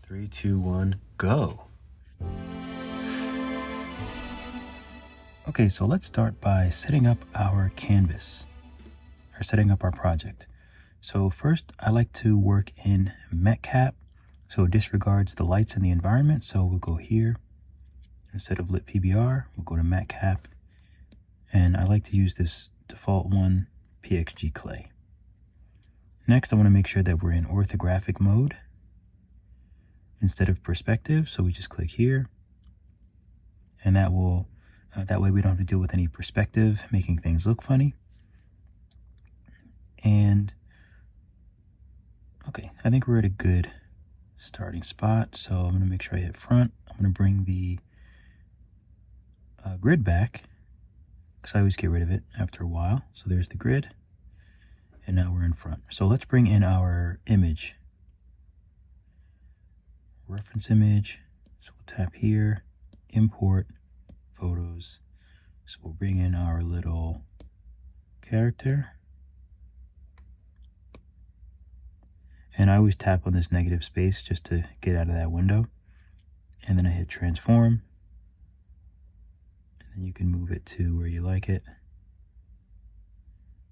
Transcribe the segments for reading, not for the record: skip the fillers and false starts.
3, 2, 1, go. Okay, so let's start by setting up our canvas, or setting up our project. So first, I like to work in Metcap, so it disregards the lights in the environment. So we'll go here. Instead of lit PBR, we'll go to Metcap, and I like to use this default one, PXG clay. Next, I want to make sure that we're in orthographic mode instead of perspective. So we just click here, and that will that way we don't have to deal with any perspective making things look funny. And okay, I think we're at a good starting spot. So I'm going to make sure I hit front. I'm going to bring the grid back, because I always get rid of it after a while. So there's the grid, and now we're in front. So let's bring in our image, reference image. So we'll tap here, import photos. So we'll bring in our little character, and I always tap on this negative space just to get out of that window, and then I hit transform, and then you can move it to where you like it.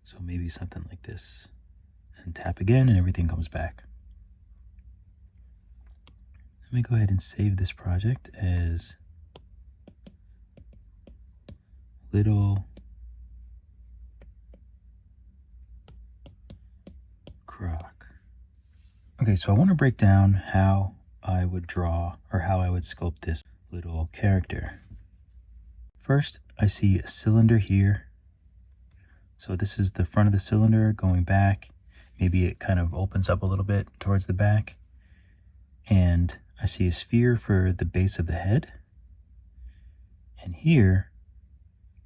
So maybe something like this, and tap again and everything comes back. Let me go ahead and save this project as little Croc. Okay, so I want to break down how I would draw, or how I would sculpt this little character. First, I see a cylinder here. So this is the front of the cylinder going back. Maybe it kind of opens up a little bit towards the back. And I see a sphere for the base of the head. And here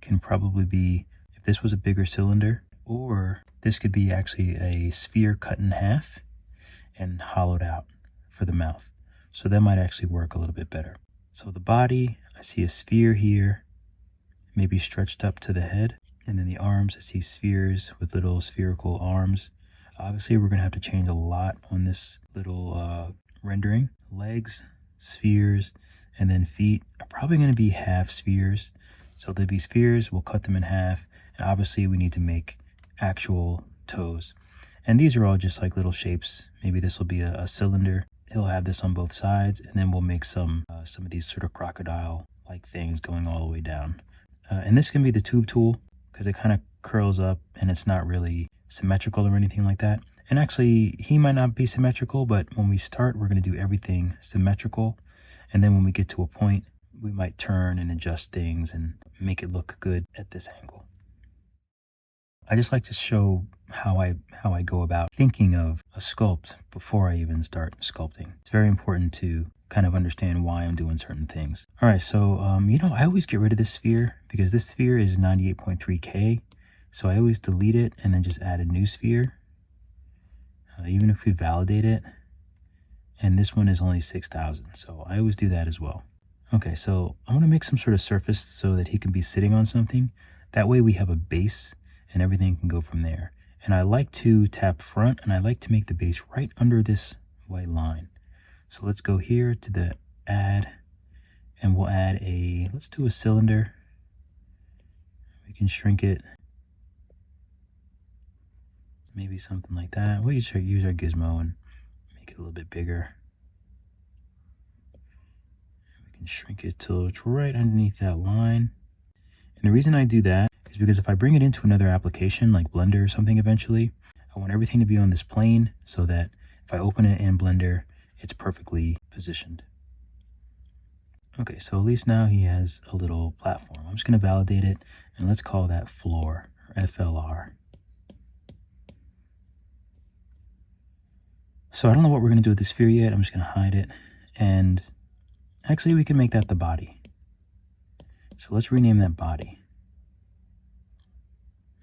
can probably be, if this was a bigger cylinder, or this could be actually a sphere cut in half and hollowed out for the mouth. So that might actually work a little bit better. So the body, I see a sphere here, maybe stretched up to the head. And then the arms, I see spheres with little spherical arms. Obviously, we're going to have to change a lot on this little rendering. Legs, spheres, and then feet are probably going to be half spheres. So there'll be spheres, we'll cut them in half. And obviously, we need to make actual toes. And these are all just like little shapes. Maybe this will be a cylinder. He'll have this on both sides. And then we'll make some of these sort of crocodile-like things going all the way down. And this can be the tube tool, because it kind of curls up and it's not really symmetrical or anything like that. And actually, he might not be symmetrical, but when we start, we're going to do everything symmetrical. And then when we get to a point, we might turn and adjust things and make it look good at this angle. I just like to show how I go about thinking of a sculpt before I even start sculpting. It's very important to kind of understand why I'm doing certain things. All right, so, I always get rid of this sphere because this sphere is 98.3K. So I always delete it and then just add a new sphere, even if we validate it. And this one is only 6,000. So I always do that as well. Okay, so I'm going to make some sort of surface so that he can be sitting on something. That way we have a base and everything can go from there. And I like to tap front, and I like to make the base right under this white line. So let's go here to the add, and we'll add let's do a cylinder. We can shrink it. Maybe something like that. We'll use our gizmo and make it a little bit bigger. We can shrink it till it's right underneath that line. And the reason I do that is because if I bring it into another application like Blender or something eventually, I want everything to be on this plane so that if I open it in Blender, it's perfectly positioned. Okay, so at least now he has a little platform. I'm just going to validate it, and let's call that floor, or FLR. So I don't know what we're going to do with the sphere yet. I'm just going to hide it. And actually, we can make that the body. So let's rename that body.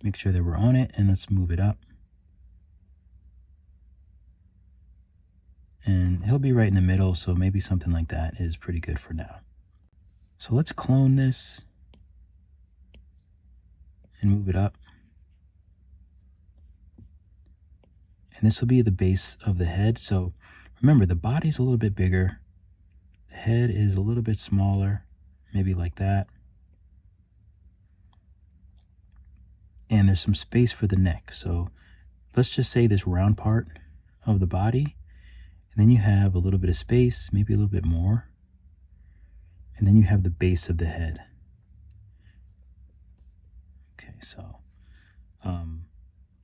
Make sure that we're on it, and let's move it up. And he'll be right in the middle, so maybe something like that is pretty good for now. So let's clone this and move it up. And this will be the base of the head. So Remember, the body's a little bit bigger. The head is a little bit smaller, maybe like that. And there's some space for the neck. So let's just say this round part of the body, and then you have a little bit of space, maybe a little bit more. And then you have the base of the head. Okay, so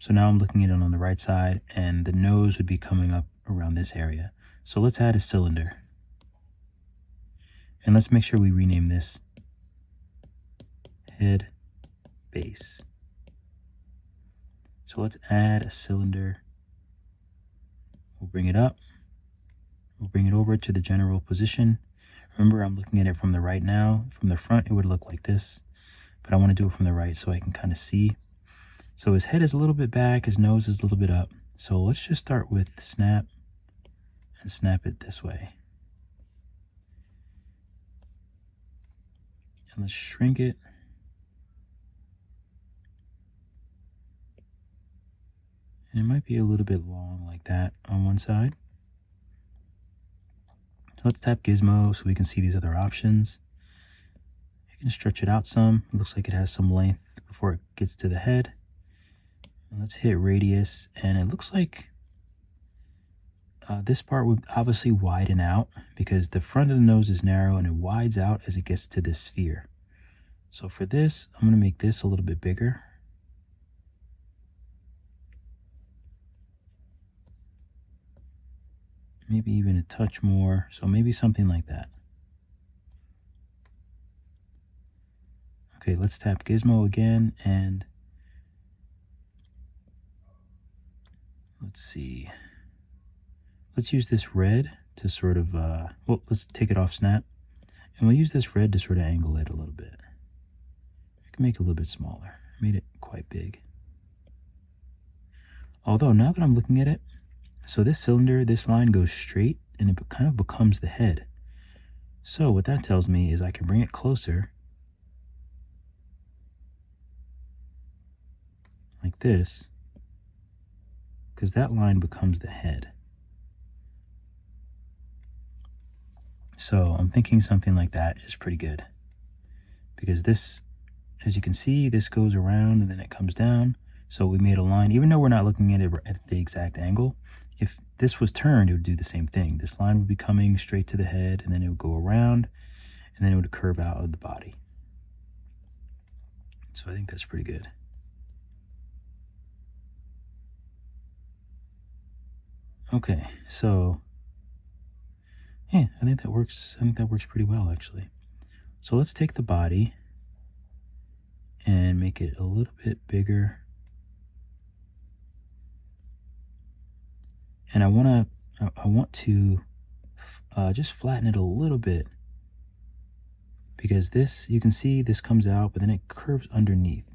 now I'm looking at it on the right side, and the nose would be coming up around this area. So let's add a cylinder. And let's make sure we rename this head base. So let's add a cylinder. We'll bring it up. We'll bring it over to the general position. Remember, I'm looking at it from the right now. From the front, it would look like this, but I want to do it from the right so I can kind of see. So his head is a little bit back, his nose is a little bit up. So let's just start with snap and snap it this way. And let's shrink it. And it might be a little bit long like that on one side. Let's tap Gizmo so we can see these other options. You can stretch it out some. It looks like it has some length before it gets to the head. And let's hit radius, and it looks like this part would obviously widen out because the front of the nose is narrow and it widens out as it gets to this sphere. So for this, I'm going to make this a little bit bigger. Maybe even a touch more, so maybe something like that. Okay, let's tap Gizmo again, and let's see. Let's use this red to sort of, well, let's take it off snap. And we'll use this red to sort of angle it a little bit. I can make it a little bit smaller. I made it quite big. Although, now that I'm looking at it, so this cylinder, this line goes straight, and it kind of becomes the head. So what that tells me is I can bring it closer, like this, because that line becomes the head. So I'm thinking something like that is pretty good, because this, as you can see, this goes around and then it comes down. So we made a line, even though we're not looking at it at the exact angle. If this was turned, it would do the same thing. This line would be coming straight to the head, and then it would go around, and then it would curve out of the body. So I think that's pretty good. Okay, so yeah, I think that works. I think that works pretty well, actually. So let's take the body and make it a little bit bigger. And I want to just flatten it a little bit, because this, you can see this comes out, but then it curves underneath.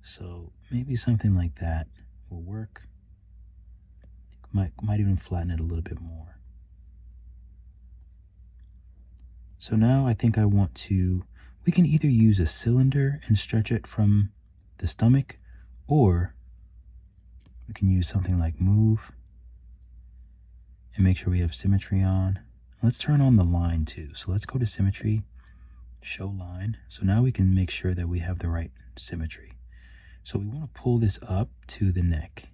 So maybe something like that will work. Might even flatten it a little bit more. So now I think I want to, we can either use a cylinder and stretch it from the stomach, or we can use something like move and make sure we have symmetry on. Let's turn on the line too. So let's go to symmetry, show line. So now we can make sure that we have the right symmetry. So we want to pull this up to the neck.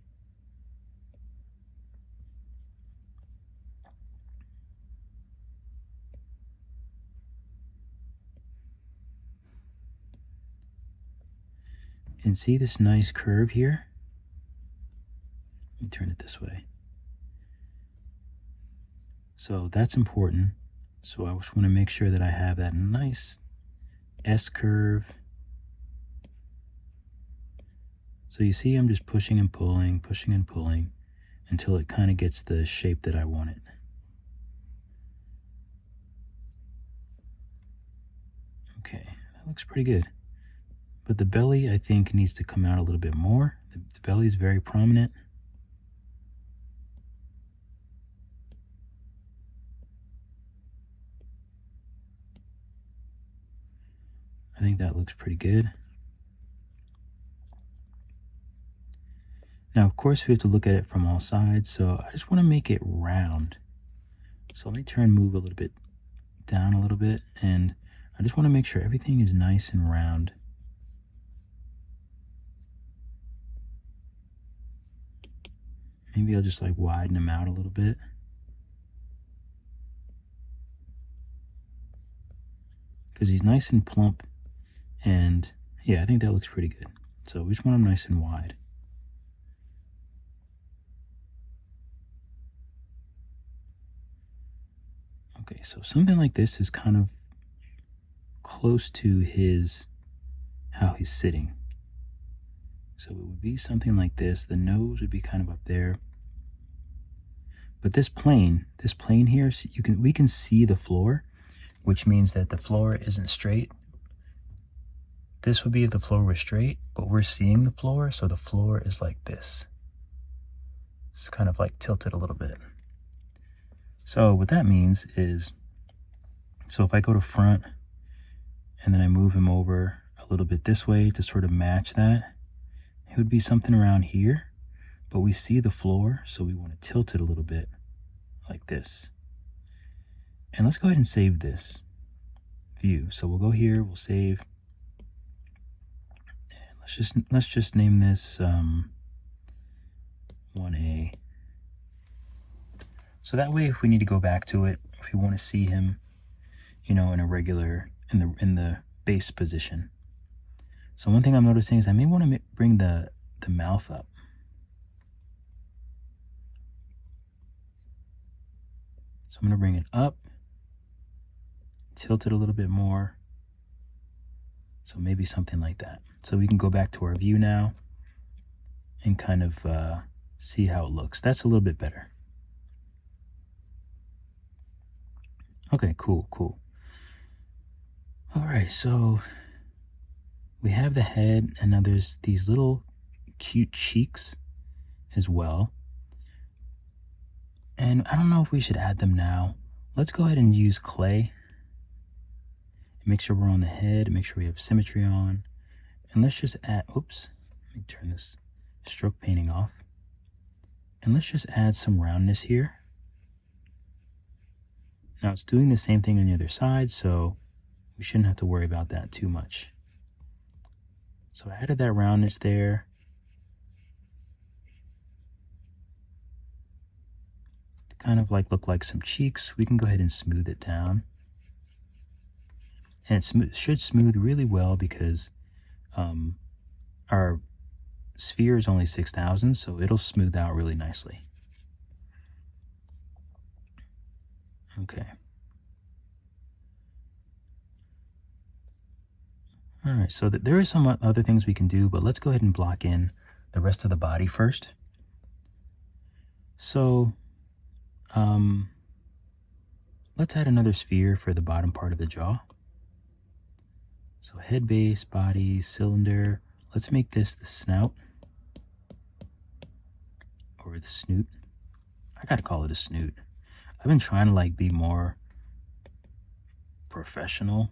And see this nice curve here? Let me turn it this way. So that's important. So I just want to make sure that I have that nice S curve. So you see I'm just pushing and pulling until it kind of gets the shape that I want it. Okay, that looks pretty good. But the belly, I think, needs to come out a little bit more. The belly is very prominent. I think that looks pretty good. Now, of course, we have to look at it from all sides, so I just want to make it round. So let me move a little bit down a little bit, and I just want to make sure everything is nice and round. Maybe I'll just like widen them out a little bit. Because he's nice and plump, and yeah, I think that looks pretty good. So we just want them nice and wide. Okay, so something like this is kind of close to how he's sitting. So it would be something like this. The nose would be kind of up there. But this plane here, we can see the floor, which means that the floor isn't straight. This would be if the floor were straight, but we're seeing the floor, so the floor is like this. It's kind of like tilted a little bit. So what that means is, so if I go to front and then I move him over a little bit this way to sort of match that, it would be something around here, but we see the floor, so we want to tilt it a little bit like this. And let's go ahead and save this view. So we'll go here, we'll save, and let's just name this 1A. So that way, if we need to go back to it, if we want to see him, you know, in the base position. So one thing I'm noticing is I may want to bring the mouth up. So I'm going to bring it up, tilt it a little bit more. So maybe something like that. So we can go back to our view now and kind of see how it looks. That's a little bit better. Okay, cool. All right, so we have the head, and now there's these little cute cheeks as well. And I don't know if we should add them now. Let's go ahead and use clay. Make sure we're on the head, make sure we have symmetry on. And let's just add, oops, let me turn this stroke painting off. And let's just add some roundness here. Now it's doing the same thing on the other side, so we shouldn't have to worry about that too much. So I added that roundness there. To kind of like look like some cheeks. We can go ahead and smooth it down. And it should smooth really well because our sphere is only 6,000, so it'll smooth out really nicely. Okay. All right, so there are some other things we can do, but let's go ahead and block in the rest of the body first. So let's add another sphere for the bottom part of the jaw. So head, base, body, cylinder. Let's make this the snout or the snoot. I gotta call it a snoot. I've been trying to like be more professional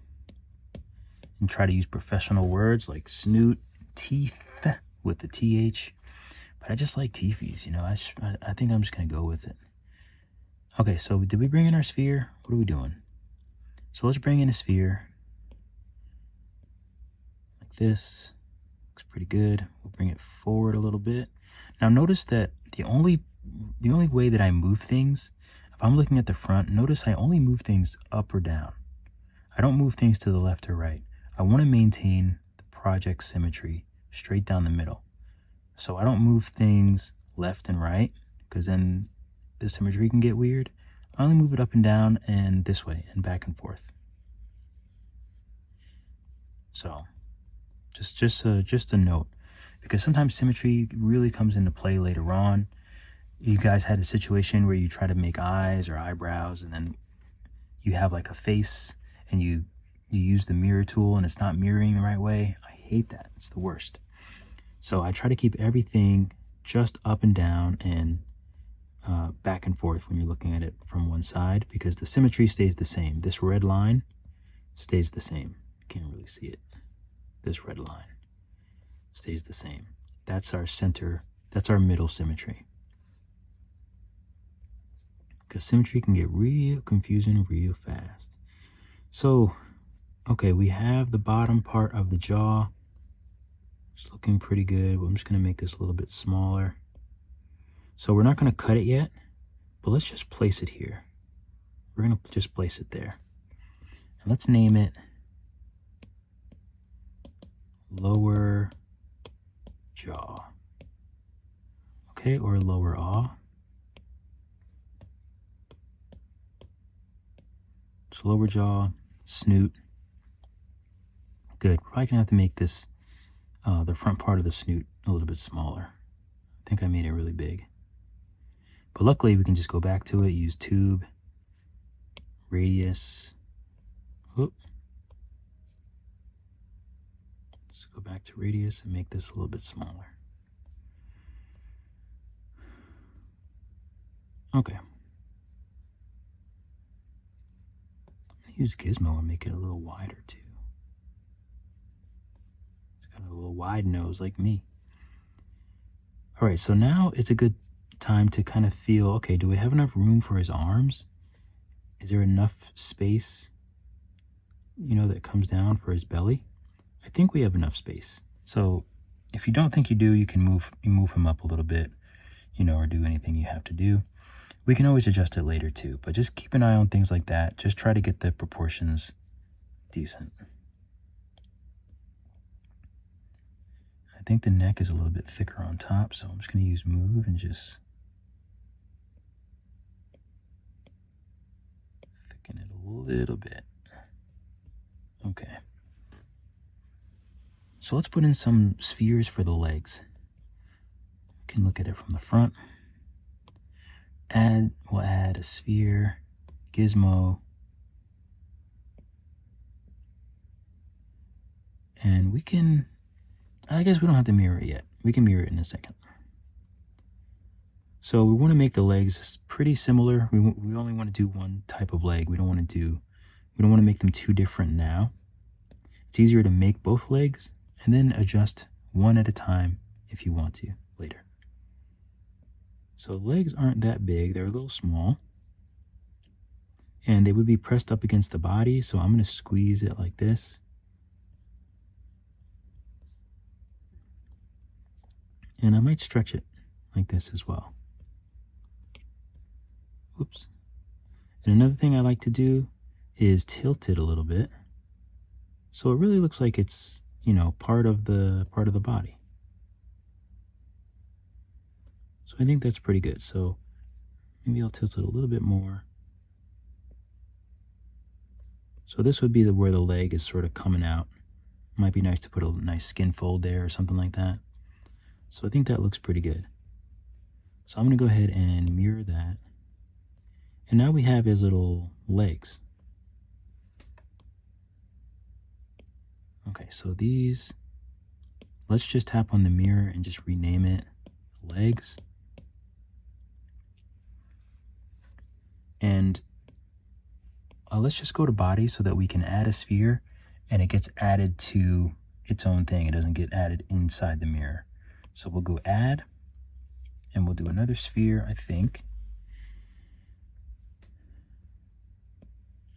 and try to use professional words like snoot, teeth with the TH, but I just like teethies, you know. I think I'm just gonna go with it. Okay, so did we bring in our sphere? What are we doing? So let's bring in a sphere like this. Looks pretty good. We'll bring it forward a little bit. Now notice that the only way that I move things, if I'm looking at the front, notice I only move things up or down. I don't move things to the left or right. I want to maintain the project symmetry straight down the middle. So I don't move things left and right because then the symmetry can get weird. I only move it up and down and this way and back and forth. So just a note, because sometimes symmetry really comes into play later on. You guys had a situation where you try to make eyes or eyebrows and then you have like a face and you use the mirror tool and it's not mirroring the right way. I hate that. It's the worst. So I try to keep everything just up and down and back and forth when you're looking at it from one side, because the symmetry stays the same. This red line stays the same. You can't really see it. This red line stays the same. That's our center. That's our middle symmetry. because symmetry can get real confusing real fast. So, okay, we have the bottom part of the jaw. It's looking pretty good. I'm just going to make this a little bit smaller. So we're not going to cut it yet, but let's just place it here. We're going to just place it there. And let's name it lower jaw. Okay, or lower jaw. So lower jaw, snoot. Good. Probably gonna have to make this, the front part of the snoot a little bit smaller. I think I made it really big. But luckily we can just go back to it, use tube, radius. Whoop. Let's go back to radius and make this a little bit smaller. Okay. Use Gizmo and make it a little wider too. It's got a little wide nose like me. All right, so now it's a good time to kind of feel, okay, do we have enough room for his arms? Is there enough space, you know, that comes down for his belly? I think we have enough space. So if you don't think you do, you can move him up a little bit, you know, or do anything you have to do. We can always adjust it later too, but just keep an eye on things like that. Just try to get the proportions decent. I think the neck is a little bit thicker on top, so I'm just going to use move and just thicken it a little bit. Okay. So let's put in some spheres for the legs. You can look at it from the front. We'll add a sphere, gizmo, and we can, I guess we don't have to mirror it yet. We can mirror it in a second. So we want to make the legs pretty similar. We only want to do one type of leg. We don't want to make them too different now. It's easier to make both legs and then adjust one at a time if you want to later. So legs aren't that big, they're a little small. And they would be pressed up against the body, so I'm going to squeeze it like this. And I might stretch it like this as well. Oops. And another thing I like to do is tilt it a little bit, so it really looks like it's, you know, part of the body. So I think that's pretty good. So maybe I'll tilt it a little bit more. So this would be where the leg is sort of coming out. Might be nice to put a nice skin fold there or something like that. So I think that looks pretty good. So I'm going to go ahead and mirror that. And now we have his little legs. Okay, so these, let's just tap on the mirror and just rename it legs. And let's just go to body so that we can add a sphere and it gets added to its own thing. It doesn't get added inside the mirror. So we'll go add and we'll do another sphere, I think.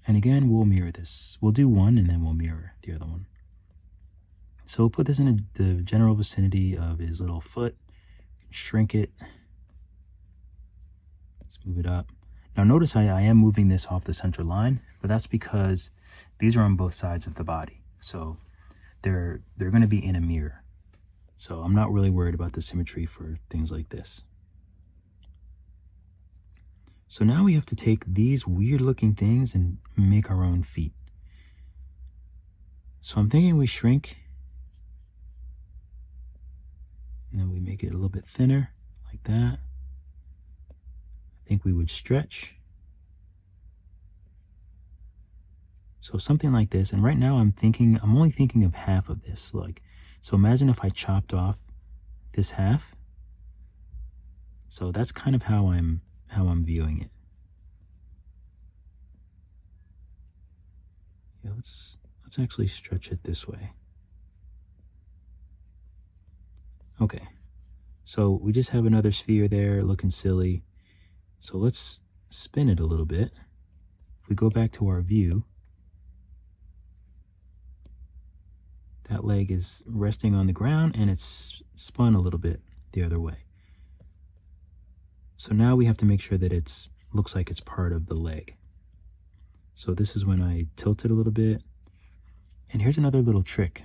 And again, we'll mirror this. We'll do one and then we'll mirror the other one. So we'll put this in the general vicinity of his little foot. Shrink it. Let's move it up. Now notice I am moving this off the center line, but that's because these are on both sides of the body. So they're going to be in a mirror. So I'm not really worried about the symmetry for things like this. So now we have to take these weird looking things and make our own feet. So I'm thinking we shrink and then we make it a little bit thinner like that. I think we would stretch. So something like this. And right now I'm only thinking of half of this. Like, so imagine if I chopped off this half. So that's kind of how I'm viewing it. Yeah, let's actually stretch it this way. Okay. So we just have another sphere there looking silly. So let's spin it a little bit, if we go back to our view, that leg is resting on the ground and it's spun a little bit the other way. So now we have to make sure that it's looks like it's part of the leg. So this is when I tilt it a little bit. And here's another little trick.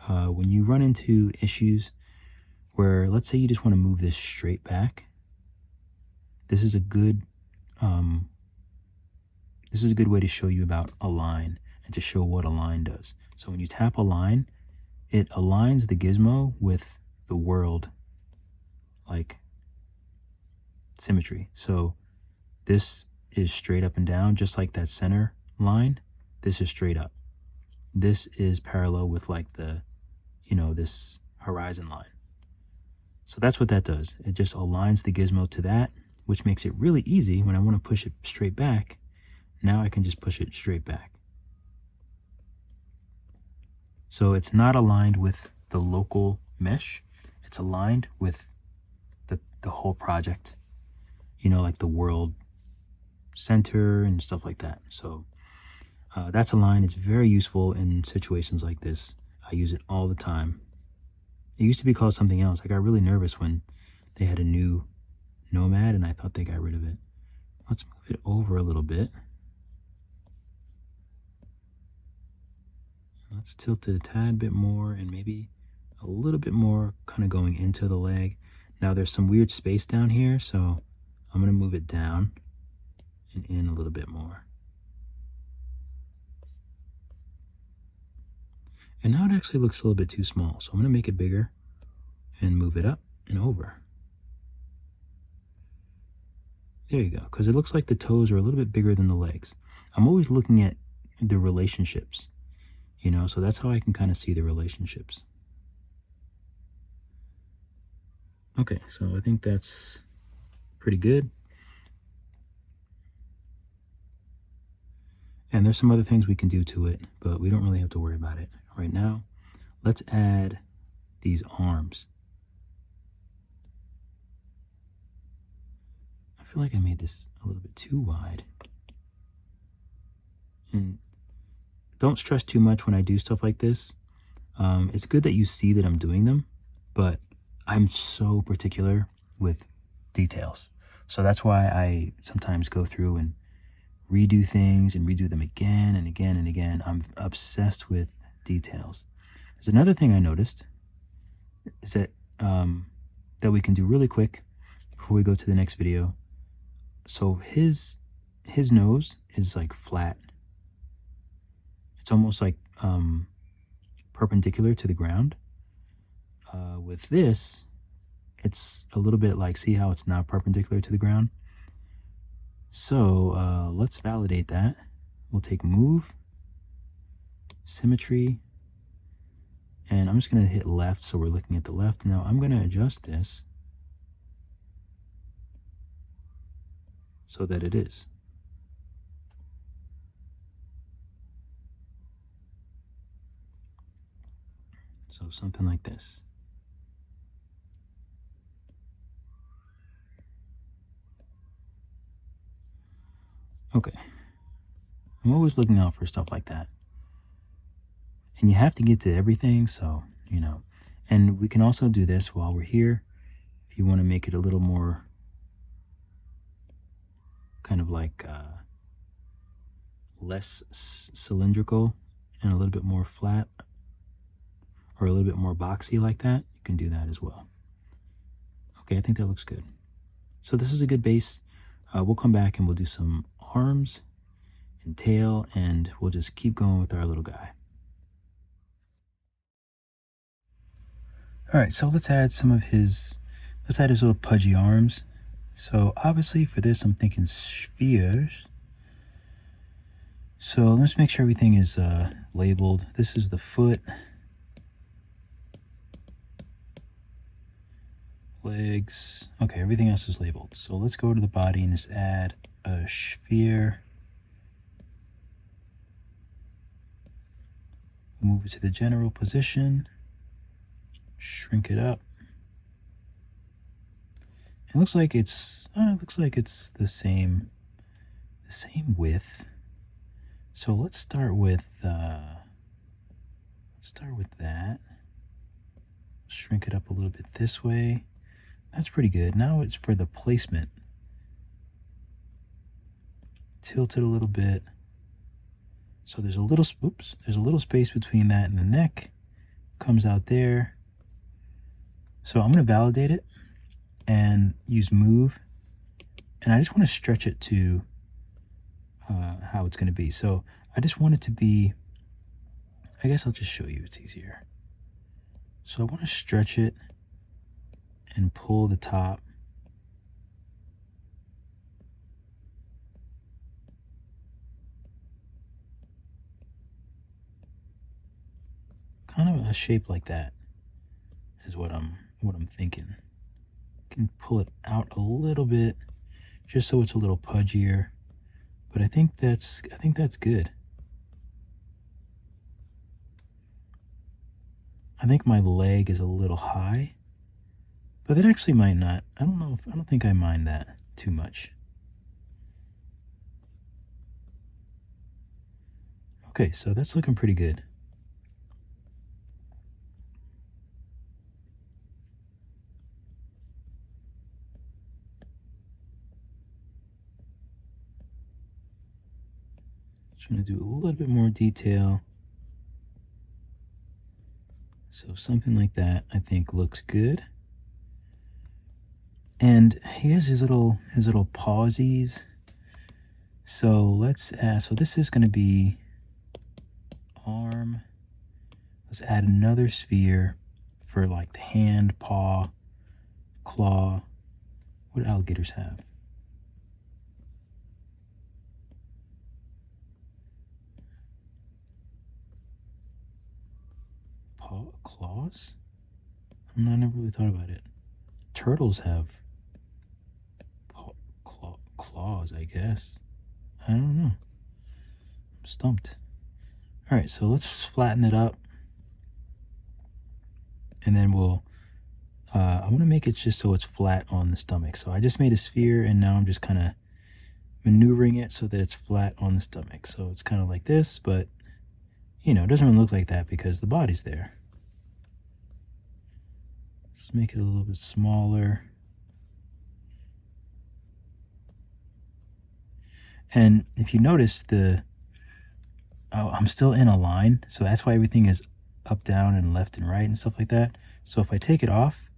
When you run into issues where, let's say you just want to move this straight back, this is a good way to show you about align and to show what align does. So when you tap align, it aligns the gizmo with the world, like symmetry. So this is straight up and down, just like that center line. This is straight up. This is parallel with like the, this horizon line. So that's what that does. It just aligns the gizmo to that, which makes it really easy when I want to push it straight back. Now I can just push it straight back. So it's not aligned with the local mesh. It's aligned with the whole project, like the world center and stuff like that. So that's aligned. It's very useful in situations like this. I use it all the time. It used to be called something else. I got really nervous when they had a new Nomad and I thought they got rid of it. Let's move it over a little bit. Let's tilt it a tad bit more and maybe a little bit more kind of going into the leg. Now there's some weird space down here, so I'm going to move it down and in a little bit more. And now it actually looks a little bit too small, so I'm going to make it bigger and move it up and over. There you go, because it looks like the toes are a little bit bigger than the legs. I'm always looking at the relationships, so that's how I can kind of see the relationships. Okay, so I think that's pretty good. And there's some other things we can do to it, but we don't really have to worry about it right now. Let's add these arms. I feel like I made this a little bit too wide. And don't stress too much when I do stuff like this. It's good that you see that I'm doing them, but I'm so particular with details. So that's why I sometimes go through and redo things and redo them again and again and again. I'm obsessed with details. There's another thing I noticed is that that we can do really quick before we go to the next video. So his nose is like flat. It's almost like perpendicular to the ground. With this, it's a little bit like, see how it's not perpendicular to the ground? So let's validate that. We'll take move, symmetry, and I'm just going to hit left, so we're looking at the left. Now I'm going to adjust this so that it is. So something like this. Okay. I'm always looking out for stuff like that. And you have to get to everything, so, And we can also do this while we're here. If you want to make it a little more kind of like less cylindrical and a little bit more flat or a little bit more boxy like that, you can do that as well. Okay, I think that looks good. So this is a good base. We'll come back and we'll do some arms and tail, and we'll just keep going with our little guy. All right, so let's add his little pudgy arms. So obviously for this, I'm thinking spheres. So let's make sure everything is labeled. This is the foot, legs. Okay, everything else is labeled. So let's go to the body and just add a sphere. Move it to the general position. Shrink it up. It looks like it's the same same width. So let's start with that. Shrink it up a little bit this way. That's pretty good. Now it's for the placement. Tilt it a little bit. So there's a little, oops, there's a little space between that and the neck. Comes out there. So I'm going to validate it and use move. And I just want to stretch it to how it's going to be. So I just want it to be, I guess I'll just show you, it's easier. So I want to stretch it and pull the top. Kind of a shape like that is what I'm thinking. Can pull it out a little bit just so it's a little pudgier, but I think that's good. I think my leg is a little high, but it actually might not. I don't think I mind that too much. Okay, so that's looking pretty good. Trying to do a little bit more detail. So something like that I think looks good. And here's his little pawsies. So let's add, so this is going to be arm. Let's add another sphere for like the hand, paw, claw. What do alligators have? Paw, claws? I never really thought about it. Turtles have claws, I guess. I don't know. I'm stumped. All right, so let's just flatten it up. And then we'll, I want to make it just so it's flat on the stomach. So I just made a sphere and now I'm just kind of maneuvering it so that it's flat on the stomach. So it's kind of like this, but you know, it doesn't really look like that because the body's there. Just make it a little bit smaller. And if you notice I'm still in a line. So that's why everything is up, down, and left and right and stuff like that. So if I take it off,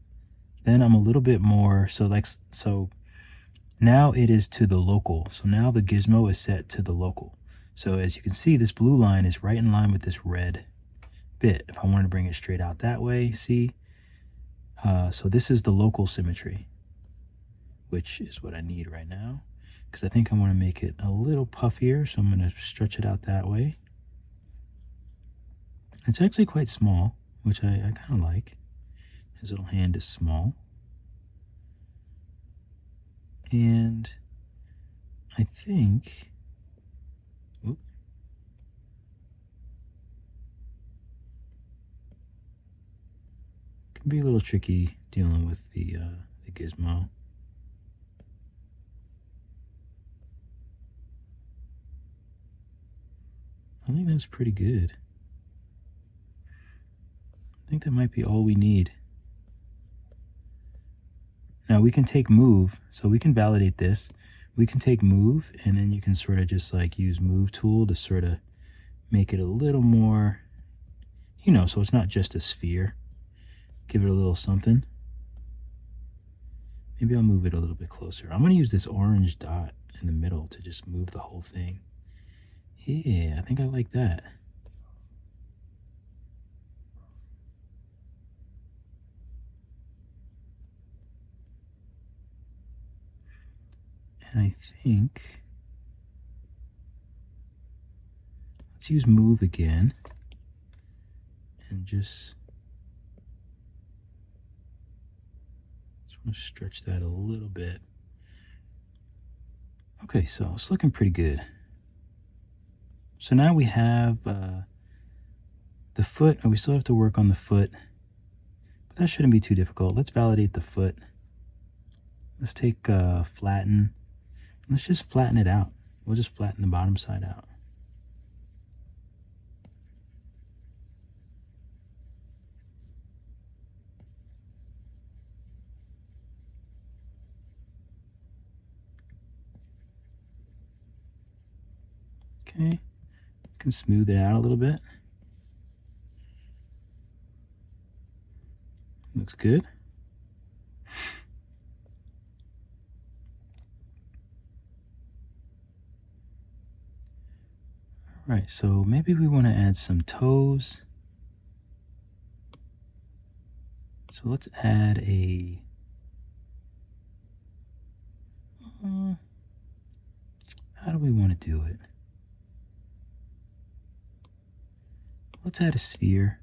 then I'm a little bit more, so now it is to the local. So now the gizmo is set to the local. So as you can see, this blue line is right in line with this red bit. If I wanted to bring it straight out that way, see? So this is the local symmetry, which is what I need right now, because I think I want to make it a little puffier. So I'm going to stretch it out that way. It's actually quite small, which I kind of like. His little hand is small. And I think, it can be a little tricky dealing with the gizmo. I think that's pretty good. I think that might be all we need. Now we can take move, so we can validate this. We can take move, and then you can sort of just like use move tool to sort of make it a little more, you know, so it's not just a sphere. Give it a little something. Maybe I'll move it a little bit closer. I'm going to use this orange dot in the middle to just move the whole thing. Yeah, I think I like that. And I think, let's use move again and just want to stretch that a little bit. Okay, so it's looking pretty good. So now we have the foot, and we still have to work on the foot, but that shouldn't be too difficult. Let's validate the foot. Let's take flatten. Let's just flatten it out. We'll just flatten the bottom side out. Okay, can smooth it out a little bit. Looks good. All right, so maybe we want to add some toes. So let's add a how do we want to do it? Let's add a sphere.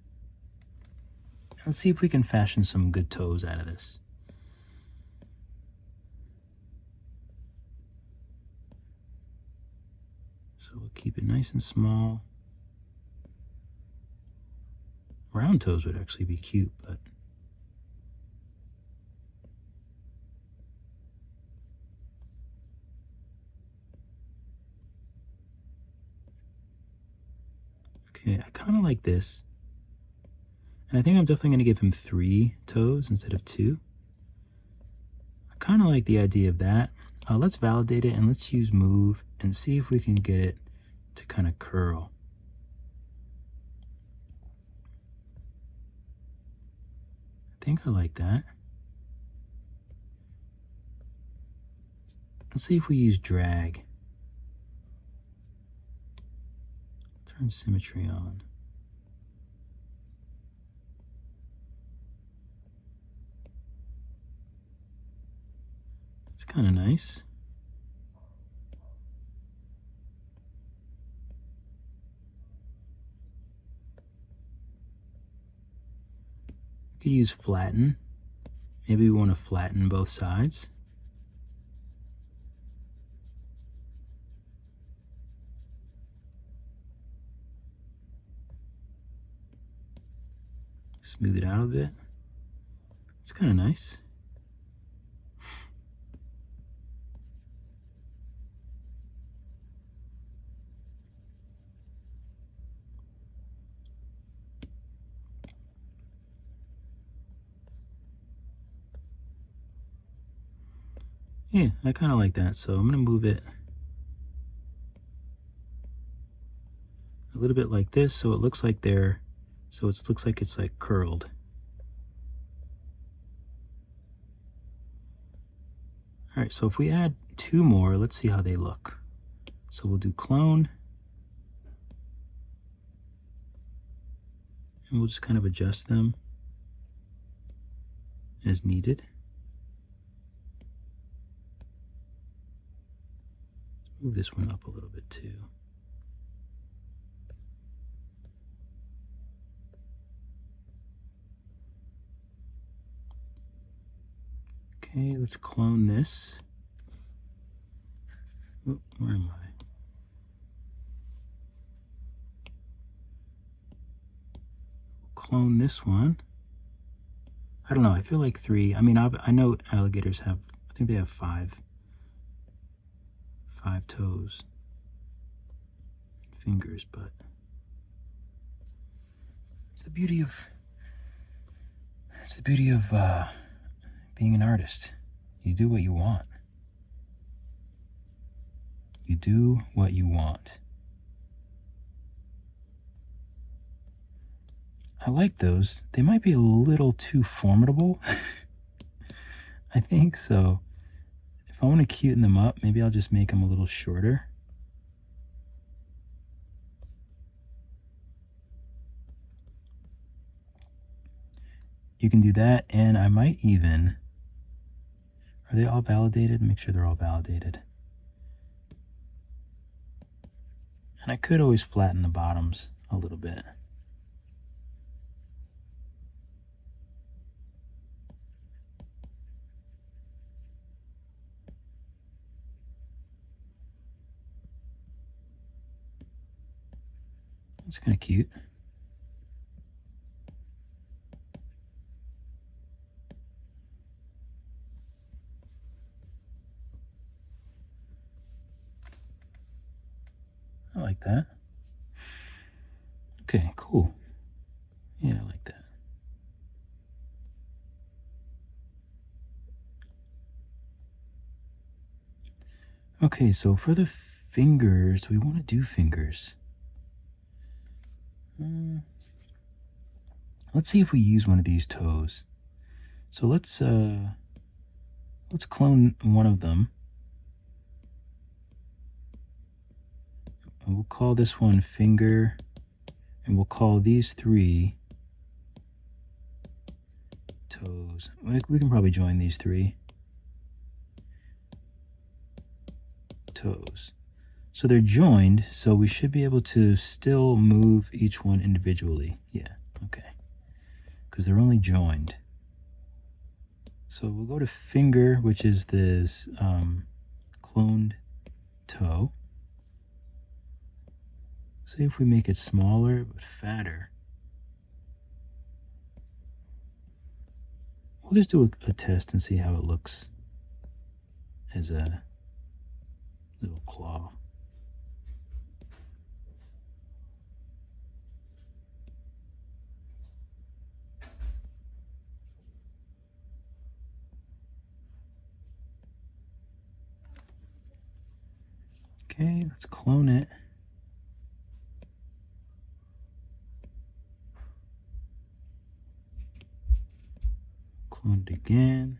Let's see if we can fashion some good toes out of this. So we'll keep it nice and small. Round toes would actually be cute, but okay, I kind of like this. And I think I'm definitely going to give him 3 toes instead of 2. I kind of like the idea of that. Let's validate it and let's use move and see if we can get it to kind of curl. I think I like that. Let's see if we use drag. Turn symmetry on. It's kind of nice. We could use flatten. Maybe we want to flatten both sides. Smooth it out a bit. It's kind of nice. Yeah, I kind of like that. So I'm going to move it a little bit like this so it looks like looks like it's like curled. All right, so if we add 2 more, let's see how they look. So we'll do clone. And we'll just kind of adjust them as needed. Move this one up a little bit too. Okay, let's clone this. Oh, where am I? Clone this one. I don't know, I feel like 3. I mean, I know alligators have, I think they have 5 toes, fingers, but it's the beauty of being an artist. You do what you want. You do what you want. I like those. They might be a little too formidable. I think so. If I want to cuten them up, maybe I'll just make them a little shorter. You can do that, and I might even... Are they all validated? Make sure they're all validated. And I could always flatten the bottoms a little bit. It's kind of cute. Okay, cool. Yeah, I like that. Okay, so for the fingers, do we want to do fingers? Let's see if we use one of these toes. So let's clone one of them. And we'll call this one finger, and we'll call these 3 toes. We can probably join these 3 toes. So they're joined, so we should be able to still move each one individually. Yeah, okay. Because they're only joined. So we'll go to finger, which is this cloned toe. See if we make it smaller but fatter. We'll just do a test and see how it looks as a little claw. Okay, let's clone it. Clone it again.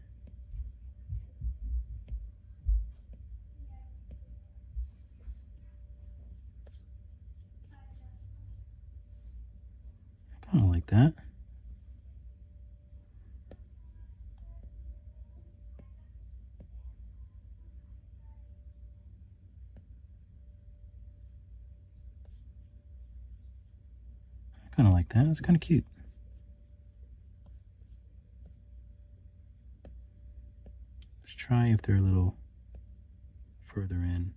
Kind of like that. Kind of like that. It's kind of cute. Let's try if they're a little further in.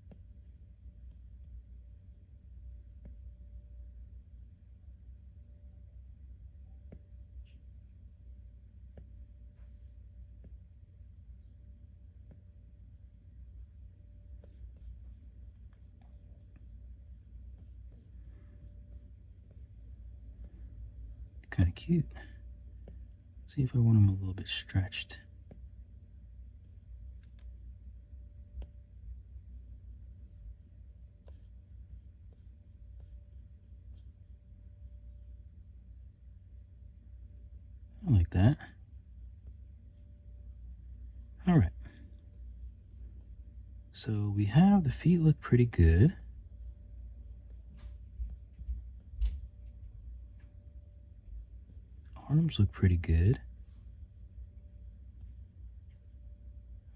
Kind of cute. See if I want them a little bit stretched. I like that. All right. So we have the feet look pretty good. Arms look pretty good.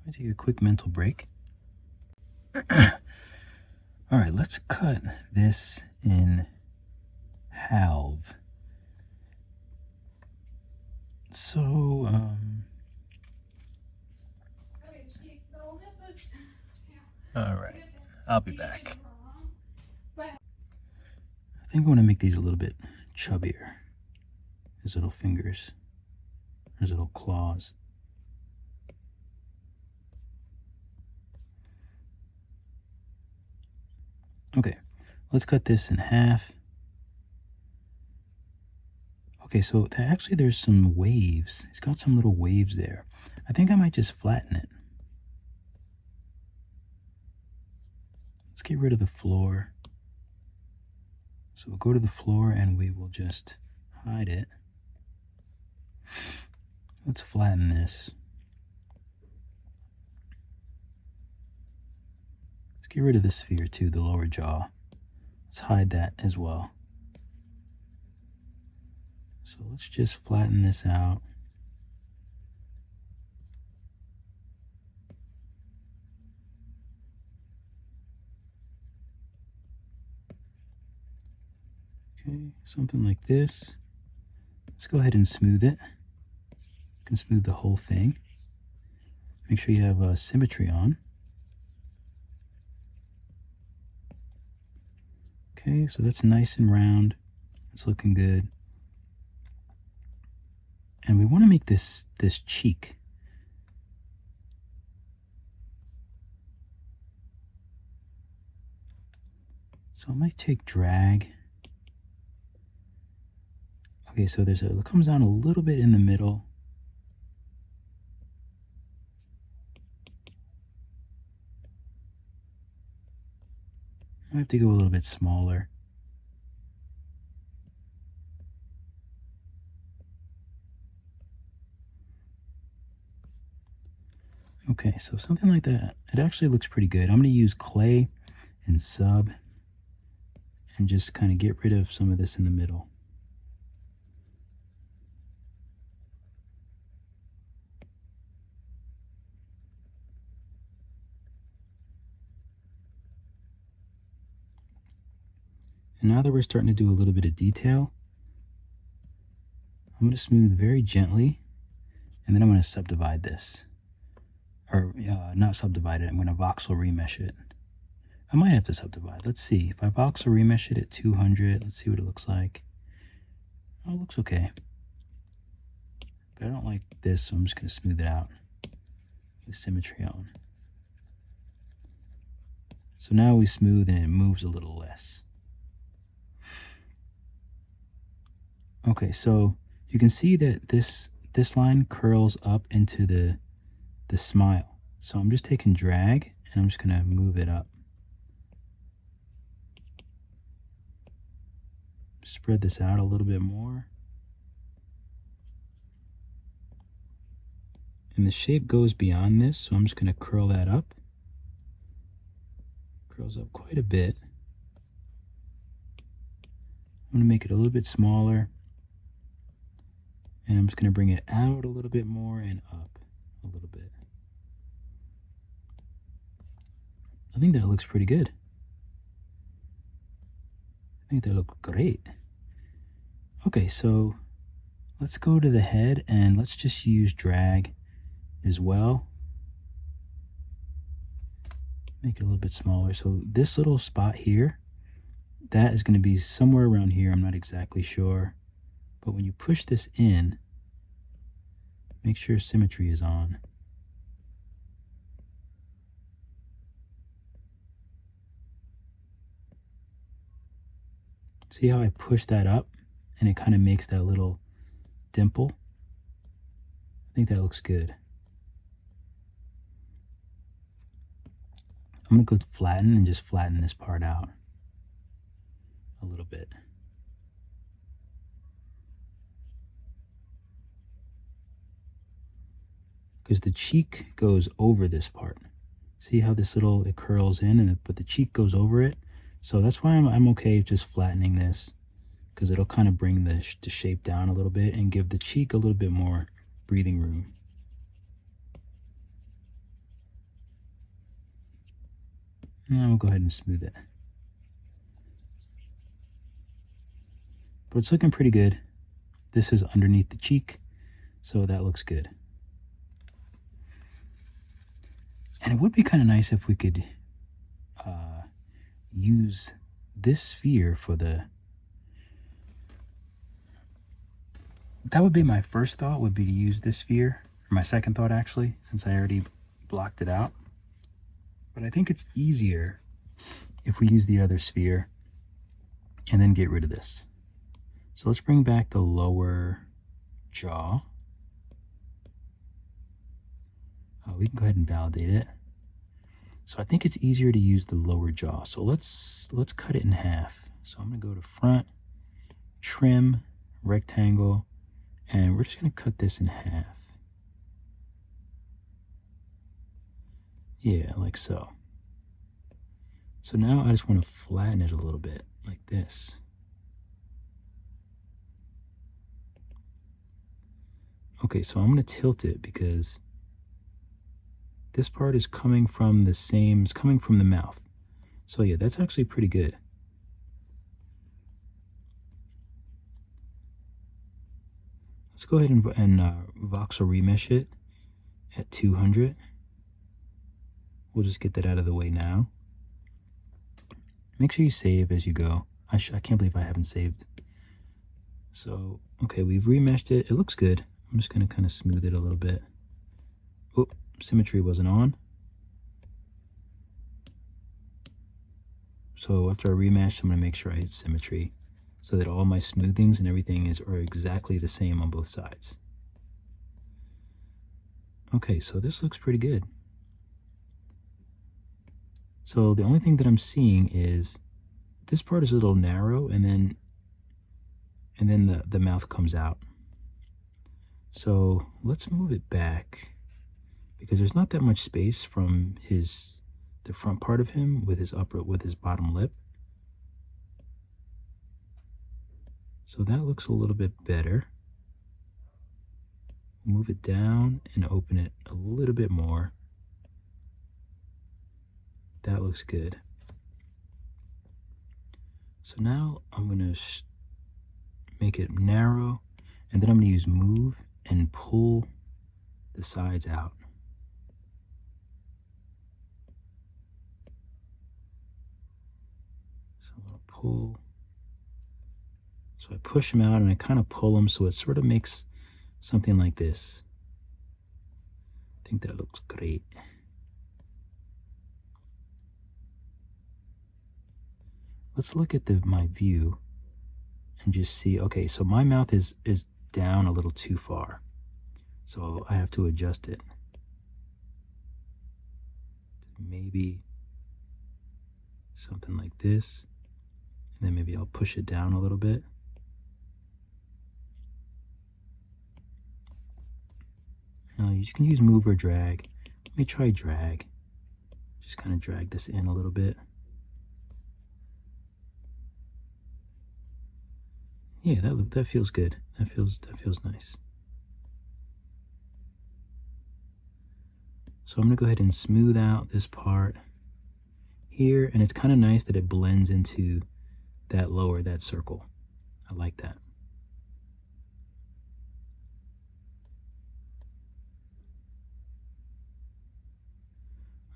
Let me take a quick mental break. All right, let's cut this in halve. So, all right, I'll be back. I think I want to make these a little bit chubbier. His little fingers, his little claws. Okay, let's cut this in half. Okay, so actually there's some waves. It's got some little waves there. I think I might just flatten it. Let's get rid of the floor. So we'll go to the floor and we will just hide it. Let's flatten this. Let's get rid of the sphere too, the lower jaw. Let's hide that as well. So let's just flatten this out. Okay, something like this. Let's go ahead and smooth it. You can smooth the whole thing. Make sure you have symmetry on. Okay, so that's nice and round. It's looking good. And we want to make this cheek. So I might take drag Okay, so it comes down a little bit in the middle. I have to go a little bit smaller. Okay, so something like that. It actually looks pretty good. I'm going to use clay and sub and just kind of get rid of some of this in the middle. And now that we're starting to do a little bit of detail, I'm going to smooth very gently, and then I'm going to subdivide this. Or not subdivide it, I'm going to voxel remesh it. I might have to subdivide. Let's see. If I voxel remesh it at 200, let's see what it looks like. Oh, it looks okay. But I don't like this, so I'm just going to smooth it out. The symmetry on. So now we smooth and it moves a little less. Okay, so you can see that this line curls up into the smile. So I'm just taking drag and I'm just going to move it up. Spread this out a little bit more. And the shape goes beyond this, so I'm just going to curl that up. Curls up quite a bit. I'm going to make it a little bit smaller. And I'm just going to bring it out a little bit more and up a little bit. I think that looks pretty good. I think that looks great. Okay, so let's go to the head and let's just use drag as well. Make it a little bit smaller. So this little spot here, that is going to be somewhere around here. I'm not exactly sure. But when you push this in, make sure symmetry is on. See how I push that up and it kind of makes that little dimple? I think that looks good. I'm going to go flatten and just flatten this part out a little bit. Because the cheek goes over this part. See how this little, it curls in, but the cheek goes over it. So that's why I'm okay just flattening this, because it'll kind of bring the shape down a little bit and give the cheek a little bit more breathing room. And we'll go ahead and smooth it. But it's looking pretty good. This is underneath the cheek, so that looks good. And it would be kind of nice if we could use this sphere for the... That would be my first thought, would be to use this sphere. Or my second thought, actually, since I already blocked it out. But I think it's easier if we use the other sphere and then get rid of this. So let's bring back the lower jaw. We can go ahead and validate it. So I think it's easier to use the lower jaw. So let's cut it in half. So I'm going to go to front, trim, rectangle, and we're just going to cut this in half. Yeah, like so. So now I just want to flatten it a little bit, like this. Okay, so I'm going to tilt it because this part is coming from the same, it's coming from the mouth. So yeah, that's actually pretty good. Let's go ahead and voxel remesh it at 200. We'll just get that out of the way now. Make sure you save as you go. I can't believe I haven't saved. So, okay, we've remeshed it. It looks good. I'm just going to kind of smooth it a little bit. Oh, symmetry wasn't on. So after I remesh, I'm going to make sure I hit symmetry. so that all my smoothings and everything are exactly the same on both sides. Okay, so this looks pretty good. So the only thing that I'm seeing is this part is a little narrow, and then the mouth comes out. So let's move it back, because there's not that much space from the front part of him with his bottom lip. So that looks a little bit better. Move it down and open it a little bit more. That looks good. So now I'm going to make it narrow, and then I'm going to use move and pull the sides out. So I'm going to pull. So I push them out and I kind of pull them so it sort of makes something like this. I think that looks great. Let's look at my view and just see, okay, so my mouth is down a little too far. So I have to adjust it. Maybe something like this. And then maybe I'll push it down a little bit. Now you can use move or drag. Let me try drag. Just kind of drag this in a little bit. Yeah, that feels good. That feels nice. So I'm gonna go ahead and smooth out this part here, and it's kind of nice that it blends into that circle. I like that.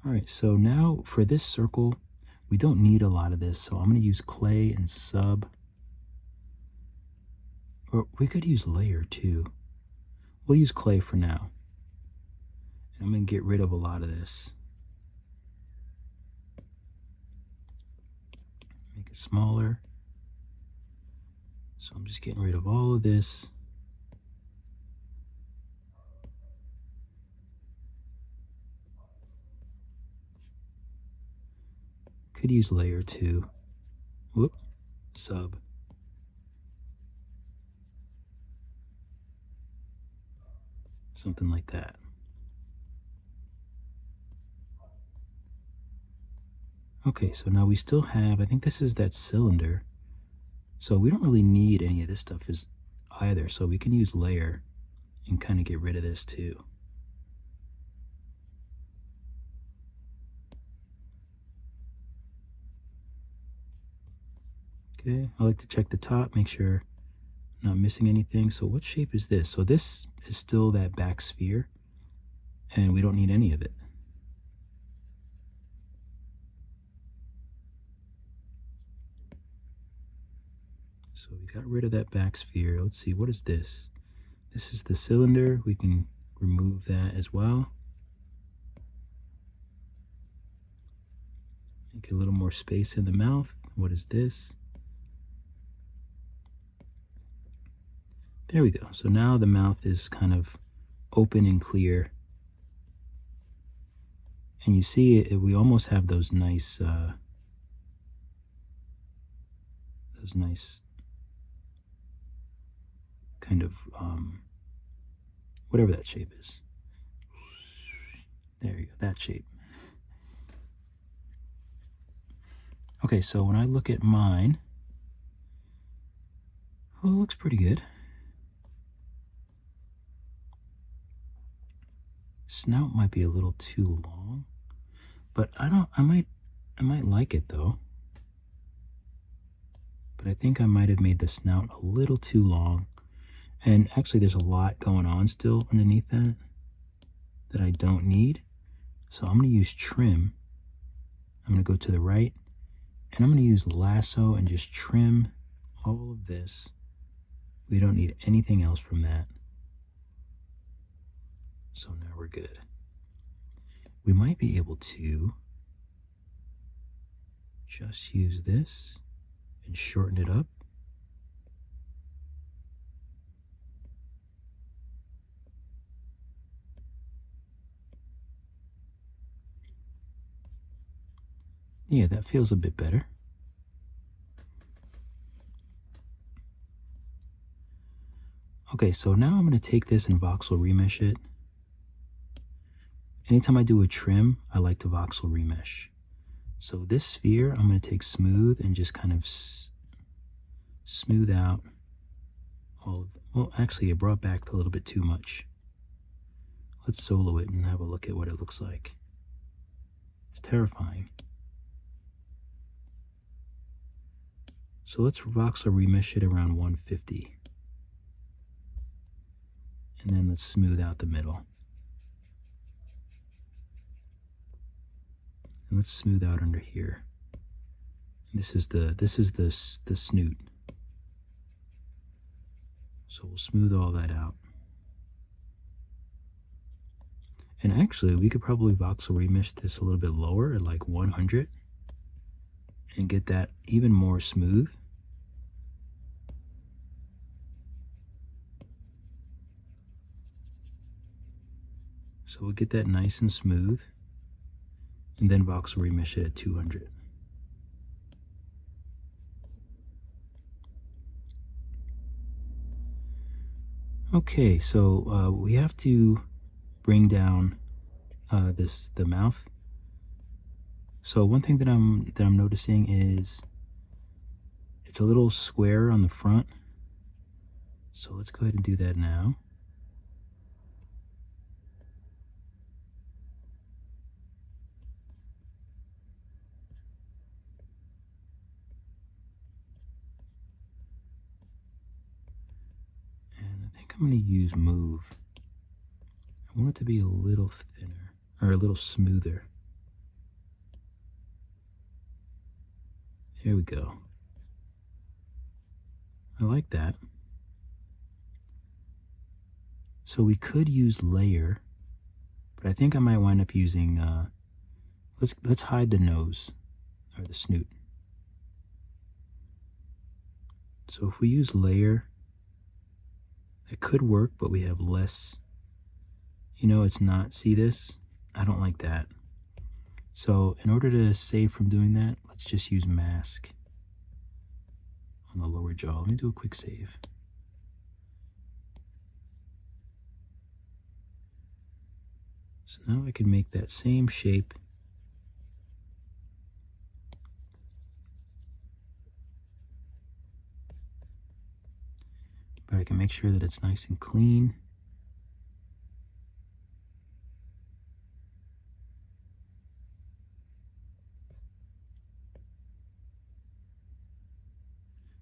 All right, so now for this circle, we don't need a lot of this, so I'm going to use clay and sub. Or we could use layer too. We'll use clay for now. And I'm going to get rid of a lot of this. Make it smaller. So I'm just getting rid of all of this. Could use layer 2. Whoop, sub. Something like that. Okay, so now we still have, I think this is that cylinder. So we don't really need any of this stuff either. So we can use layer and kind of get rid of this too. Okay, I like to check the top, make sure I'm not missing anything. So what shape is this? So this is still that back sphere, and we don't need any of it. So we got rid of that back sphere. Let's see, what is this? This is the cylinder. We can remove that as well. Make a little more space in the mouth. What is this? There we go. So now the mouth is kind of open and clear. And you see we almost have those nice kind of whatever that shape is. There you go, that shape. Okay, so when I look at mine, oh, it looks pretty good. Snout might be a little too long, but I might like it though. But I think I might have made the snout a little too long. And actually there's a lot going on still underneath that I don't need. So I'm going to use trim. I'm going to go to the right, and I'm going to use lasso and just trim all of this. We don't need anything else from that. So now we're good. We might be able to just use this and shorten it up Yeah, that feels a bit better. Okay, so now I'm going to take this and voxel remesh it. Anytime I do a trim, I like to voxel remesh. So this sphere, I'm going to take smooth and just kind of smooth out all of them. Well, actually, it brought back a little bit too much. Let's solo it and have a look at what it looks like. It's terrifying. So let's voxel remesh it around 150. And then let's smooth out the middle. And let's smooth out under here. This is the snoot. So we'll smooth all that out. And actually, we could probably voxel remesh this a little bit lower at like 100 and get that even more smooth. So we'll get that nice and smooth, and then voxel remesh it at 200. Okay, so we have to bring down the mouth. So one thing that I'm noticing is it's a little square on the front. So let's go ahead and do that now. And I think I'm going to use move. I want it to be a little thinner, or a little smoother. There we go. I like that. So we could use layer, but I think I might wind up using, let's hide the nose, or the snoot. So if we use layer, it could work, but we have less, you know, it's not, see this? I don't like that. So in order to save from doing that, let's just use mask on the lower jaw. Let me do a quick save. So now I can make that same shape. But I can make sure that it's nice and clean.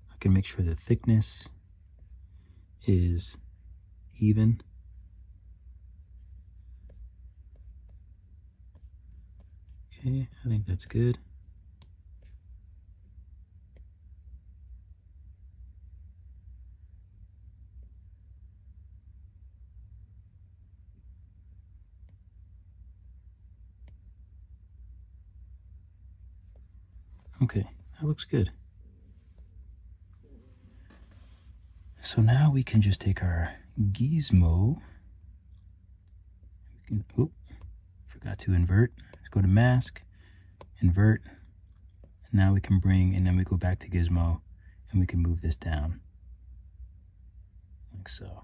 I can make sure the thickness is even. Okay, I think that's good. Okay, that looks good. So now we can just take our gizmo. Oop, forgot to invert. Let's go to mask, invert. And now we can bring, and then we go back to gizmo, and we can move this down. Like so.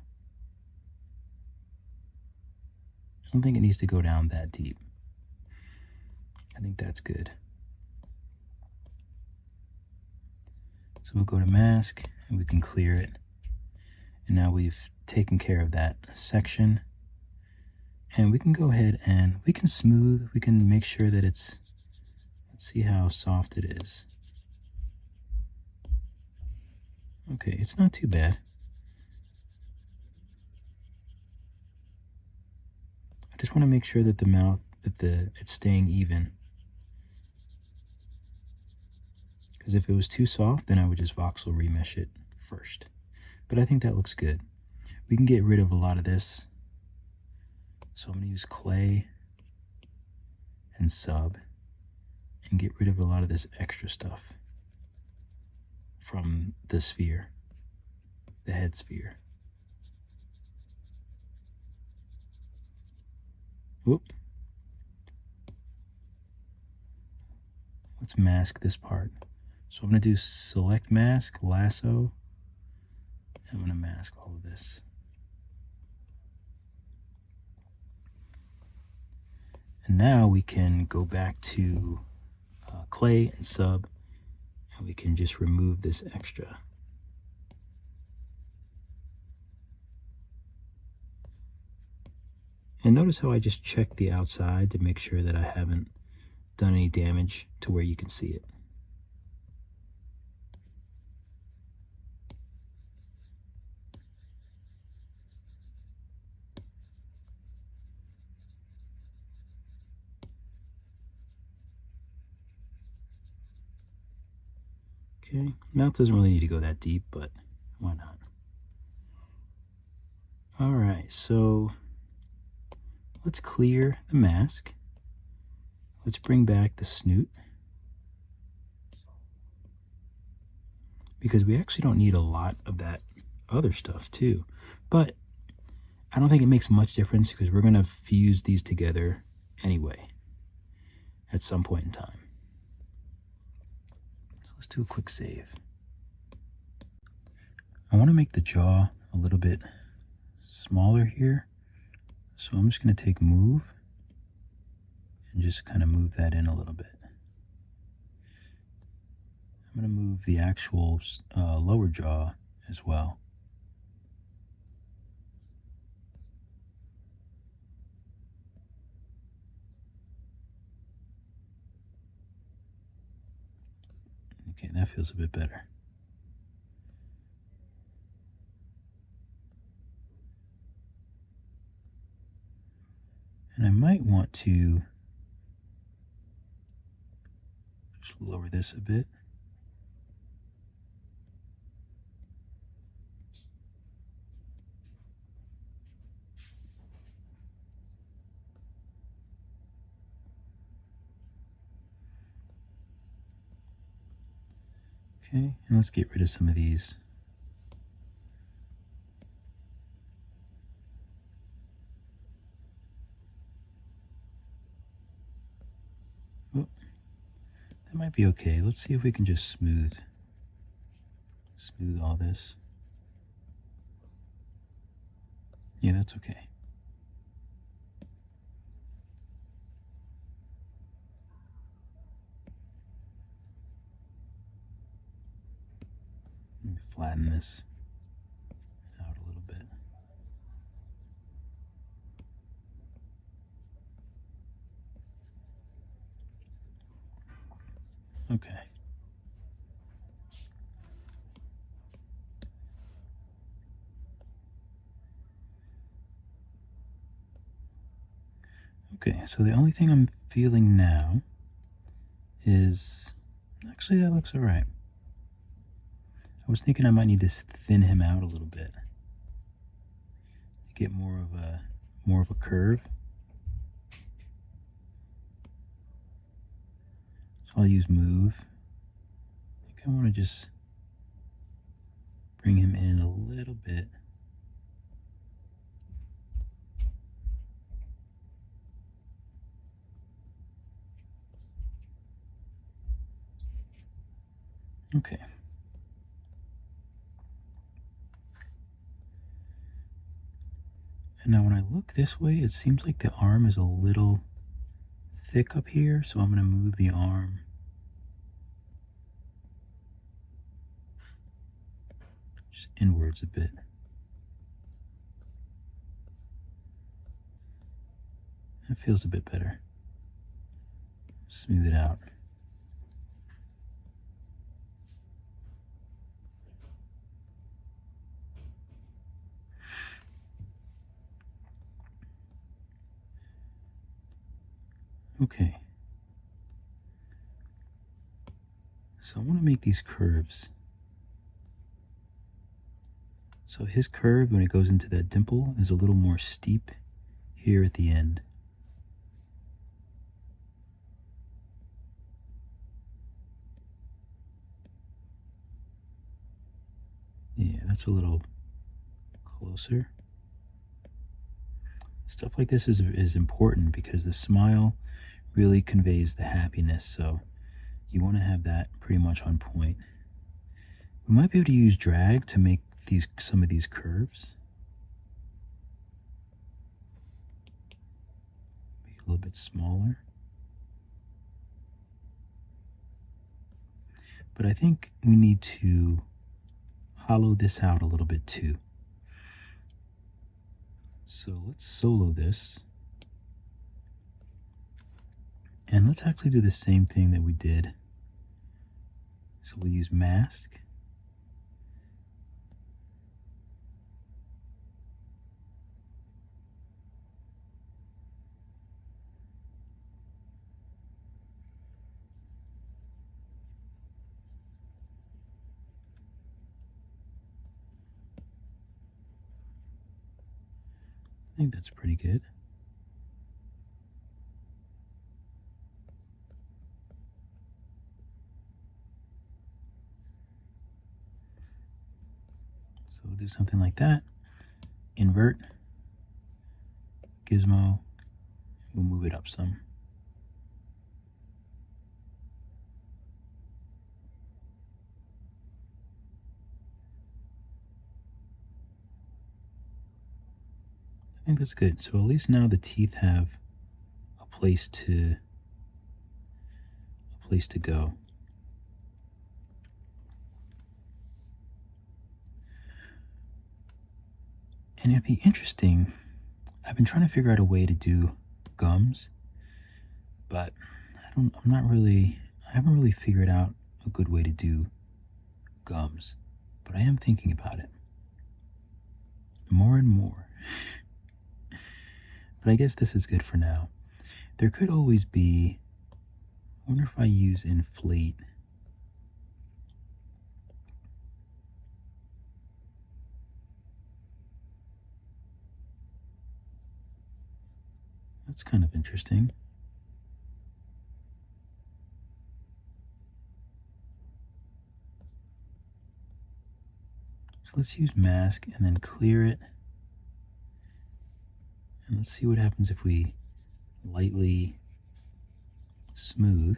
I don't think it needs to go down that deep. I think that's good. So we'll go to mask, and we can clear it. And now we've taken care of that section. And we can go ahead and we can smooth, we can make sure that it's, let's see how soft it is. Okay, it's not too bad. I just want to make sure that the mouth, that it's staying even. Because if it was too soft, then I would just voxel remesh it first. But I think that looks good. We can get rid of a lot of this. So I'm going to use clay and sub and get rid of a lot of this extra stuff from the sphere, the head sphere. Whoop. let's mask this part. So I'm going to do select mask, lasso. I'm going to mask all of this. And now we can go back to clay and sub, and we can just remove this extra. And notice how I just check the outside to make sure that I haven't done any damage to where you can see it. Okay, mouth doesn't really need to go that deep, but why not? All right, so let's clear the mask. Let's bring back the snoot, because we actually don't need a lot of that other stuff too. But I don't think it makes much difference because we're going to fuse these together anyway at some point in time. So let's do a quick save. I want to make the jaw a little bit smaller here. So I'm just going to take move and just kind of move that in a little bit. I'm going to move the actual lower jaw as well. Okay, that feels a bit better. And I might want to just lower this a bit. Okay, and let's get rid of some of these. Oh, that might be okay. Let's see if we can just smooth all this. Yeah, that's okay. Let me flatten this out a little bit. Okay. Okay, so the only thing I'm feeling now is, actually that looks all right. I was thinking I might need to thin him out a little bit to get more of a curve. So I'll use move. I think I want to just bring him in a little bit. Okay. And now when I look this way, it seems like the arm is a little thick up here, so I'm going to move the arm just inwards a bit. That feels a bit better. Smooth it out. Okay. So I want to make these curves. So his curve, when it goes into that dimple, is a little more steep here at the end. Yeah, that's a little closer. Stuff like this is important because the smile really conveys the happiness. So you want to have that pretty much on point. We might be able to use drag to make some of these curves. Make it a little bit smaller. But I think we need to hollow this out a little bit too. So let's solo this. And let's actually do the same thing that we did. So we'll use mask. I think that's pretty good. So we'll do something like that. Invert, gizmo, we'll move it up some. I think that's good. So at least now the teeth have a place to go. And it'd be interesting. I've been trying to figure out a way to do gums, but I haven't really figured out a good way to do gums, but I am thinking about it more and more. But I guess this is good for now. There could always be, I wonder if I use inflate. That's kind of interesting. So let's use mask and then clear it. And let's see what happens if we lightly smooth.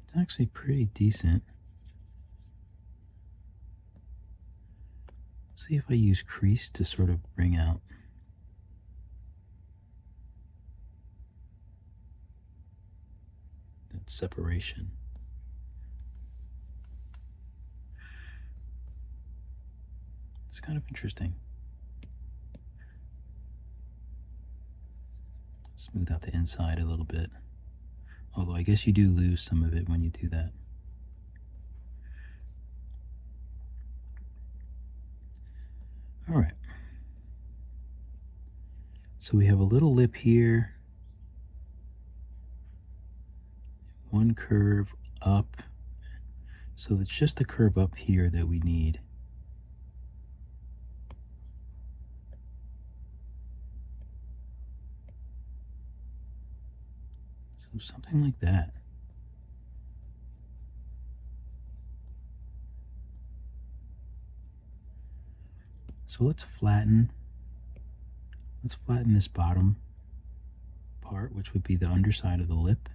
It's actually pretty decent. Let's see if I use crease to sort of bring out that separation. It's kind of interesting. Smooth out the inside a little bit. Although I guess you do lose some of it when you do that. All right. So we have a little lip here. One curve up. So it's just the curve up here that we need. So something like that. So let's flatten this bottom part, which would be the underside of the lip.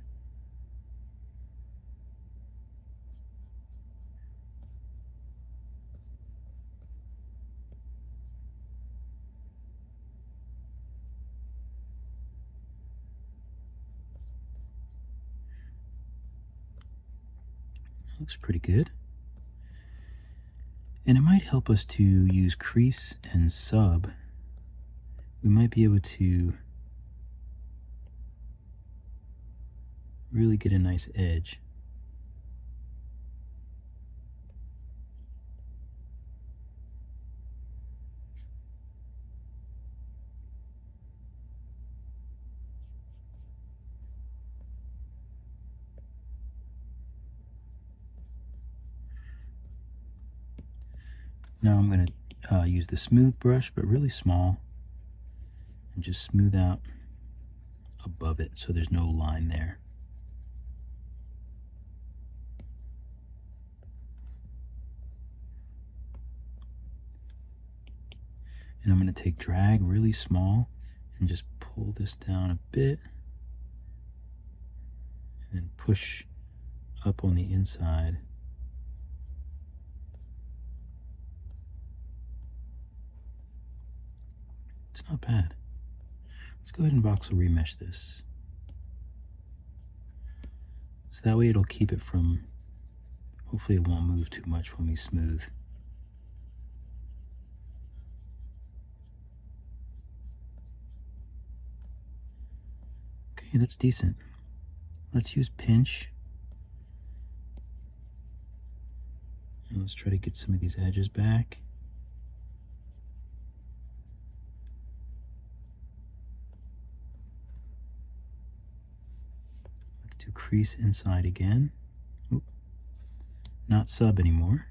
Looks pretty good. And it might help us to use crease and sub. We might be able to really get a nice edge. Now I'm going to use the smooth brush, but really small, and just smooth out above it so there's no line there. And I'm going to take drag really small and just pull this down a bit and then push up on the inside. It's not bad. Let's go ahead and voxel remesh this. So that way it'll keep it from, hopefully it won't move too much when we smooth. Okay, that's decent. Let's use pinch. And let's try to get some of these edges back. Let's do crease inside again. Oop. Not sub anymore.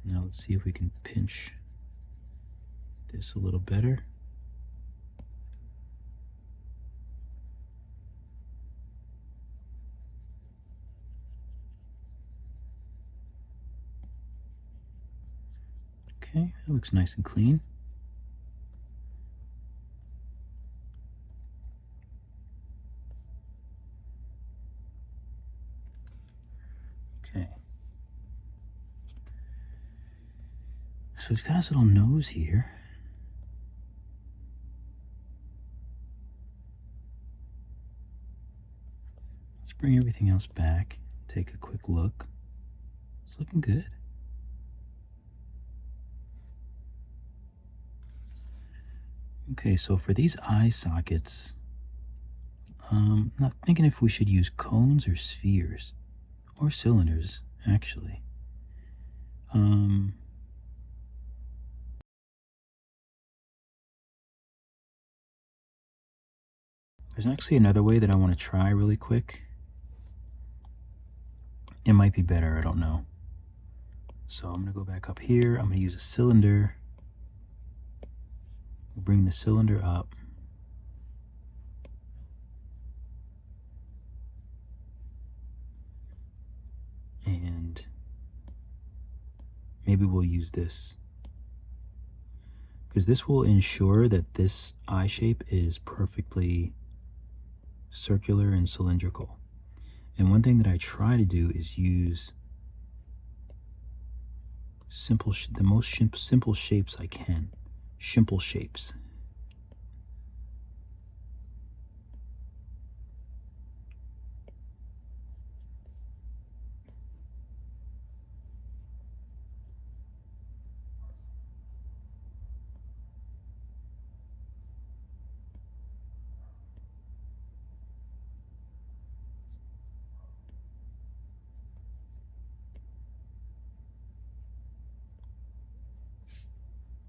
Now let's see if we can pinch this a little better. Okay, that looks nice and clean. Okay. So he's got his little nose here. Let's bring everything else back, take a quick look. It's looking good. Okay, so for these eye sockets, I'm not thinking if we should use cones or spheres, or cylinders, actually. There's actually another way that I want to try really quick. It might be better, I don't know. So I'm going to go back up here. I'm going to use a cylinder. We'll bring the cylinder up. And maybe we'll use this, because this will ensure that this eye shape is perfectly circular and cylindrical. And one thing that I try to do is use the most simple shapes I can. Simple shapes.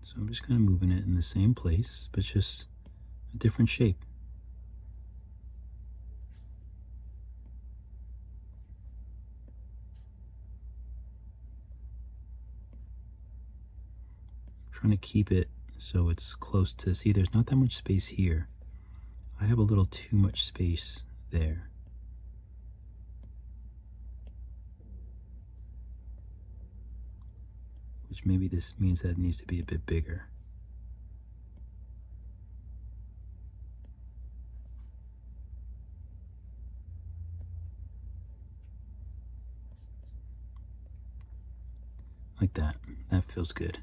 So I'm just kind of moving it in the same place, but just a different shape. I'm trying to keep it so it's close to, see, there's not that much space here. I have a little too much space there. Which maybe this means that it needs to be a bit bigger. Like that. That feels good.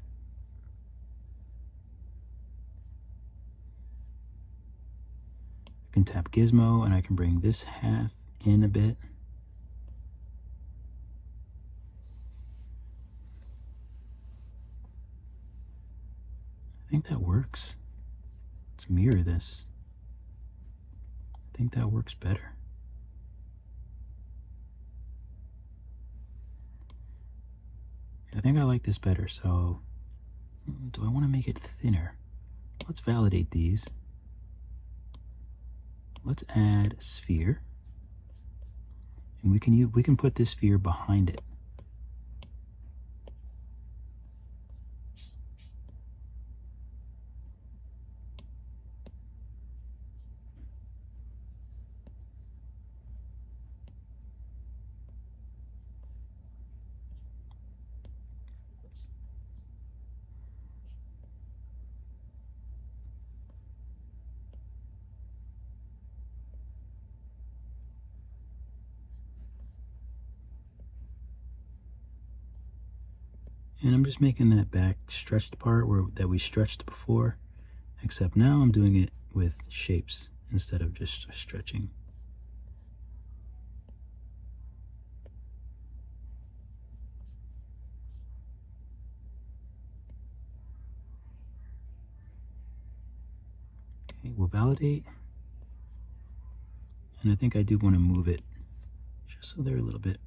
I can tap Gizmo and I can bring this half in a bit. I think that works. Let's mirror this. I think that works better. I think I like this better, so do I want to make it thinner? Let's validate these. Let's add a sphere. And we can put this sphere behind it. And I'm just making that back stretched part that we stretched before, except now I'm doing it with shapes instead of just stretching. Okay, we'll validate. And I think I do want to move it just so they're a little bit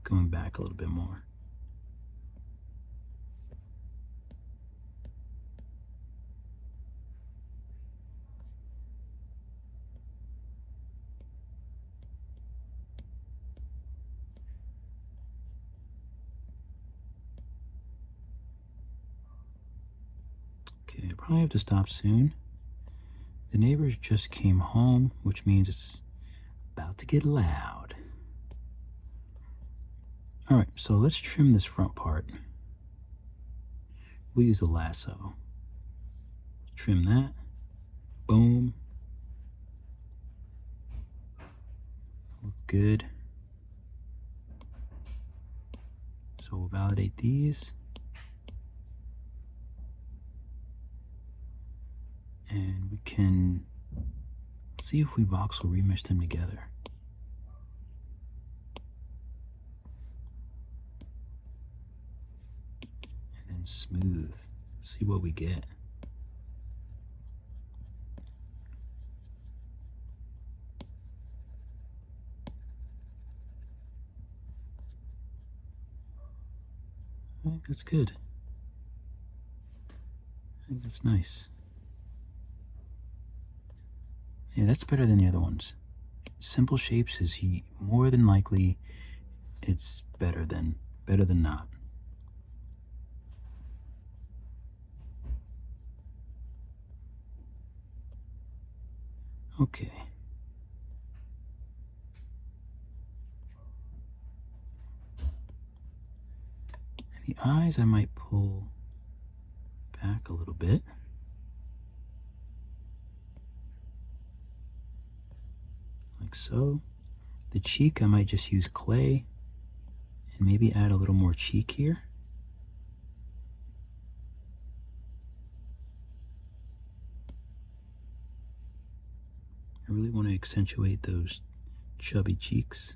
going back a little bit more. Okay, I probably have to stop soon. The neighbors just came home, which means it's about to get loud. All right, so let's trim this front part. We'll use the lasso. Trim that. Boom. Look good. So we'll validate these. And we can see if we voxel remesh them together. And then smooth. See what we get. I think that's good. I think that's nice. Yeah, that's better than the other ones. Simple shapes is more than likely it's better than not. Okay. And the eyes I might pull back a little bit. Like so. The cheek I might just use clay and maybe add a little more cheek here. I really want to accentuate those chubby cheeks.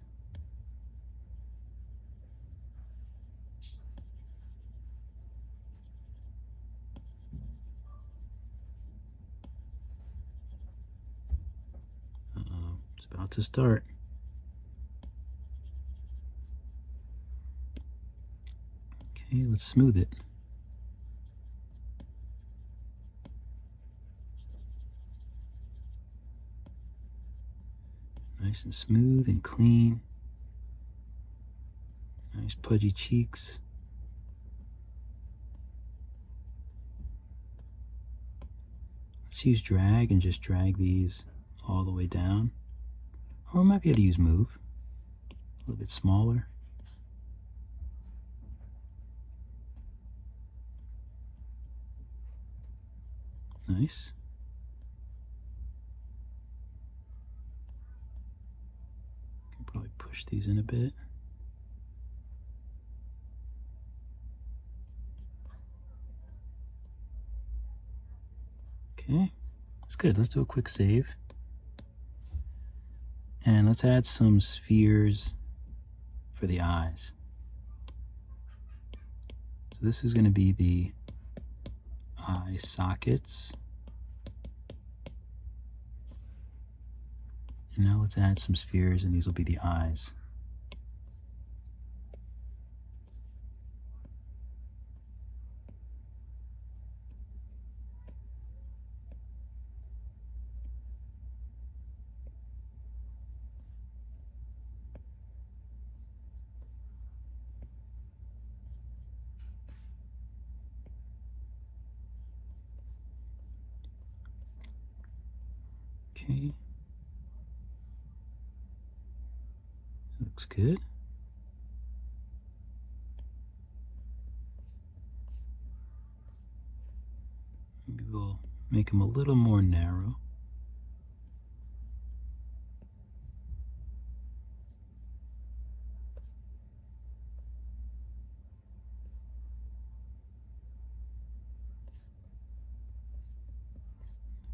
Uh-oh, it's about to start. Okay, let's smooth it. Nice and smooth and clean. Nice pudgy cheeks. Let's use drag and just drag these all the way down. Or we might be able to use move. A little bit smaller. Nice. Can probably push these in a bit. Okay, that's good. Let's do a quick save. And let's add some spheres for the eyes. So this is going to be the eye sockets. And now let's add some spheres, and these will be the eyes. Okay. Looks good. Maybe we'll make them a little more narrow.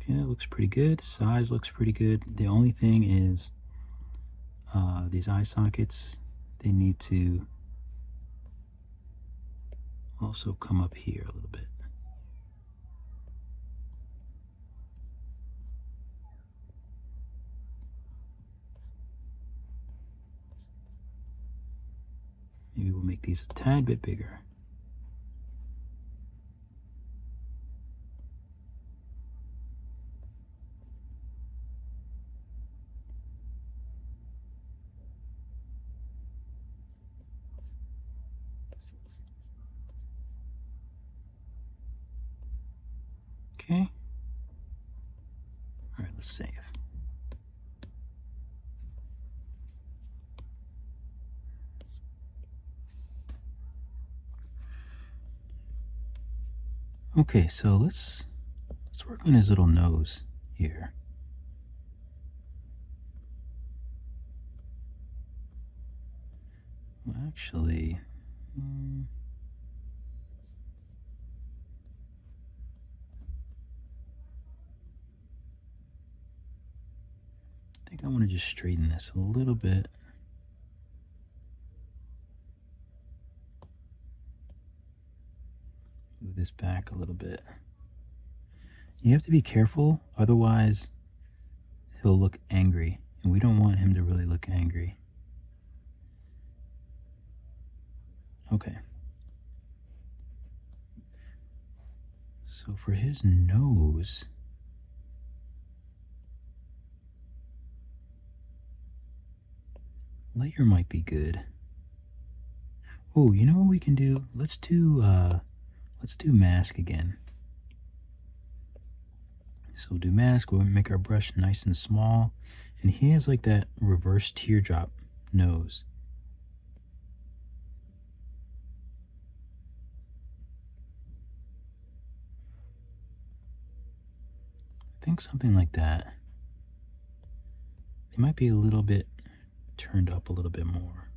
Yeah, it looks pretty good. Size looks pretty good. The only thing is these eye sockets, they need to also come up here a little bit. Maybe we'll make these a tad bit bigger. Okay. All right, let's save. Okay, so let's work on his little nose here. Well, actually, I think I want to just straighten this a little bit. Move this back a little bit. You have to be careful, otherwise he'll look angry, and we don't want him to really look angry. Okay. So for his nose, layer might be good. Oh, you know what we can do? Let's do mask again. So we'll do mask, we'll make our brush nice and small. And he has like that reverse teardrop nose. I think something like that. It might be a little bit turned up a little bit more.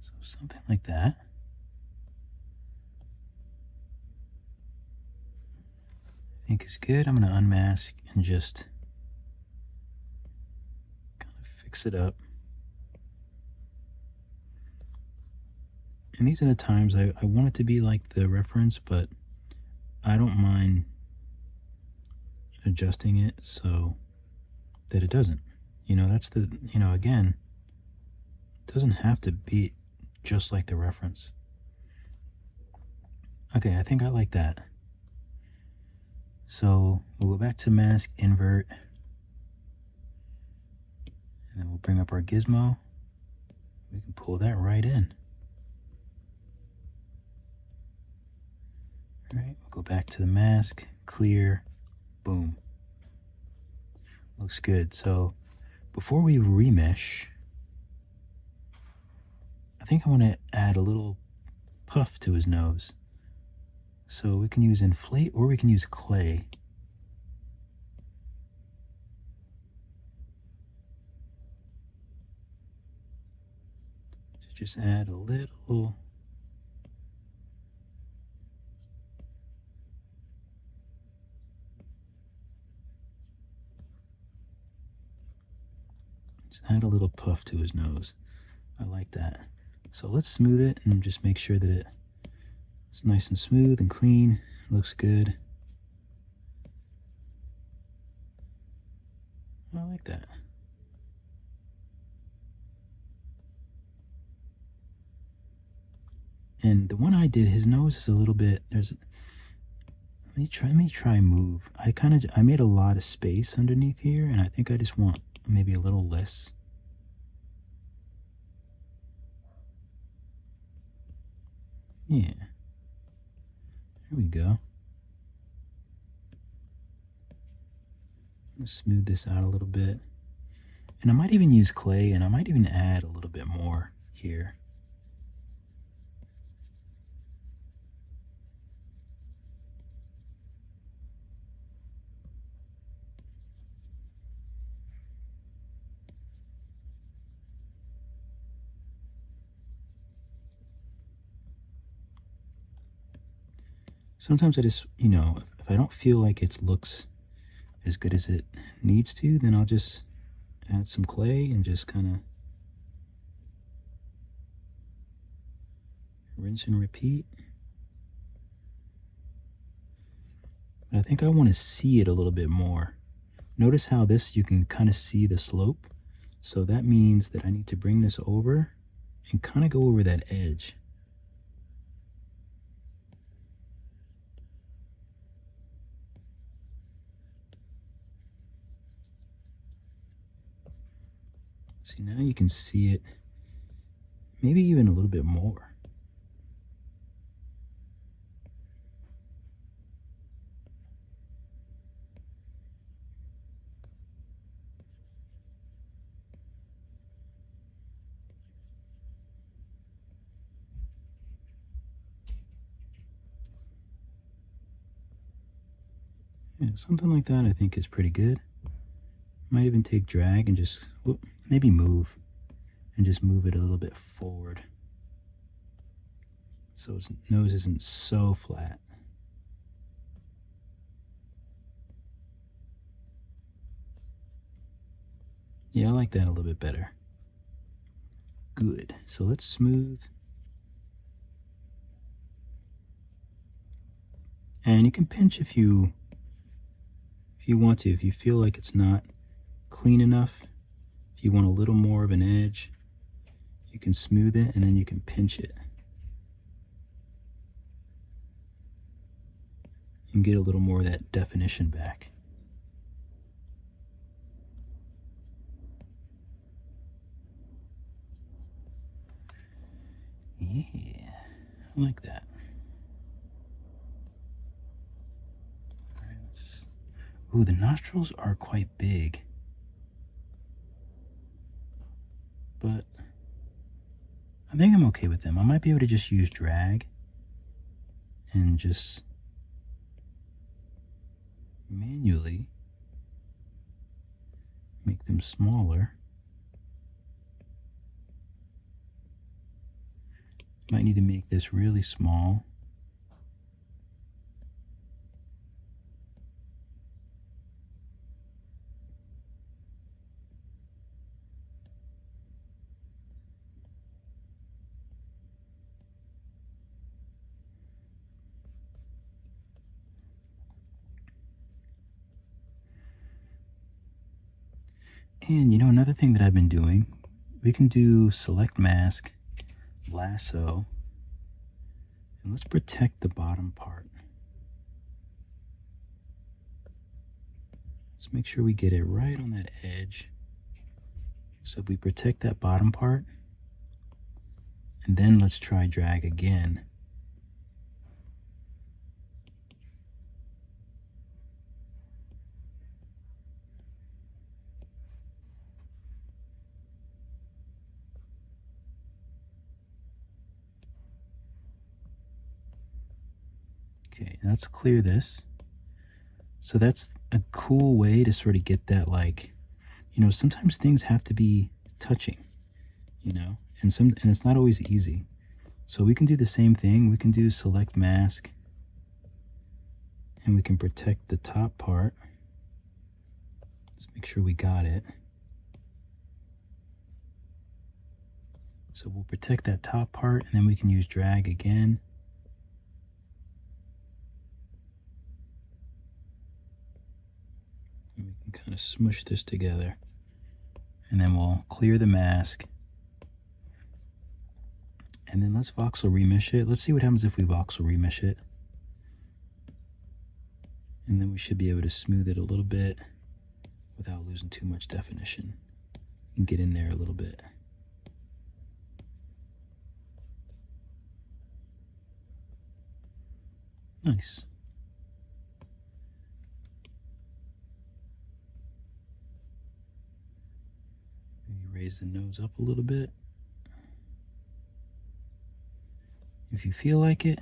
So something like that. I think is good. I'm going to unmask and just kind of fix it up. And these are the times I want it to be like the reference, but I don't mind adjusting it so that it doesn't. You know, that's the, you know, again, it doesn't have to be just like the reference. Okay, I think I like that. So we'll go back to mask, invert, and then we'll bring up our gizmo. We can pull that right in. All right, we'll go back to the mask, clear, boom. Looks good. So before we remesh, I think I want to add a little puff to his nose. So we can use inflate or we can use clay. So just add a little. Just add a little puff to his nose. I like that. So let's smooth it and just make sure that it's nice and smooth and clean. Looks good. I like that. And the one I did, his nose is a little bit, let me try move. I made a lot of space underneath here, and I think I just want maybe a little less. Yeah. There we go. Smooth this out a little bit. And I might even use clay, and I might even add a little bit more here. sometimes I just, you know, if I don't feel like it looks as good as it needs to, then I'll just add some clay and just kind of rinse and repeat. But I think I want to see it a little bit more. Notice how this, you can kind of see the slope. So that means that I need to bring this over and kind of go over that edge. See, now you can see it, maybe even a little bit more. Yeah, something like that I think is pretty good. Might even take drag and just, whoop, maybe move, and just move it a little bit forward so its nose isn't so flat. Yeah, I like that a little bit better. Good. So let's smooth. And you can pinch if you want to, if you feel like it's not clean enough, if you want a little more of an edge, you can smooth it and then you can pinch it and get a little more of that definition back. Yeah, I like that. All right, ooh, the nostrils are quite big, but I think I'm okay with them. I might be able to just use drag and just manually make them smaller. Might need to make this really small. And you know, another thing that I've been doing, we can do select mask, lasso, and let's protect the bottom part. Let's make sure we get it right on that edge. So we protect that bottom part, and then let's try drag again. Okay, let's clear this. So that's a cool way to sort of get that, like, you know, sometimes things have to be touching, you know, and it's not always easy. So we can do the same thing. We can do select mask, and we can protect the top part. Let's make sure we got it. So we'll protect that top part, and then we can use drag again. And we can kind of smush this together. And then we'll clear the mask. And then let's voxel remesh it. Let's see what happens if we voxel remesh it. And then we should be able to smooth it a little bit without losing too much definition. And get in there a little bit. Nice. Maybe raise the nose up a little bit. If you feel like it,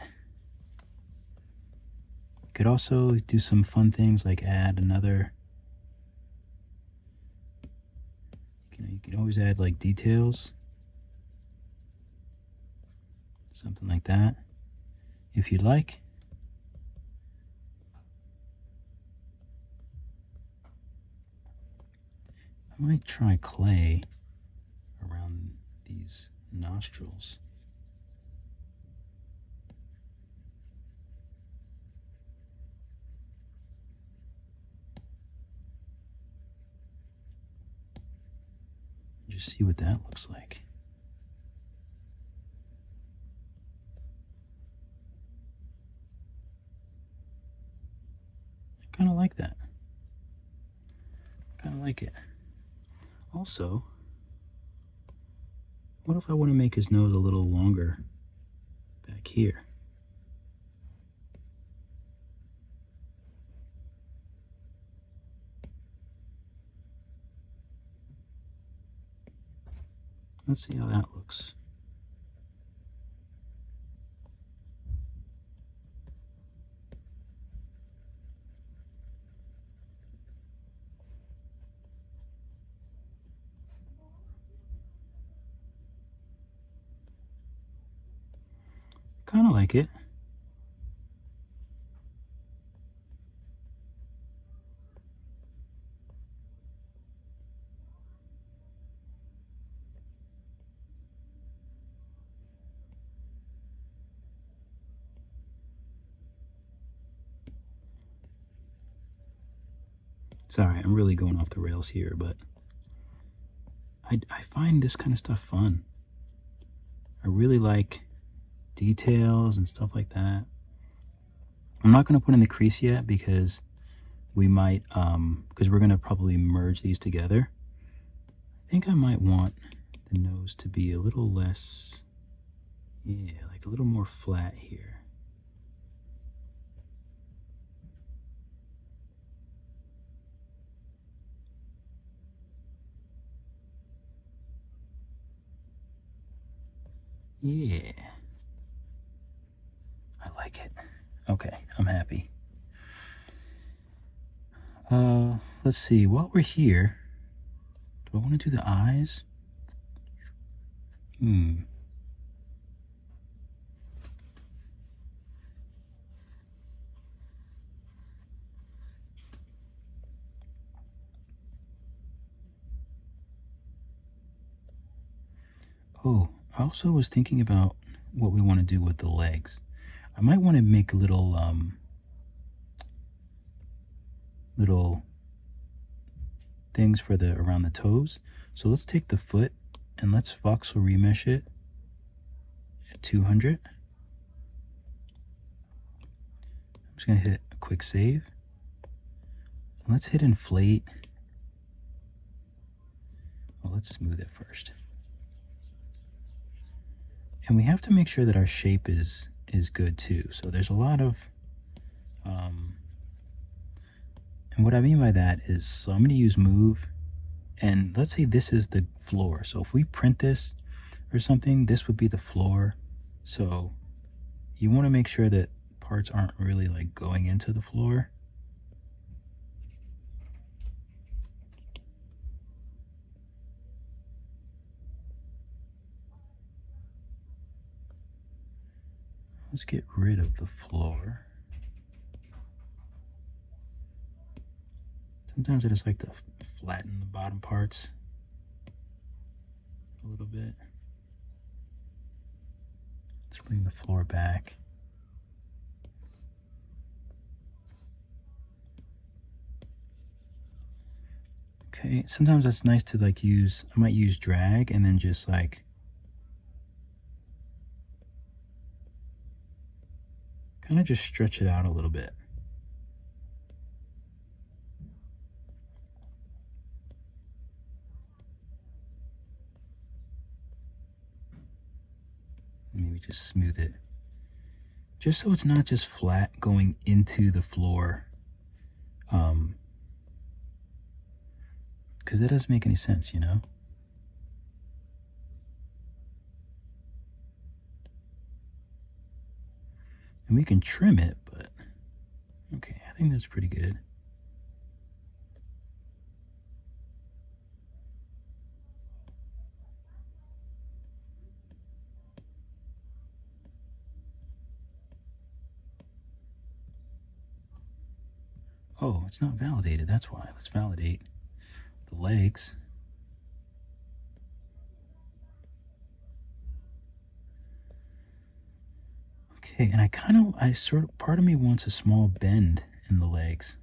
you could also do some fun things like add another, you can always add like details, something like that, if you'd like. I might try clay around these nostrils. Just see what that looks like. I kind of like that. Kind of like it. Also, what if I want to make his nose a little longer back here? Let's see how that looks. Kind of like it. Sorry, I'm really going off the rails here, but I find this kind of stuff fun. I really like details and stuff like that. I'm not going to put in the crease yet because we might, because we're going to probably merge these together. I think I might want the nose to be a little less, yeah, like a little more flat here. Yeah, I like it. Okay, I'm happy. Let's see, while we're here, do I want to do the eyes? Oh, I also was thinking about what we want to do with the legs. I might want to make little little things for the around the toes. So let's take the foot and let's voxel remesh it at 200. I'm just gonna hit a quick save. And let's hit inflate. Well, let's smooth it first. And we have to make sure that our shape is good too. So there's a lot of and what I mean by that is, so I'm going to use move, and let's say this is the floor. So if we print this or something, this would be the floor. So you want to make sure that parts aren't really like going into the floor. Let's get rid of the floor. Sometimes I just like to flatten the bottom parts a little bit. Let's bring the floor back. Okay, sometimes that's nice to like use, I might use drag and then just like kind of just stretch it out a little bit. Maybe just smooth it. Just so it's not just flat going into the floor. Because that doesn't make any sense, you know? And we can trim it, but okay, I think that's pretty good. Oh, it's not validated, that's why. Let's validate the legs. Okay, and part of me wants a small bend in the legs.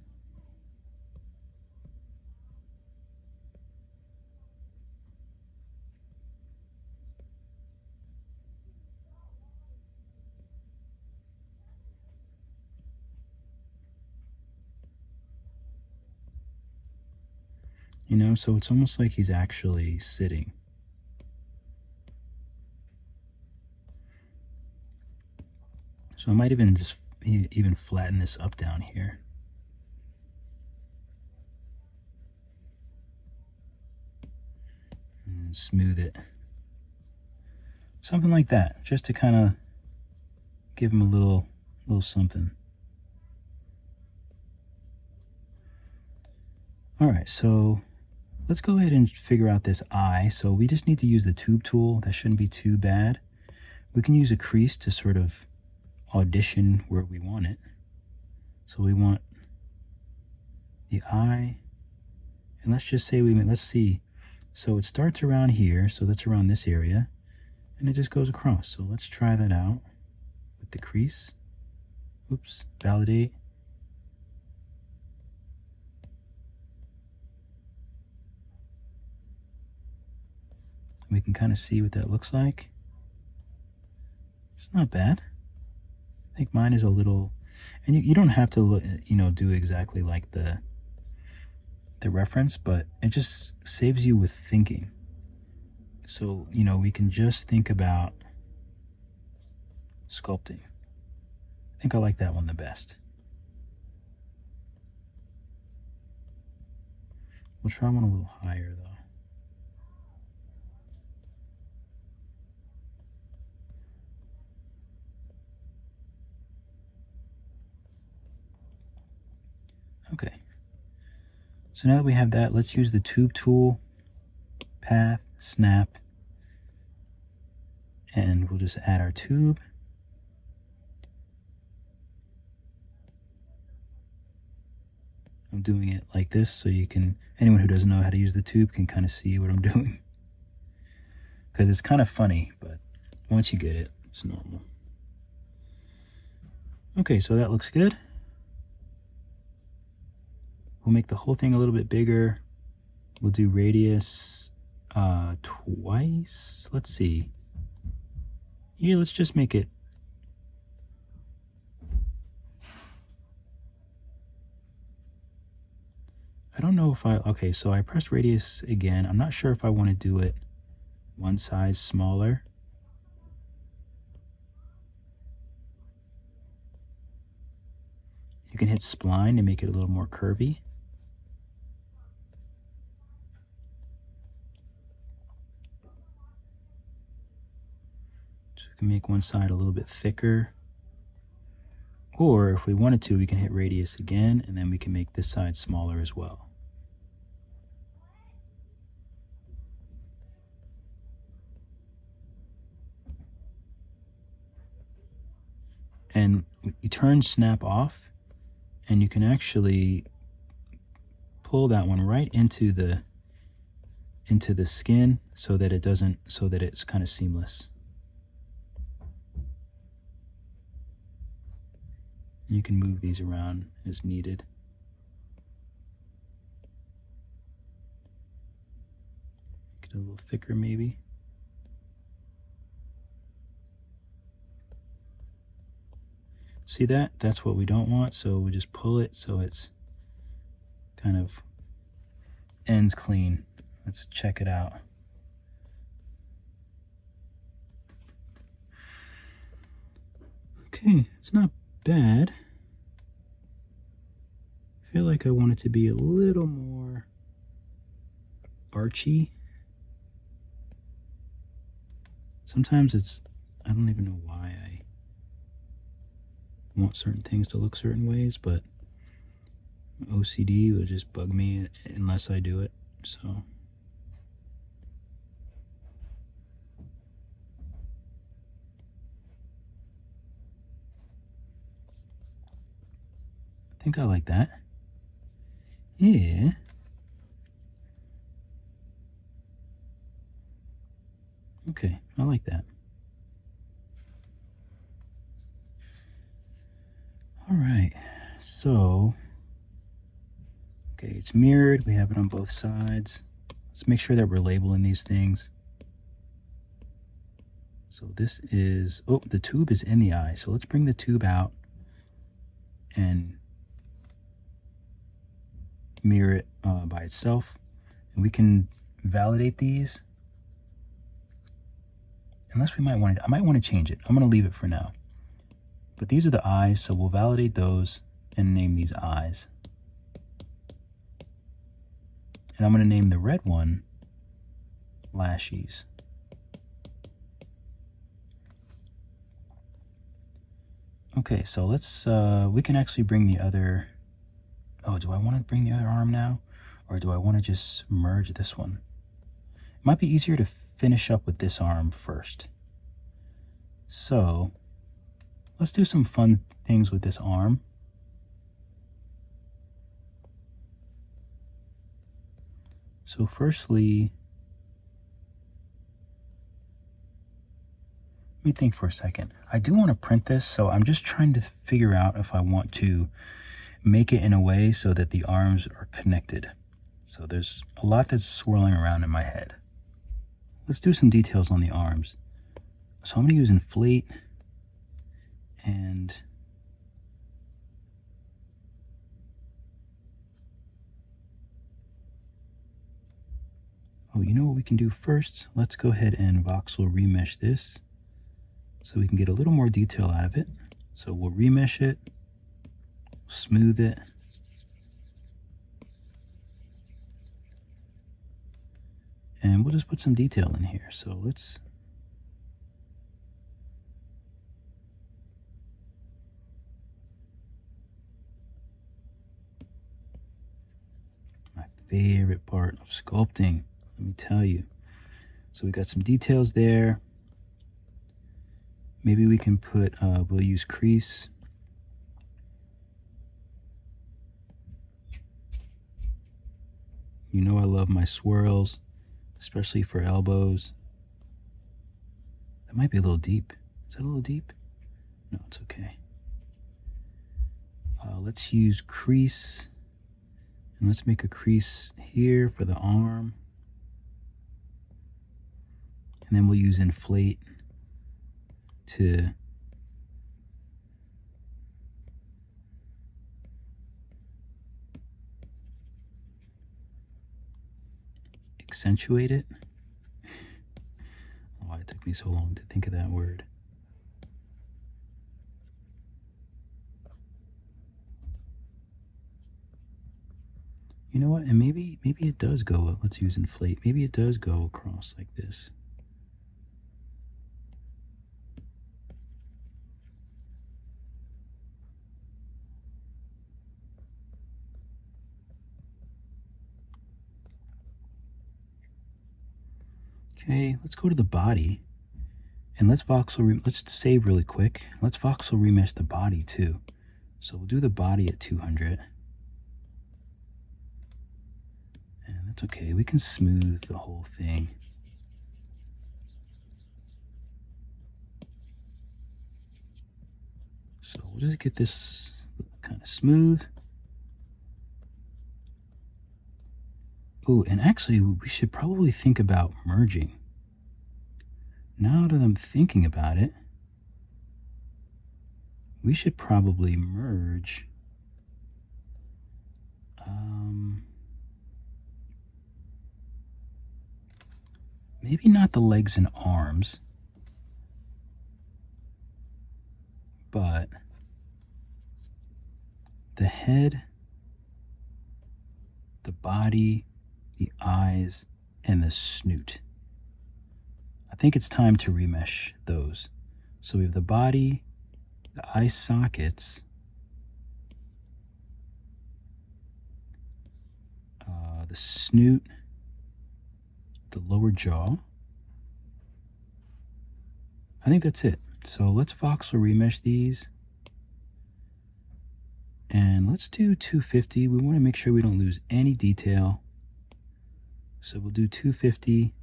You know, so it's almost like he's actually sitting. So I might even just even flatten this up down here. And smooth it. Something like that, just to kind of give him a little something. All right, so let's go ahead and figure out this eye. So we just need to use the tube tool. That shouldn't be too bad. We can use a crease to sort of audition where we want it. So we want the eye, and let's just say let's see. So it starts around here, so that's around this area, and it just goes across. So let's try that out with the crease. Oops, validate. We can kind of see what that looks like. It's not bad. I think mine is a little, and you don't have to look, you know, do exactly like the reference, but it just saves you with thinking. So, you know, we can just think about sculpting. I think I like that one the best. We'll try one a little higher though. Okay. So now that we have that, let's use the tube tool, path, snap, and we'll just add our tube. I'm doing it like this so you can, anyone who doesn't know how to use the tube can kind of see what I'm doing. Because it's kind of funny, but once you get it, it's normal. Okay, so that looks good. We'll make the whole thing a little bit bigger. We'll do radius twice. Let's see. Yeah, let's just make it. I don't know if okay, so I pressed radius again. I'm not sure if I want to do it one size smaller. You can hit spline to make it a little more curvy. So we can make one side a little bit thicker. Or if we wanted to, we can hit radius again, and then we can make this side smaller as well. And you turn snap off, and you can actually pull that one right into the skin so that it's kind of seamless. You can move these around as needed. Get it a little thicker maybe. See that? That's what we don't want, so we just pull it so it's kind of ends clean. Let's check it out. Okay, it's not bad. I feel like I want it to be a little more archy. Sometimes I don't even know why I want certain things to look certain ways, but OCD will just bug me unless I do it, so. I think I like that. Yeah. Okay, I like that. All right, so, okay, it's mirrored. We have it on both sides. Let's make sure that we're labeling these things. So this is, oh, the tube is in the eye. So let's bring the tube out and mirror it by itself. And we can validate these. Unless we might want to, I might want to change it. I'm going to leave it for now. But these are the eyes, so we'll validate those and name these eyes. And I'm going to name the red one lashes. Okay, so let's, we can actually bring the other, oh, do I want to bring the other arm now? Or do I want to just merge this one? It might be easier to finish up with this arm first. So let's do some fun things with this arm. So firstly, let me think for a second. I do want to print this, so I'm just trying to figure out if I want to make it in a way so that the arms are connected. So there's a lot that's swirling around in my head. Let's do some details on the arms. So I'm going to use inflate and oh, you know what we can do first? Let's go ahead and voxel remesh this so we can get a little more detail out of it. So we'll remesh it, smooth it, and we'll just put some detail in here. So let's, my favorite part of sculpting, let me tell you. So we got some details there. Maybe we can put, we'll use crease. You know I love my swirls, especially for elbows. That might be a little deep. Is that a little deep? No, it's okay. Let's use crease. And let's make a crease here for the arm. And then we'll use inflate to accentuate it. Oh, it took me so long to think of that word. You know what? And maybe it does go, let's use inflate. Maybe it does go across like this. Okay, let's go to the body and let's let's save really quick. Let's voxel remesh the body too. So we'll do the body at 200. And that's okay, we can smooth the whole thing. So we'll just get this kind of smooth. Oh, and actually we should probably think about merging. Now that I'm thinking about it, we should probably merge. Maybe not the legs and arms, but the head, the body, the eyes, and the snoot. I think it's time to remesh those. So we have the body, the eye sockets, the snoot, the lower jaw. I think that's it. So let's voxel remesh these. And let's do 250. We want to make sure we don't lose any detail. So we'll do 250.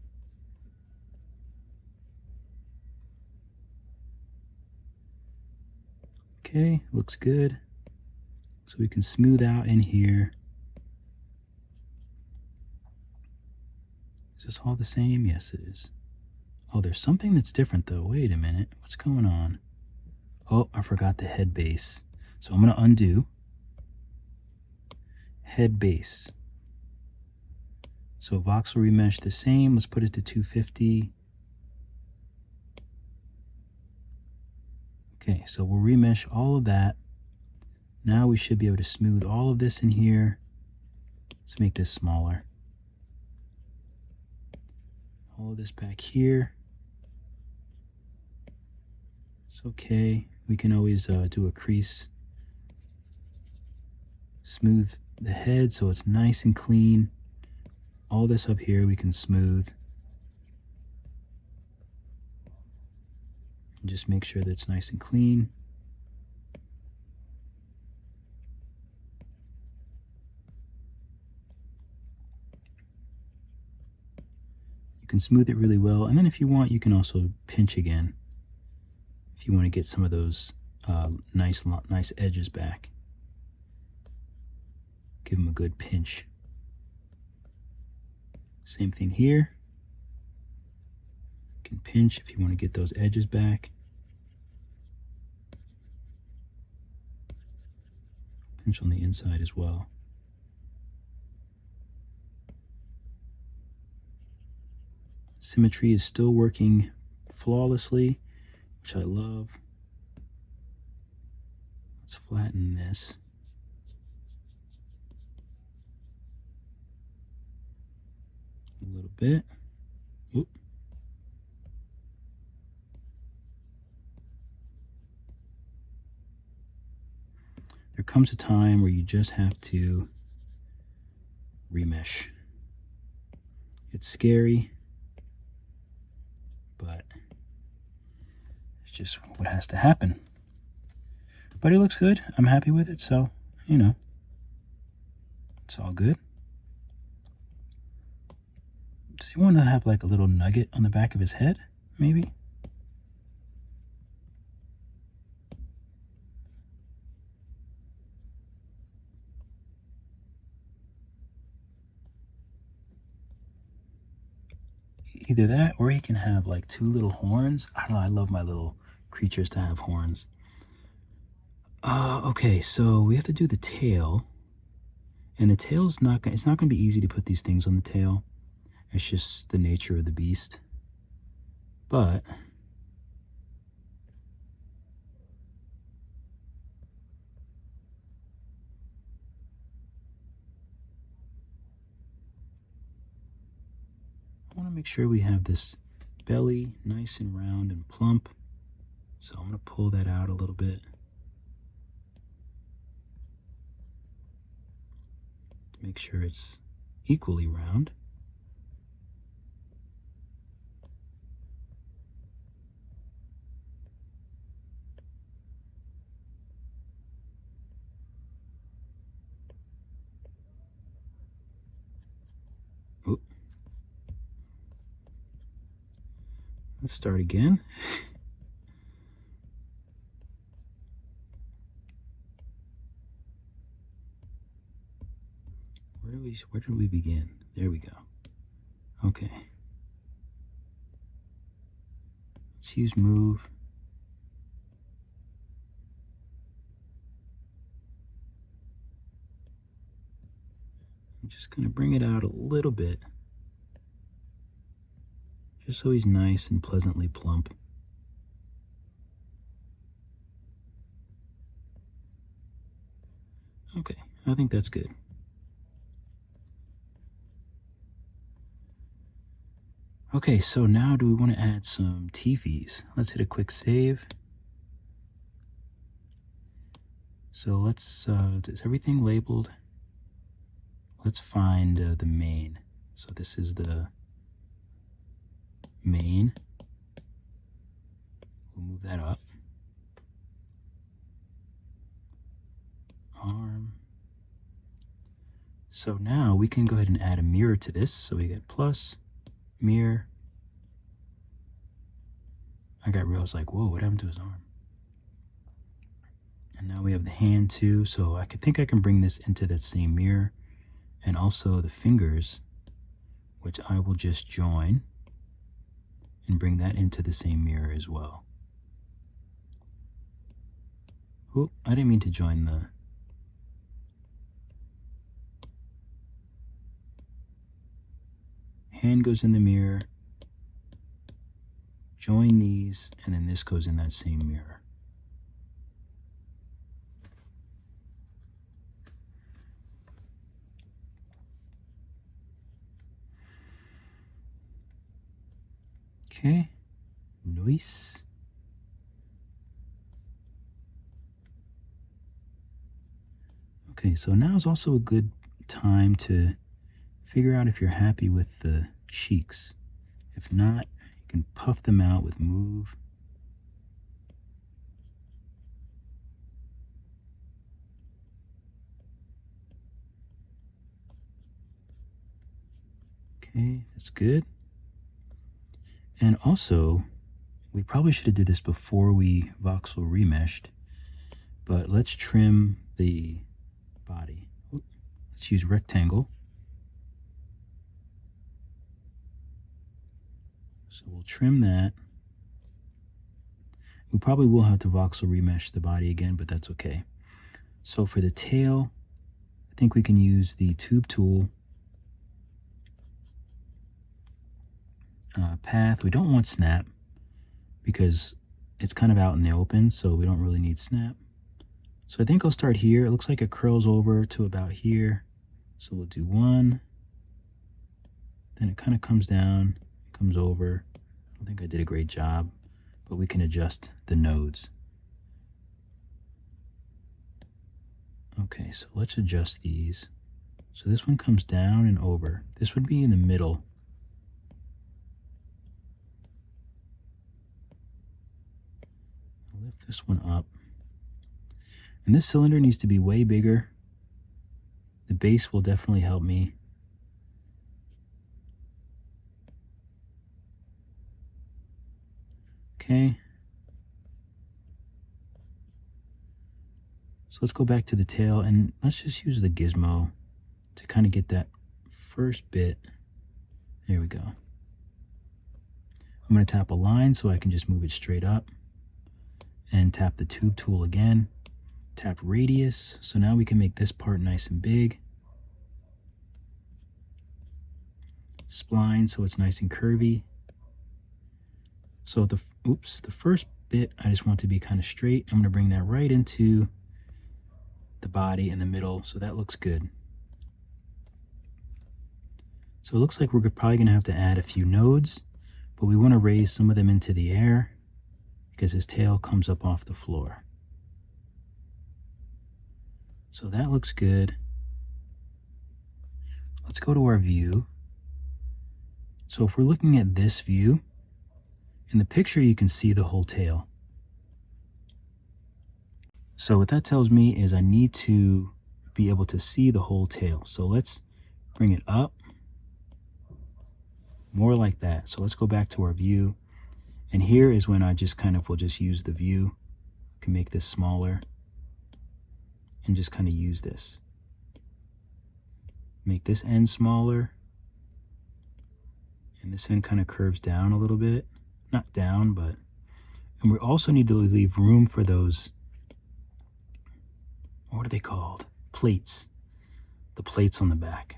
Okay, looks good. So we can smooth out in here. Is this all the same? Yes, it is. Oh, there's something that's different though. Wait a minute. What's going on? Oh, I forgot the head base. So I'm going to undo. Head base. So voxel remesh the same. Let's put it to 250. Okay, so we'll remesh all of that. Now we should be able to smooth all of this in here. Let's make this smaller. All of this back here. It's okay. We can always do a crease. Smooth the head so it's nice and clean. All this up here we can smooth. And just make sure that it's nice and clean. You can smooth it really well, and then if you want, you can also pinch again if you want to get some of those nice edges back. Give them a good pinch. Same thing here. You can pinch if you want to get those edges back. Pinch on the inside as well. Symmetry is still working flawlessly, which I love. Let's flatten this. A little bit. Oop. There comes a time where you just have to remesh. It's scary, but it's just what has to happen. But it looks good. I'm happy with it, so, you know, it's all good. Does he want to have like a little nugget on the back of his head, maybe? Either that, or he can have like two little horns. I don't know, I love my little creatures to have horns. Okay, so we have to do the tail. And the tail's it's not going to be easy to put these things on the tail. It's just the nature of the beast. But I want to make sure we have this belly nice and round and plump. So I'm going to pull that out a little bit. To make sure it's equally round. Oop. Let's start again. Where did we begin? There we go. Okay. Let's use move. I'm just going to bring it out a little bit, just so he's nice and pleasantly plump. Okay, I think that's good. Okay, so now do we want to add some teethies? Let's hit a quick save. So let's, is everything labeled? Let's find the main. So this is the main. We'll move that up. Arm. So now we can go ahead and add a mirror to this. So we get plus, mirror. I was like, whoa, what happened to his arm? And now we have the hand too, so I think I can bring this into that same mirror, and also the fingers, which I will just join and bring that into the same mirror as well. Oh, I didn't mean to join the... Hand goes in the mirror, join these, and then this goes in that same mirror. Okay, nice. Okay, so now is also a good time to figure out if you're happy with the cheeks. If not, you can puff them out with move. Okay, that's good. And also, we probably should have did this before we voxel remeshed, but let's trim the body. Let's use rectangle. So we'll trim that. We probably will have to voxel remesh the body again, but that's okay. So for the tail, I think we can use the tube tool. Path, we don't want snap because it's kind of out in the open, so we don't really need snap. So I think I'll start here. It looks like it curls over to about here. So we'll do one. Then it kind of comes down, comes over. I don't think I did a great job, but we can adjust the nodes. Okay, so let's adjust these. So this one comes down and over. This would be in the middle. I'll lift this one up. And this cylinder needs to be way bigger. The base will definitely help me. Okay. So let's go back to the tail and let's just use the gizmo to kind of get that first bit. There we go. I'm going to tap a line so I can just move it straight up, and tap the tube tool again. Tap radius, so now we can make this part nice and big. Spline, so it's nice and curvy. So the first bit I just want to be kind of straight. I'm going to bring that right into the body in the middle, so that looks good. So it looks like we're probably going to have to add a few nodes, but we want to raise some of them into the air because his tail comes up off the floor. So that looks good. Let's go to our view. So if we're looking at this view, in the picture you can see the whole tail. So what that tells me is I need to be able to see the whole tail. So let's bring it up, more like that. So let's go back to our view. And here is when I just kind of will just use the view. I can make this smaller and just kind of use this. Make this end smaller. And this end kind of curves down a little bit. Not down, but... And we also need to leave room for those... What are they called? Plates. The plates on the back.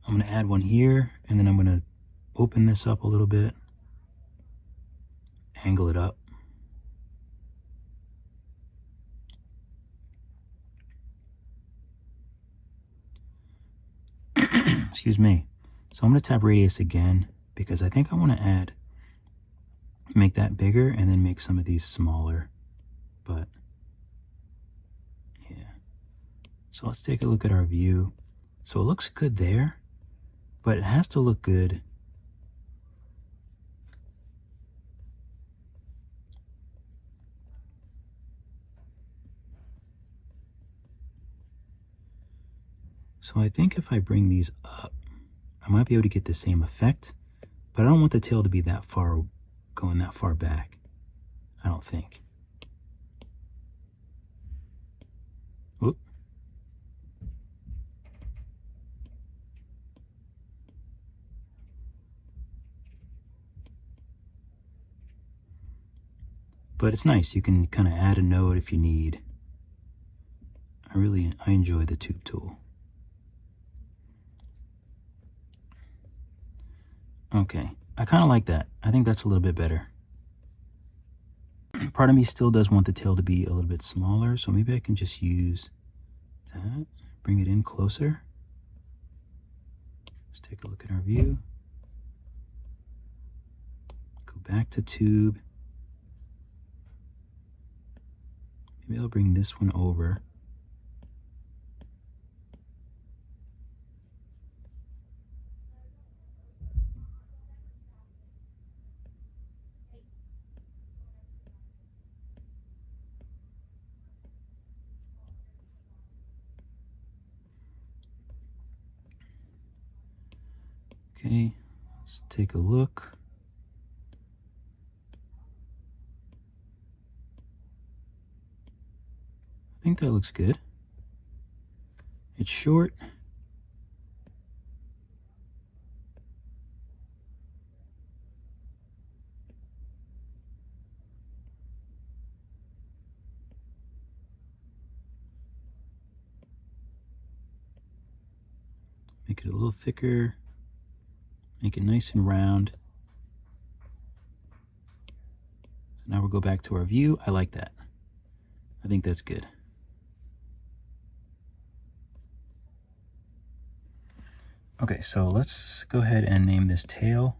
I'm going to add one here, and then I'm going to open this up a little bit. Angle it up. Excuse me. So I'm going to tap radius again because I think I want to make that bigger and then make some of these smaller. But yeah. So let's take a look at our view. So it looks good there, but it has to look good so I think if I bring these up, I might be able to get the same effect, but I don't want the tail to be that far, going that far back. I don't think. But it's nice. You can kind of add a node if you need. I enjoy the tube tool. Okay, I kind of like that. I think that's a little bit better. Part of me still does want the tail to be a little bit smaller, so maybe I can just use that, bring it in closer. Let's take a look at our view. Go back to tube. Maybe I'll bring this one over. Okay, let's take a look. I think that looks good. It's short. Make it a little thicker. Make it nice and round. So now we'll go back to our view. I like that. I think that's good. Okay, so let's go ahead and name this tail.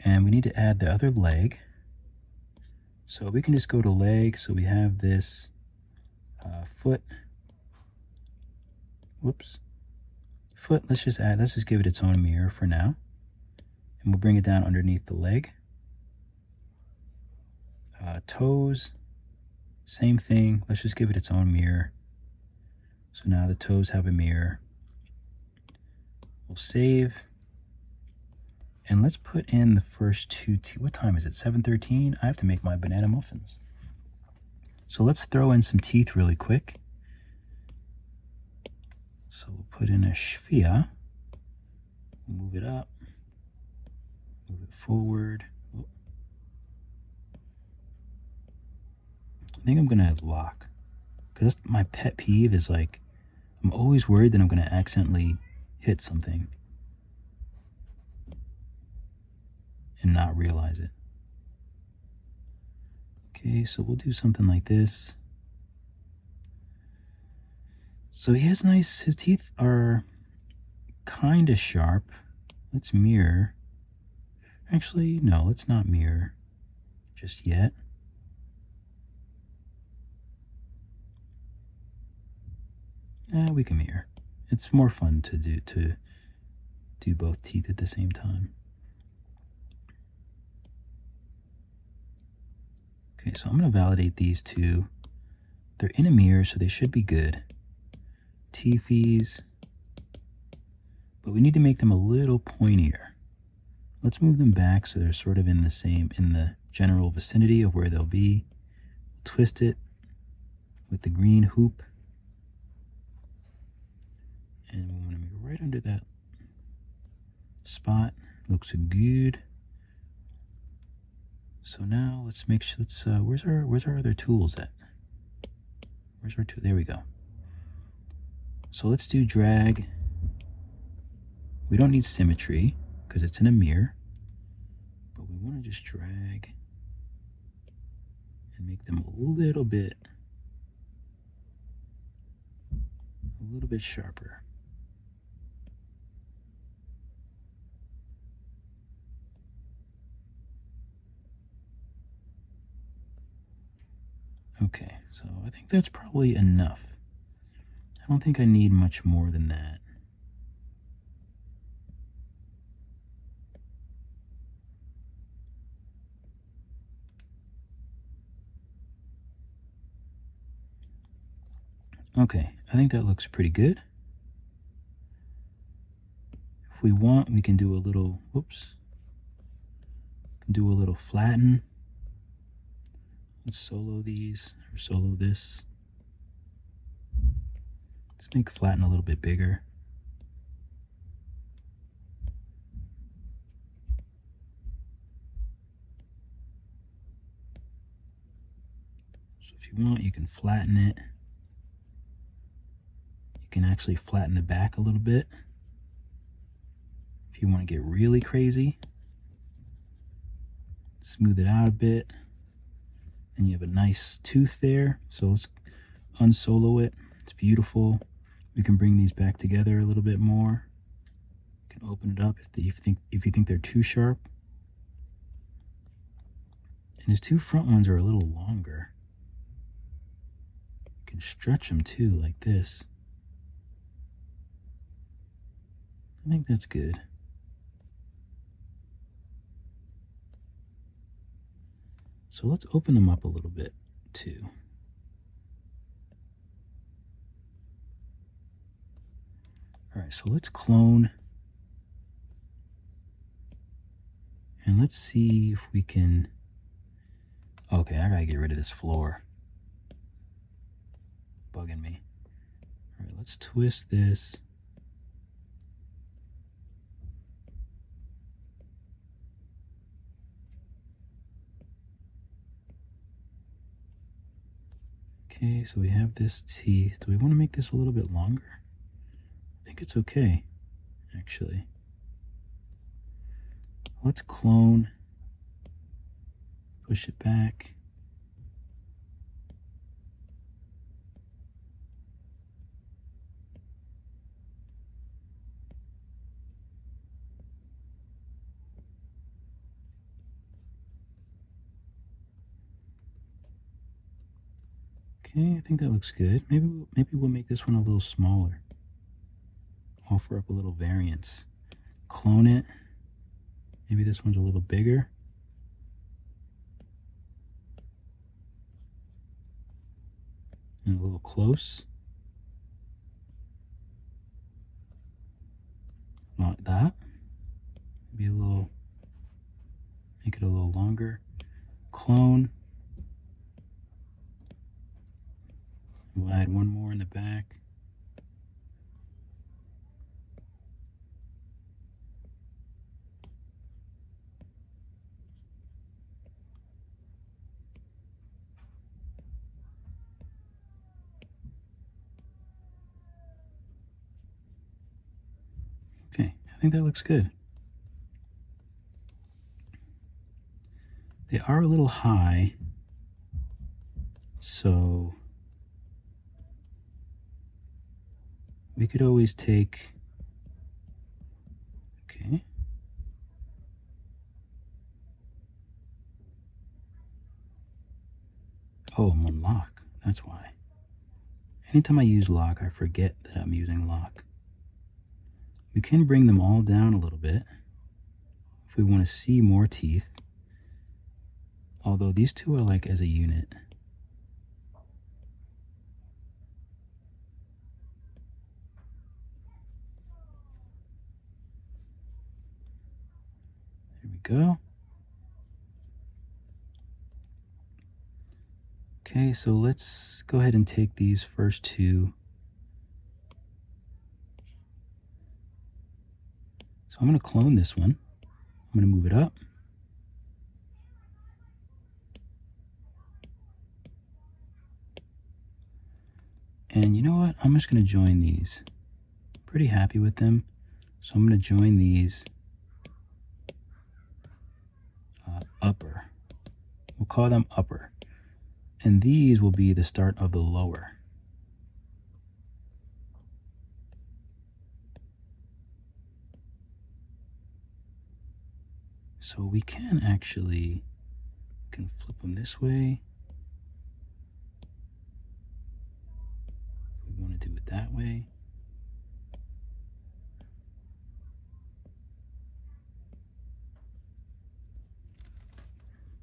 And we need to add the other leg. So we can just go to leg. So we have this foot. Whoops. Foot, let's just give it its own mirror for now. And we'll bring it down underneath the leg. Toes, same thing. Let's just give it its own mirror. So now the toes have a mirror. We'll save. And let's put in the first two teeth. What time is it? 7:13? I have to make my banana muffins. So let's throw in some teeth really quick. So we'll put in a sphere. We'll move it up. Move it forward. I think I'm gonna lock. Because my pet peeve is like, I'm always worried that I'm gonna accidentally hit something and not realize it. Okay, so we'll do something like this. So he has his teeth are kind of sharp. Let's mirror. Actually, no, let's not mirror just yet. We can mirror. It's more fun to do both teeth at the same time. Okay, so I'm going to validate these two. They're in a mirror, so they should be good. Teethies. But we need to make them a little pointier. Let's move them back so they're sort of in the general vicinity of where they'll be. Twist it with the green hoop. And we want to make it right under that spot. Looks good. So now let's make sure. Where's our other tools at? Where's our tool? There we go. So let's do drag. We don't need symmetry because it's in a mirror, but we want to just drag and make them a little bit sharper. Okay, so I think that's probably enough. I don't think I need much more than that. Okay, I think that looks pretty good. If we want, we can do a little, flatten. Let's solo these, or solo this. Let's make flatten a little bit bigger. you want, you can flatten it. You can actually flatten the back a little bit if you want to get really crazy. Smooth it out a bit. And you have a nice tooth there. So let's unsolo it. It's beautiful. We can bring these back together a little bit more. You can open it up if you think they're too sharp. And his two front ones are a little longer. You can stretch them too, like this. I think that's good. So let's open them up a little bit too. All right, so let's clone. And let's see if we can, okay, I gotta get rid of this floor. Bugging me. All right, let's twist this. Okay, so we have this teeth. Do we want to make this a little bit longer? I think it's okay, actually. Let's clone. Push it back. Okay, I think that looks good. Maybe we'll make this one a little smaller. Offer up a little variance. Clone it. Maybe this one's a little bigger. And a little close. Not that. Maybe a little, make it a little longer. Clone. We'll add one more in the back. Okay, I think that looks good. They are a little high, so we could always take, okay. Oh, I'm on lock, that's why. Anytime I use lock, I forget that I'm using lock. We can bring them all down a little bit if we want to see more teeth. Although these two are like as a unit. There we go. Okay, so let's go ahead and take these first two. So I'm going to clone this one. I'm going to move it up. And you know what? I'm just going to join these. Pretty happy with them. So I'm going to join these upper. We'll call them upper. And these will be the start of the lower. So we can actually flip them this way. If we want to do it that way.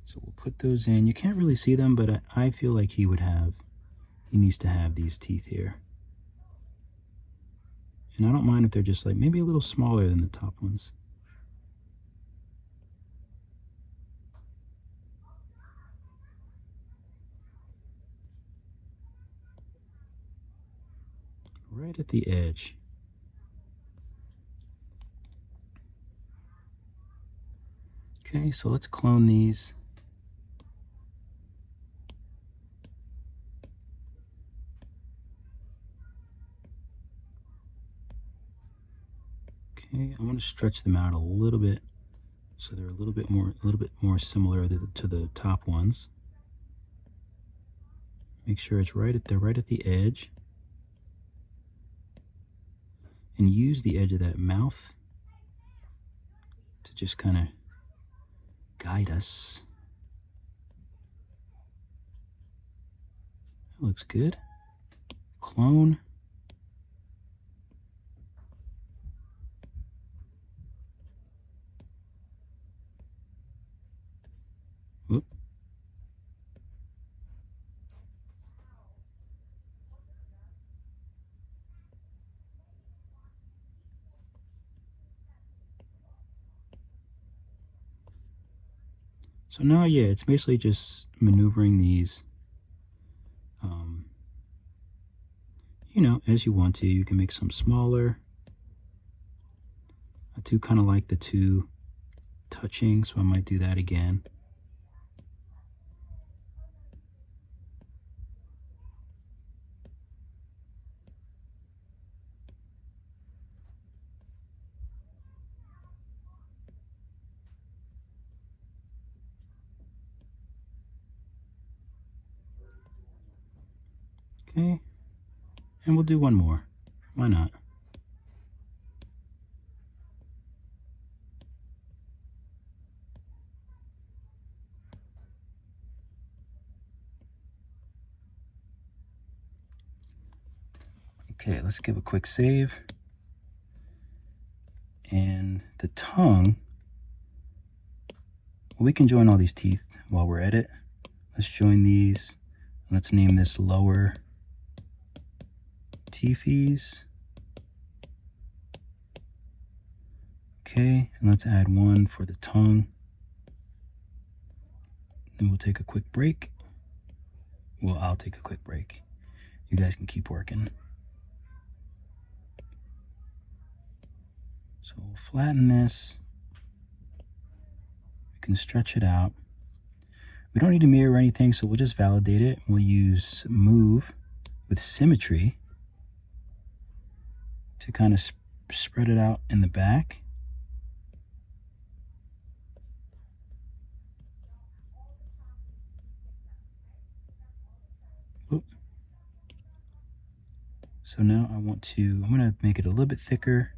So we'll put those in. You can't really see them, but I feel like he needs to have these teeth here. And I don't mind if they're just like maybe a little smaller than the top ones. Right at the edge. Okay, so let's clone these. Okay, I want to stretch them out a little bit so they're a little bit more similar to the top ones. Make sure they're right at the edge. And use the edge of that mouth to just kind of guide us. That looks good. Clone. Whoop. So now, yeah, it's basically just maneuvering these, you know, as you want to. You can make some smaller. I do kind of like the two touching, so I might do that again. Okay, and we'll do one more. Why not? Okay, let's give a quick save. And the tongue, well, we can join all these teeth while we're at it. Let's join these. Let's name this lower teethies. Okay, and let's add one for the tongue. Then we'll take a quick break. Well, I'll take a quick break. You guys can keep working. So we'll flatten this. We can stretch it out. We don't need to mirror or anything, so we'll just validate it. We'll use move with symmetry to kind of spread it out in the back. Oop. So now I'm going to make it a little bit thicker.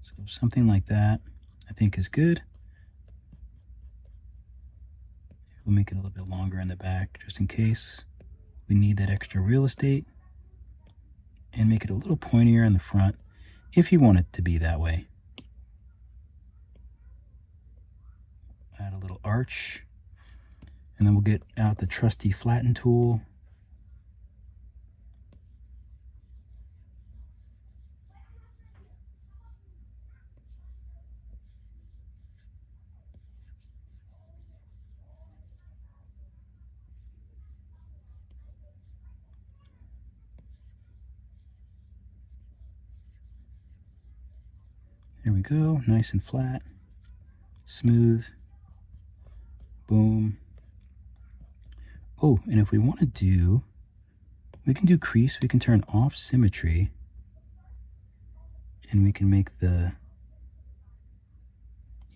So something like that, I think, is good. We'll make it a little bit longer in the back, just in case we need that extra real estate. And make it a little pointier in the front, if you want it to be that way. Add a little arch. And then we'll get out the trusty flatten tool. There we go, nice and flat, smooth, boom. Oh, and if we want to do, we can do crease, we can turn off symmetry, and we can make the,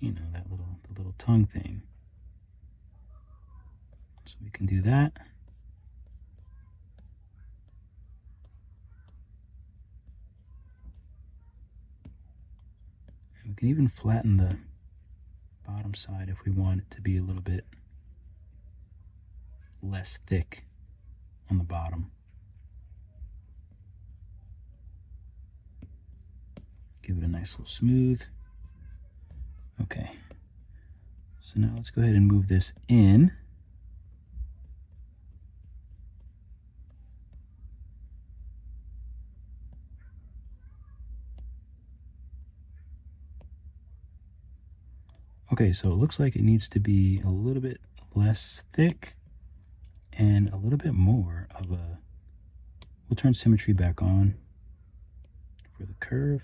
you know, the little tongue thing. So we can do that. And we can even flatten the bottom side if we want it to be a little bit less thick on the bottom. Give it a nice little smooth. Okay. So now let's go ahead and move this in. Okay, so it looks like it needs to be a little bit less thick and a little bit more of a, we'll turn symmetry back on for the curve.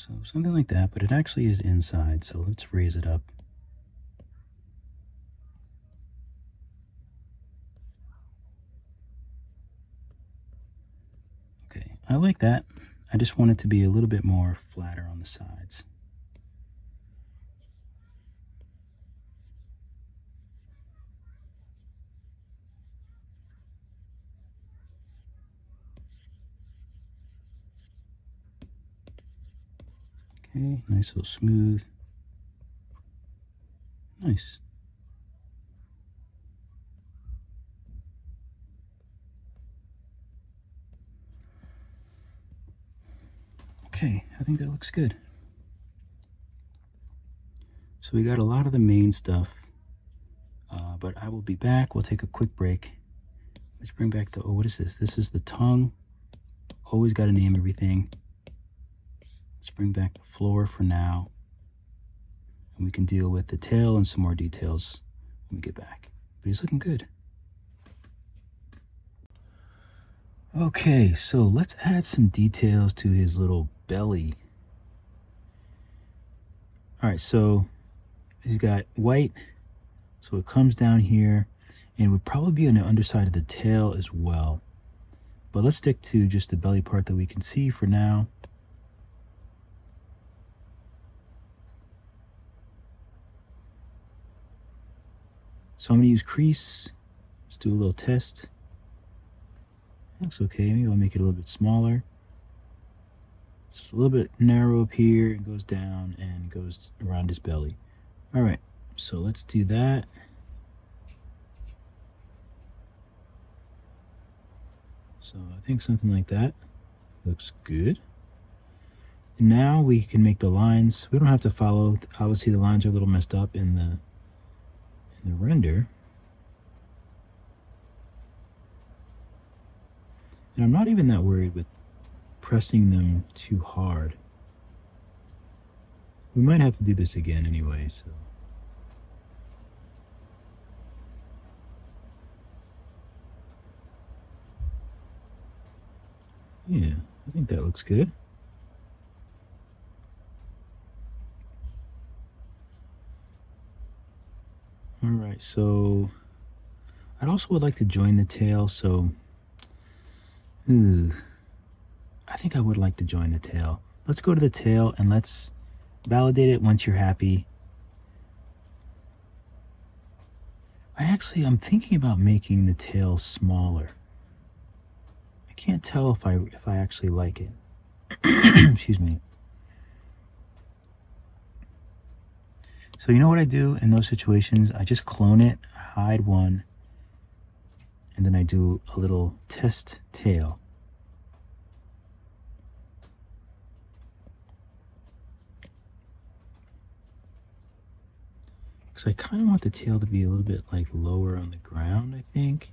So something like that, but it actually is inside, so let's raise it up. Okay, I like that. I just want it to be a little bit more flatter on the sides. Okay, nice little smooth. Nice. Okay, I think that looks good. So we got a lot of the main stuff, but I will be back. We'll take a quick break. Let's bring back the, oh, what is this? This is the tongue. Always got to name everything. Let's bring back the floor for now. And we can deal with the tail and some more details when we get back. But he's looking good. Okay, so let's add some details to his little belly. All right, so he's got white, so it comes down here, and it would probably be on the underside of the tail as well. But let's stick to just the belly part that we can see for now. So I'm gonna use crease. Let's do a little test. Looks okay. Maybe I'll make it a little bit smaller. It's a little bit narrow up here. It goes down and goes around his belly. All right, so let's do that. So I think something like that looks good. And now we can make the lines. We don't have to follow. Obviously, the lines are a little messed up in the render. And I'm not even that worried with pressing them too hard. We might have to do this again anyway, so. Yeah, I think that looks good. All right, so I'd also would like to join the tail, so I think I would like to join the tail. Let's go to the tail and let's validate it once you're happy. I'm thinking about making the tail smaller. I can't tell if I actually like it. Excuse me. So you know what I do in those situations? I just clone it, hide one, and then I do a little test tail. Because I kind of want the tail to be a little bit like lower on the ground, I think.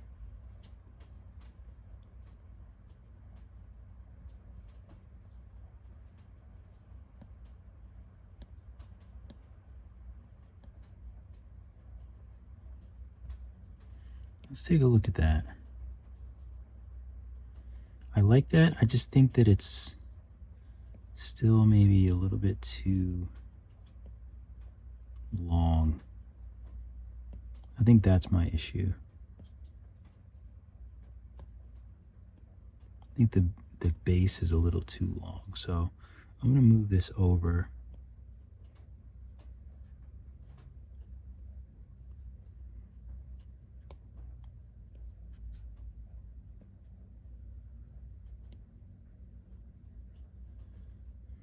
Let's take a look at that. I like that. I just think that it's still maybe a little bit too long. I think that's my issue. I think the base is a little too long. So I'm going to move this over.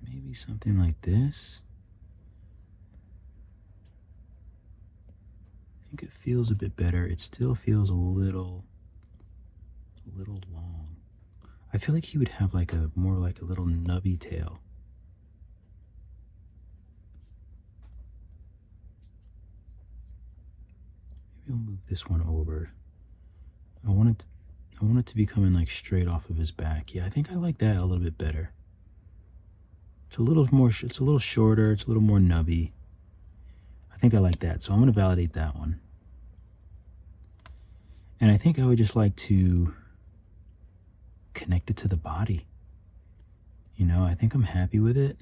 Maybe something like this. I think it feels a bit better. It still feels a little long. I feel like he would have like more like a little nubby tail. Maybe I'll move this one over. I want it to be coming like straight off of his back. Yeah, I think I like that a little bit better. It's a little more, it's a little shorter, it's a little more nubby. I think I like that, so I'm going to validate that one. And I think I would just like to connect it to the body. You know, I think I'm happy with it.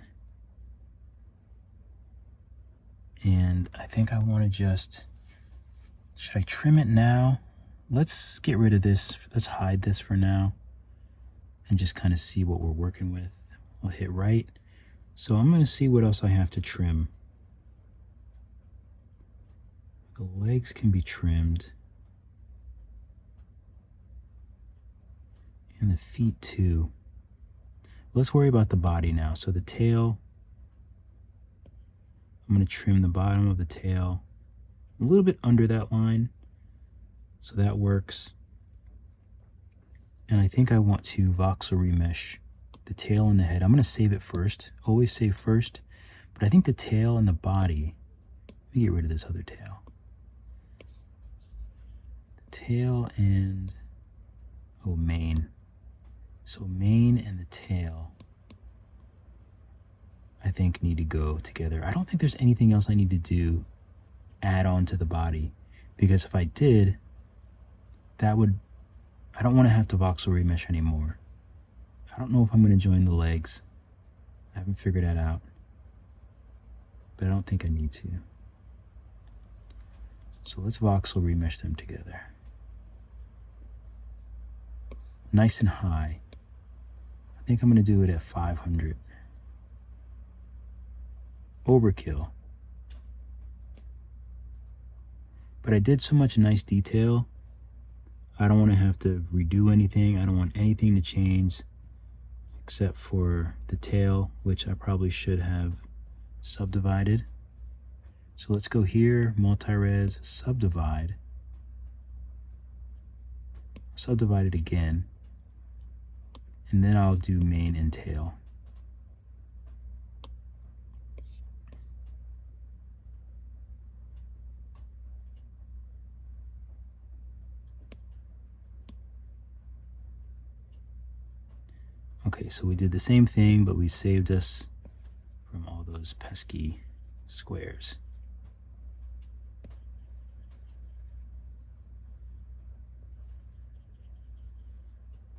And I think I want to just, should I trim it now? Let's get rid of this. Let's hide this for now and just kind of see what we're working with. I'll hit right. So I'm going to see what else I have to trim. The legs can be trimmed. And the feet too. Let's worry about the body now. So the tail, I'm going to trim the bottom of the tail a little bit under that line. So that works. And I think I want to voxel remesh the tail and the head. I'm going to save it first. Always save first. But I think the tail and the body, let me get rid of this other tail. The tail and, oh, mane. So mane and the tail, I think, need to go together. I don't think there's anything else I need to do, add on to the body. Because if I did, that would, I don't want to have to voxel remesh anymore. I don't know if I'm going to join the legs. I haven't figured that out. But I don't think I need to. So let's voxel remesh them together. Nice and high. I think I'm going to do it at 500. Overkill. But I did so much nice detail. I don't want to have to redo anything. I don't want anything to change except for the tail, which I probably should have subdivided. So let's go here, multi-res, subdivide. Subdivide it again. And then I'll do mane and tail. Okay, so we did the same thing, but we saved us from all those pesky squares.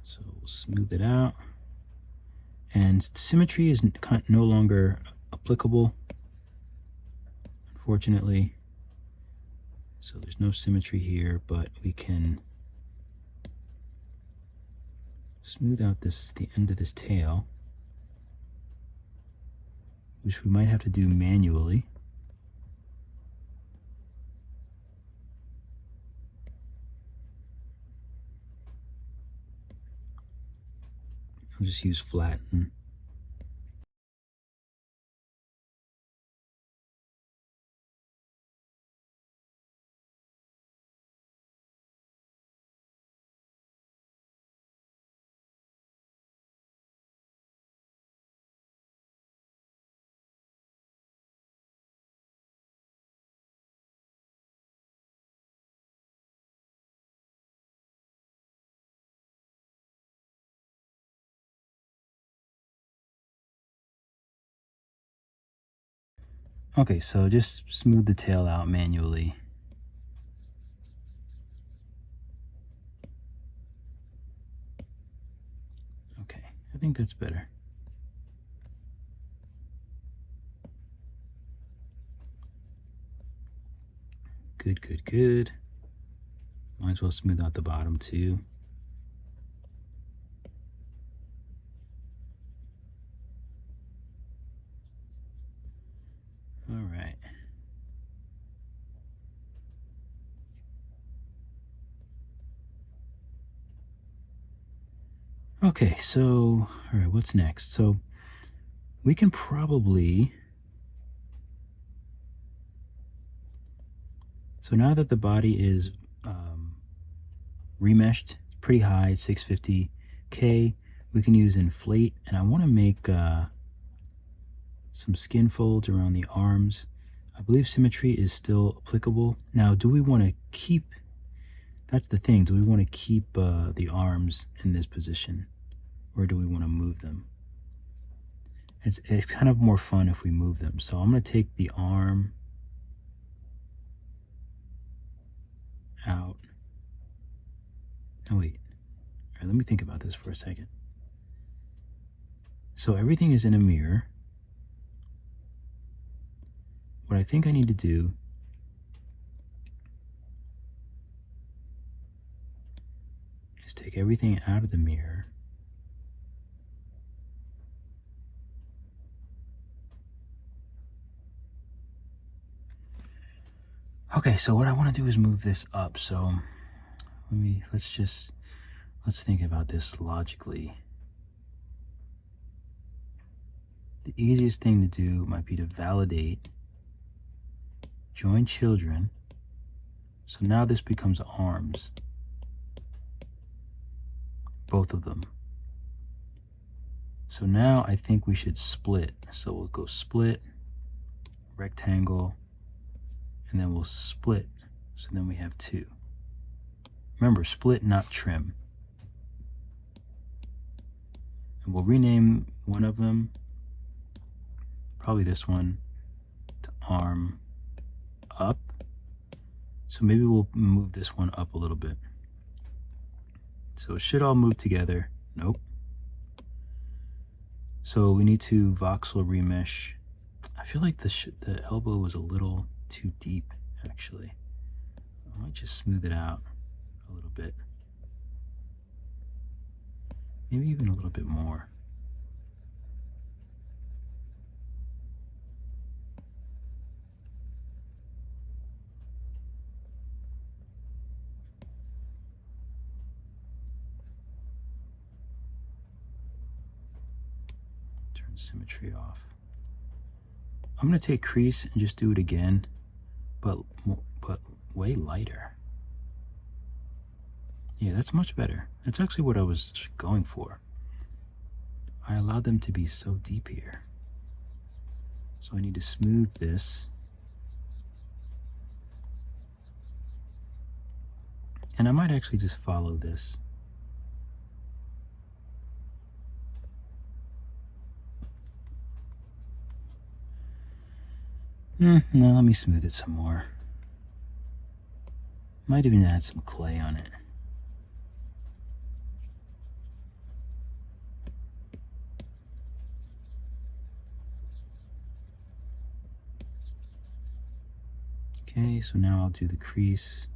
So we'll smooth it out. And symmetry is no longer applicable, unfortunately. So there's no symmetry here, but we can smooth out the end of this tail, which we might have to do manually. I'll just use flatten. Okay, so just smooth the tail out manually. Okay, I think that's better. Good, good, good. Might as well smooth out the bottom too. All right. Okay, so, all right, what's next? So we can probably, so now that the body is remeshed, pretty high, 650K, we can use inflate, and I want to make some skin folds around the arms. I believe symmetry is still applicable. Now, do we want to keep, that's the thing, do we want to keep the arms in this position, or do we want to move them? It's kind of more fun if we move them. So I'm going to take the arm out. Oh wait, all right, let me think about this for a second. So everything is in a mirror. what I think I need to do is take everything out of the mirror. Okay, so what I want to do is move this up. So let's think about this logically. The easiest thing to do might be to validate, join children. So now this becomes arms, both of them. So now I think we should split. So we'll go split, rectangle, and then we'll split. So then we have two. Remember, split, not trim. And we'll rename one of them, probably this one, to arm up. So maybe we'll move this one up a little bit. So it should all move together. Nope. So we need to voxel remesh. I feel like the elbow was a little too deep, actually. I might just smooth it out a little bit. Maybe even a little bit more. Turn symmetry off. I'm going to take crease and just do it again, but way lighter. Yeah, that's much better. That's actually what I was going for. I allowed them to be so deep here. So I need to smooth this. And I might actually just follow this. No, let me smooth it some more. Might even add some clay on it. Okay, so now I'll do the crease.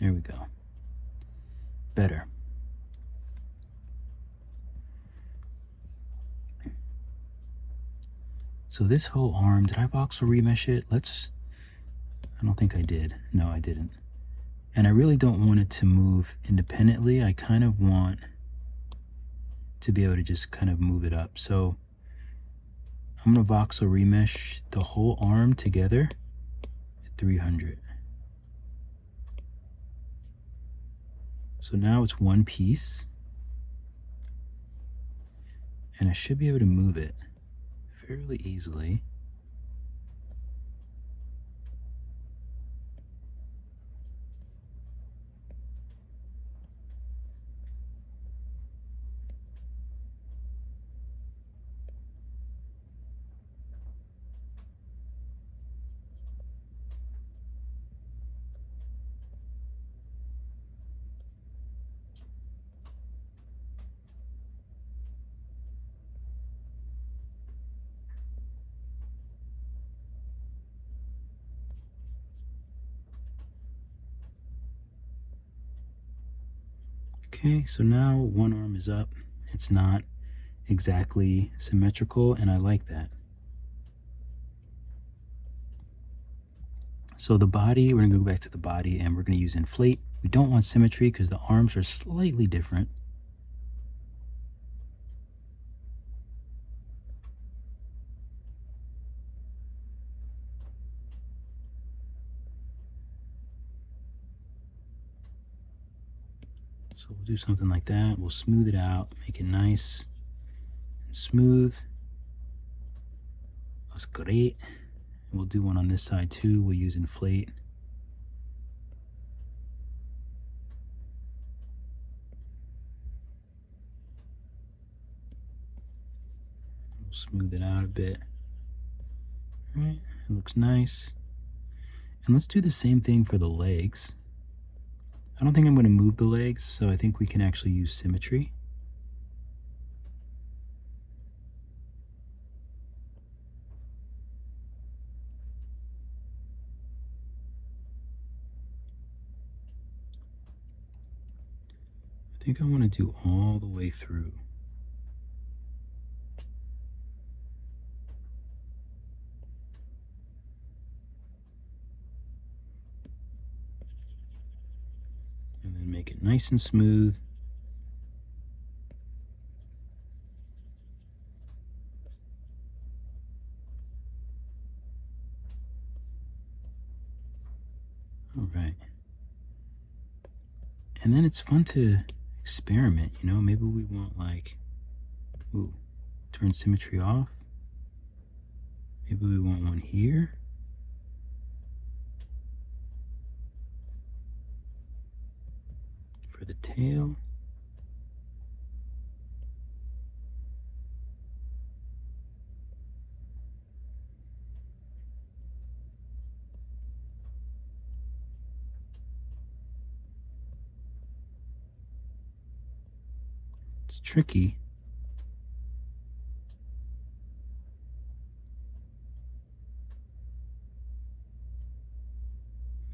There we go. Better. So this whole arm, did I voxel remesh it? I don't think I did. No, I didn't. And I really don't want it to move independently. I kind of want to be able to just kind of move it up. So I'm going to voxel remesh the whole arm together at 300. So now it's one piece. And I should be able to move it fairly easily. Okay, so now one arm is up. It's not exactly symmetrical, and I like that. So the body, we're going to go back to the body, and we're going to use inflate. We don't want symmetry because the arms are slightly different. So we'll do something like that. We'll smooth it out, make it nice and smooth. That's great. And we'll do one on this side too. We'll use inflate. We'll smooth it out a bit. All right, it looks nice. And let's do the same thing for the legs. I don't think I'm going to move the legs, so I think we can actually use symmetry. I think I want to do all the way through. And then make it nice and smooth. All right. And then it's fun to experiment, you know, maybe we want like, ooh, turn symmetry off. Maybe we want one here. For the tail. It's tricky.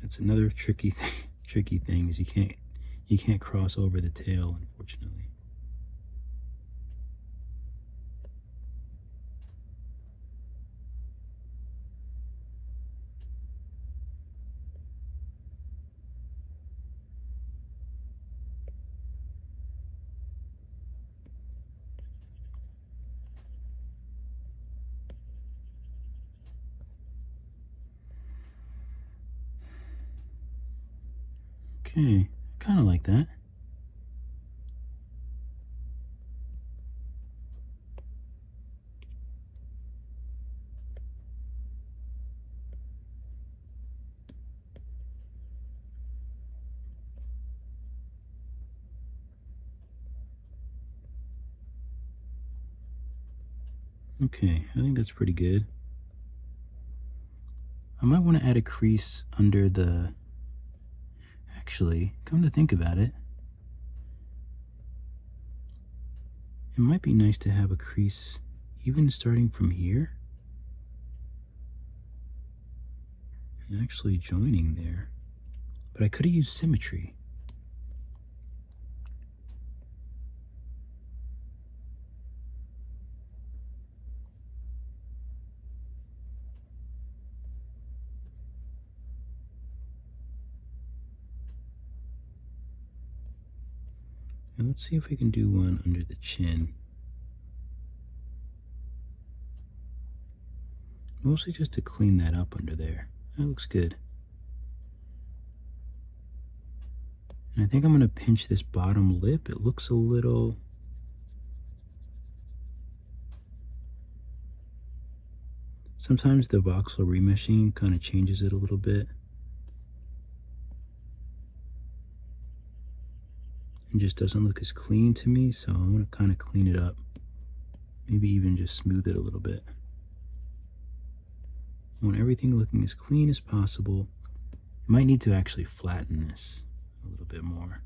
That's another tricky thing is you can't cross over the tail, unfortunately. Okay, kind of like that. Okay, I think that's pretty good. I might want to add a crease under the... Actually, come to think about it, it might be nice to have a crease even starting from here and actually joining there. But I could have used symmetry. And let's see if we can do one under the chin. Mostly just to clean that up under there. That looks good. And I think I'm going to pinch this bottom lip. It looks a little... Sometimes the voxel remeshing kind of changes it a little bit. It just doesn't look as clean to me, so I'm going to kind of clean it up. Maybe even just smooth it a little bit. I want everything looking as clean as possible. You might need to actually flatten this a little bit more.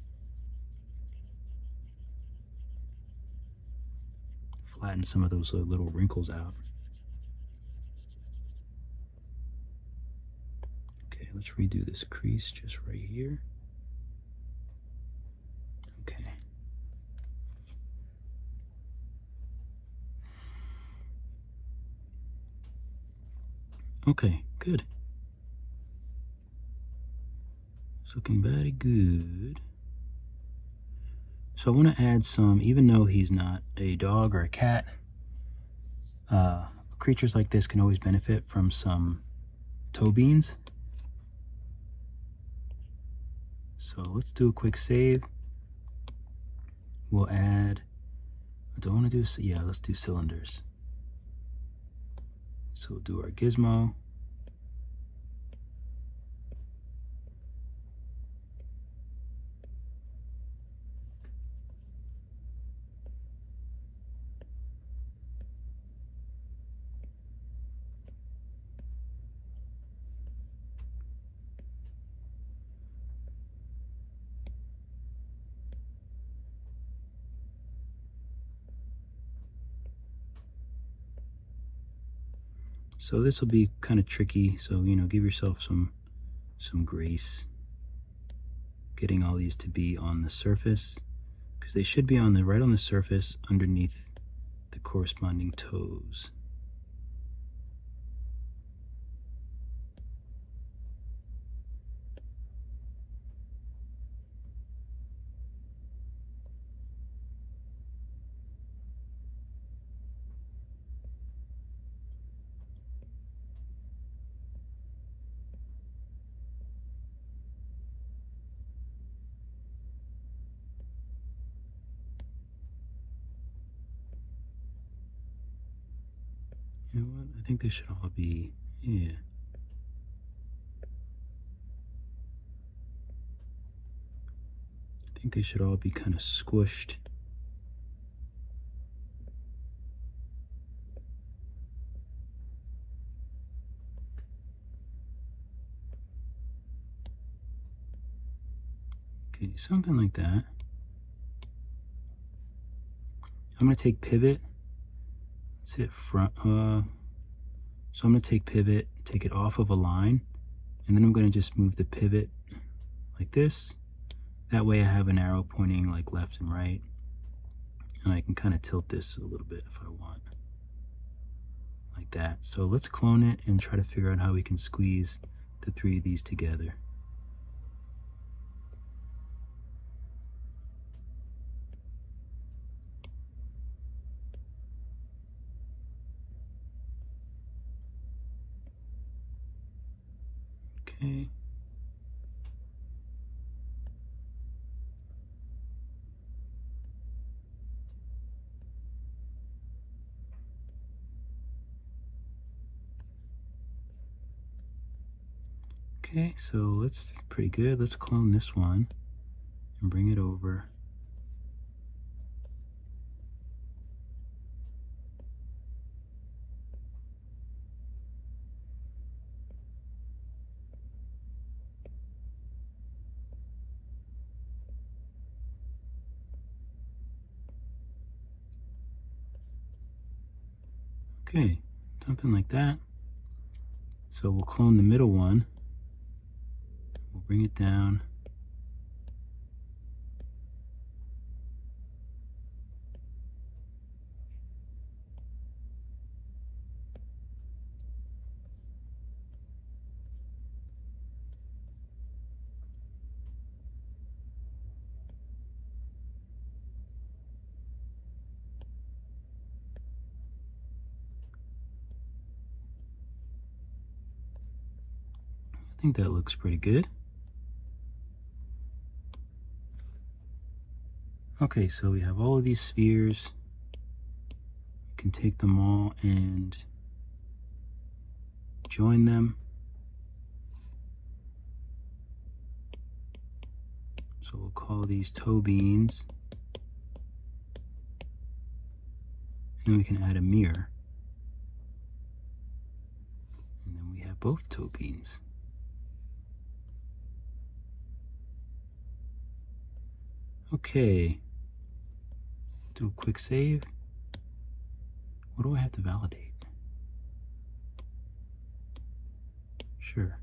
Flatten some of those little wrinkles out. Okay, let's redo this crease just right here. Okay. Okay, good. It's looking very good. So I want to add some, even though he's not a dog or a cat, creatures like this can always benefit from some toe beans. So let's do a quick save. We'll add, I don't want to do, yeah, let's do cylinders. So we'll do our gizmo. So this will be kind of tricky, so you know, give yourself some grace getting all these to be on the surface. because they should be on the right on the surface underneath the corresponding toes. You know what? I think they should all be, yeah. I think they should all be kind of squished. Okay, something like that. I'm going to take pivot. Let's hit front. So I'm going to take pivot, take it off of a line, and then I'm going to just move the pivot like this. That way I have an arrow pointing like left and right, and I can kind of tilt this a little bit if I want, like that. So let's clone it and try to figure out how we can squeeze the three of these together. Okay. Okay, so that's pretty good. Let's clone this one and bring it over. Okay, something like that. So we'll clone the middle one. We'll bring it down. I think that looks pretty good. Okay, so we have all of these spheres. We can take them all and join them. So we'll call these toe beans. And then we can add a mirror. And then we have both toe beans. Okay. Do a quick save. What do I have to validate? Sure.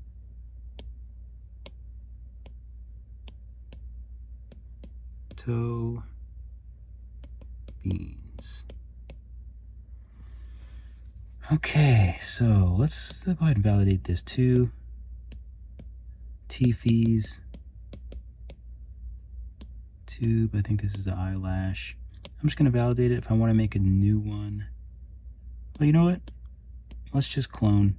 Toe beans. Okay, so let's go ahead and validate this too. T-fees. Tube, I think this is the eyelash. I'm just going to validate it if I want to make a new one. Well, you know what? Let's just clone.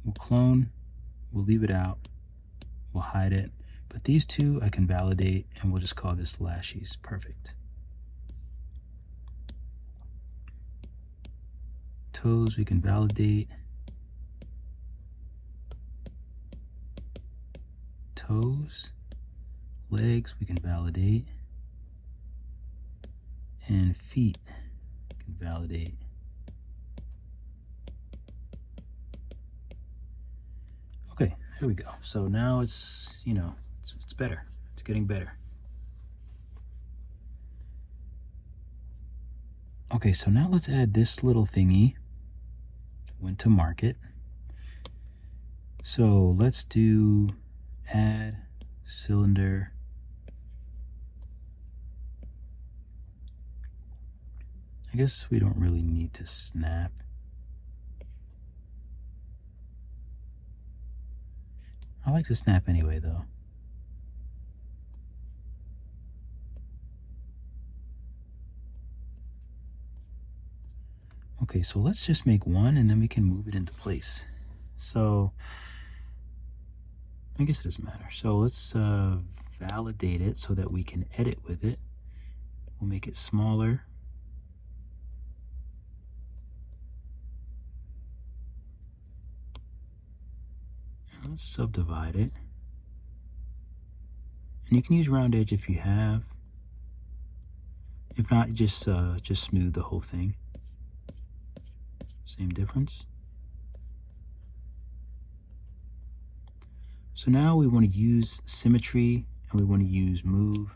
We'll clone. We'll leave it out. We'll hide it. But these two I can validate, and we'll just call this lashes. Perfect. Toes we can validate. Toes. Legs we can validate. And feet we can validate. Okay, there we go. So now it's, you know, it's better. It's getting better. Okay, so now let's add this little thingy. Went to market. So let's do add cylinder. I guess we don't really need to snap. I like to snap anyway, though. Okay, so let's just make one and then we can move it into place. So, I guess it doesn't matter. So let's validate it so that we can edit with it. We'll make it smaller. Let's subdivide it. And you can use round edge if you have. If not, just smooth the whole thing. Same difference. So now we want to use symmetry and we want to use move.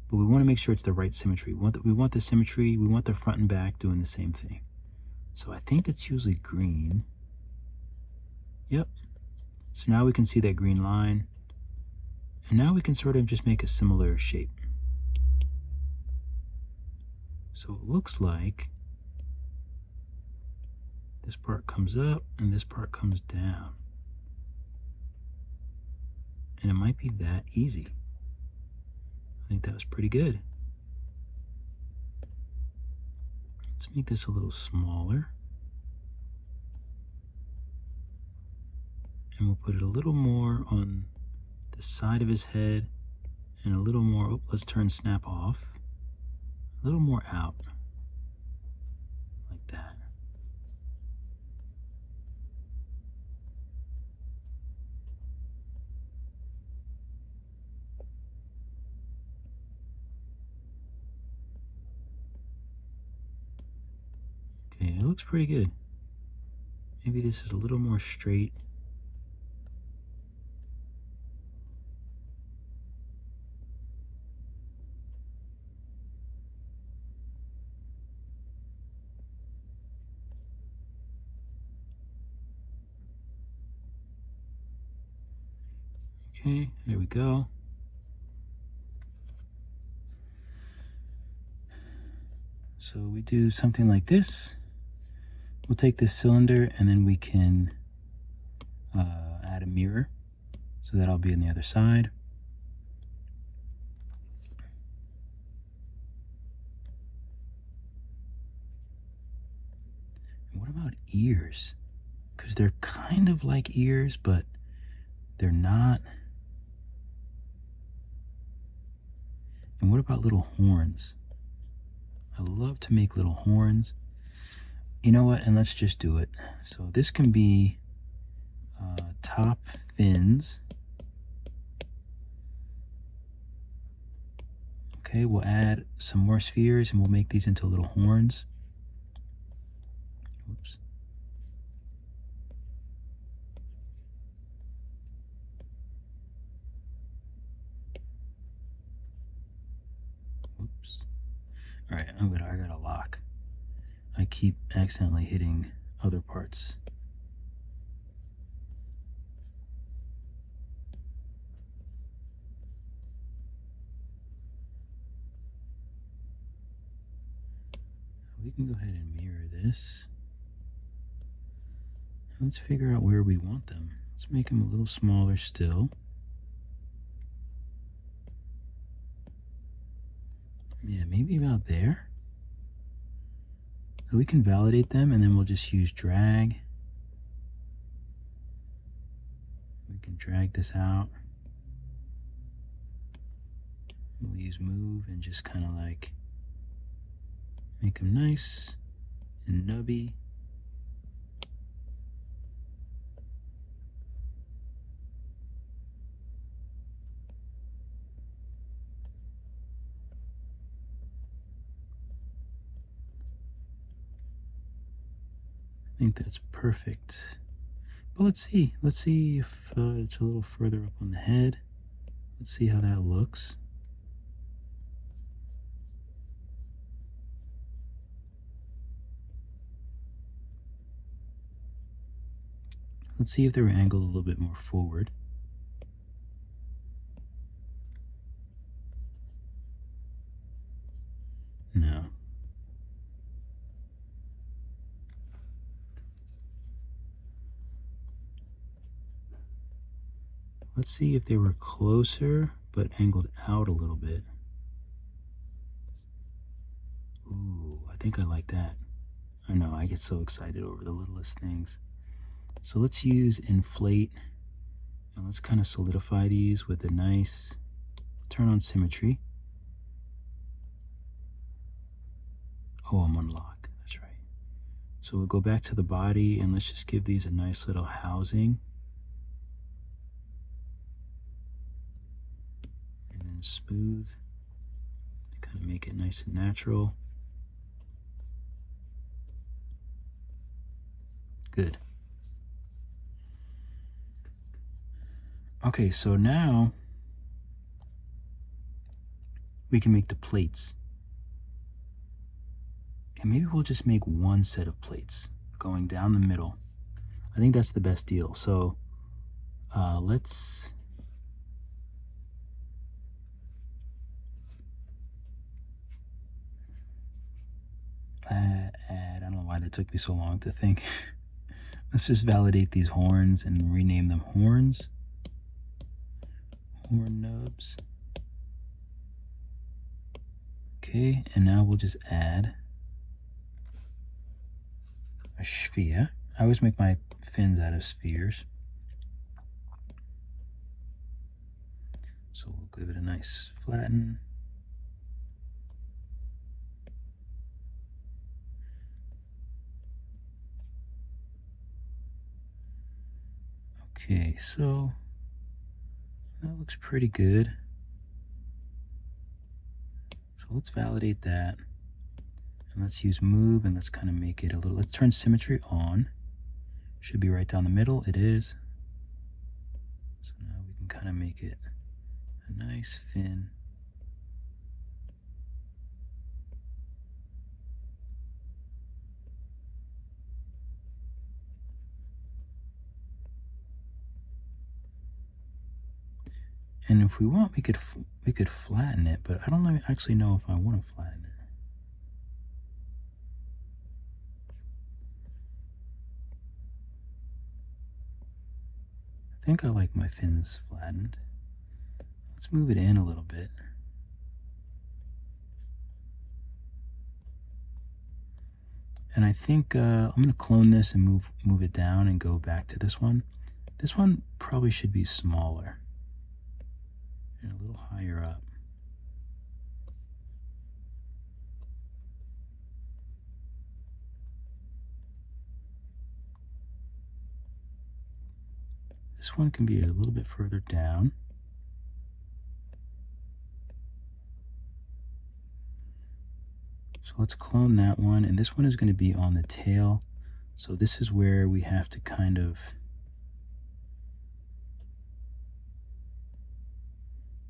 But we want to make sure it's the right symmetry. We want the symmetry, we want the front and back doing the same thing. So I think that's usually green. Yep. So now we can see that green line. And now we can sort of just make a similar shape. So it looks like this part comes up and this part comes down. And it might be that easy. I think that was pretty good. Let's make this a little smaller. And we'll put it a little more on the side of his head and a little more, oh, let's turn snap off. A little more out, like that. Okay, it looks pretty good. Maybe this is a little more straight. Okay, there we go. So we do something like this. We'll take this cylinder and then we can add a mirror. So that'll be on the other side. And what about ears? Because they're kind of like ears, but they're not. And what about little horns? I love to make little horns. You know what? And let's just do it. So this can be top fins. Okay, we'll add some more spheres and we'll make these into little horns. Oops. Oops. All right, I got a lock. I keep accidentally hitting other parts. We can go ahead and mirror this. Let's figure out where we want them. Let's make them a little smaller still. Yeah, maybe about there. So we can validate them and then we'll just use drag. We can drag this out. We'll use move and just kind of like make them nice and nubby. I think that's perfect. But let's see if it's a little further up on the head. Let's see how that looks. Let's see if they're angled a little bit more forward. Let's see if they were closer but angled out a little bit. Ooh, I think I like that. I know, I get so excited over the littlest things. So let's use inflate, and let's kind of solidify these with a nice, turn on symmetry. Oh, I'm on lock, that's right. So we'll go back to the body and let's just give these a nice little housing. And then smooth, kind of make it nice and natural. Good. Okay, so now we can make the plates. And maybe we'll just make one set of plates going down the middle. I think that's the best deal. So let's add, I don't know why that took me so long to think. Let's just validate these horns and rename them horns. Horn nubs. Okay, and now we'll just add a sphere. I always make my fins out of spheres. So we'll give it a nice flatten. Okay, so that looks pretty good. So let's validate that. And let's use move and let's kind of make it a little, let's turn symmetry on. Should be right down the middle, it is. So now we can kind of make it a nice fin. And if we want, we could flatten it, but I don't actually know if I want to flatten it. I think I like my fins flattened. Let's move it in a little bit. And I think I'm going to clone this and move it down and go back to this one. This one probably should be smaller and a little higher up. This one can be a little bit further down. So let's clone that one, and this one is going to be on the tail. So this is where we have to kind of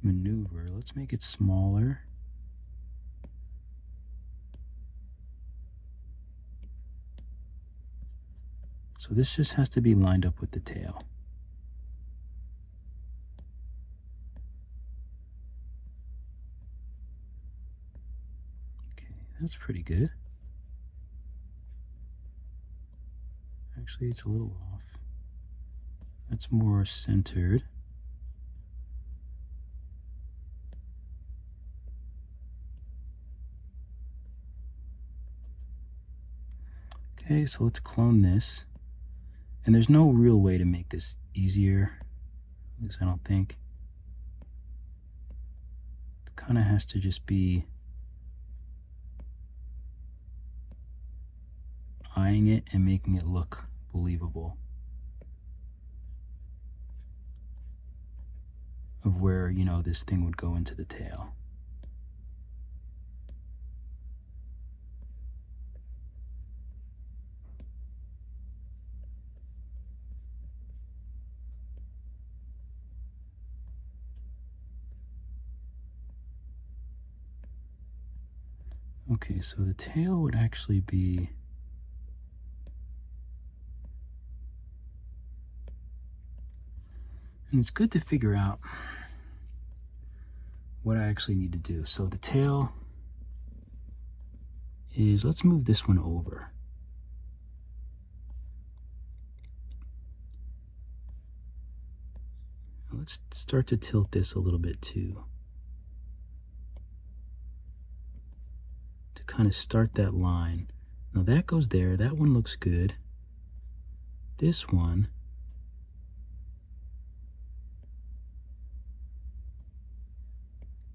maneuver. Let's make it smaller. So this just has to be lined up with the tail. That's pretty good. Actually, it's a little off. That's more centered. Okay, so let's clone this. And there's no real way to make this easier, at least I don't think. It kind of has to just be eyeing it and making it look believable of where, you know, this thing would go into the tail. Okay, so the tail would actually be and it's good to figure out what I actually need to do. So the tail is, let's move this one over. Now let's start to tilt this a little bit too, to kind of start that line. Now that goes there, that one looks good. This one,